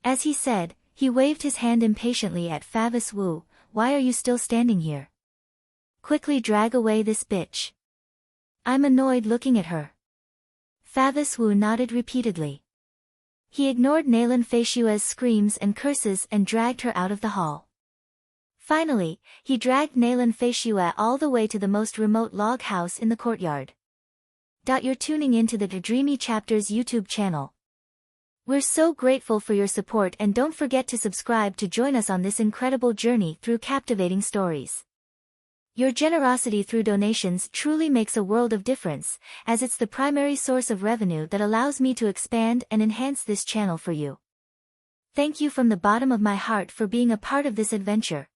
As he said, he waved his hand impatiently at Favis Wu, "Why are you still standing here? Quickly drag away this bitch. I'm annoyed looking at her." Favis Wu nodded repeatedly. He ignored Nalan Feishue's screams and curses and dragged her out of the hall. Finally, he dragged Nalan Feishue all the way to the most remote log house in the courtyard. You're tuning into the Dreamy Chapters YouTube channel. We're so grateful for your support, and don't forget to subscribe to join us on this incredible journey through captivating stories. Your generosity through donations truly makes a world of difference, as it's the primary source of revenue that allows me to expand and enhance this channel for you. Thank you from the bottom of my heart for being a part of this adventure.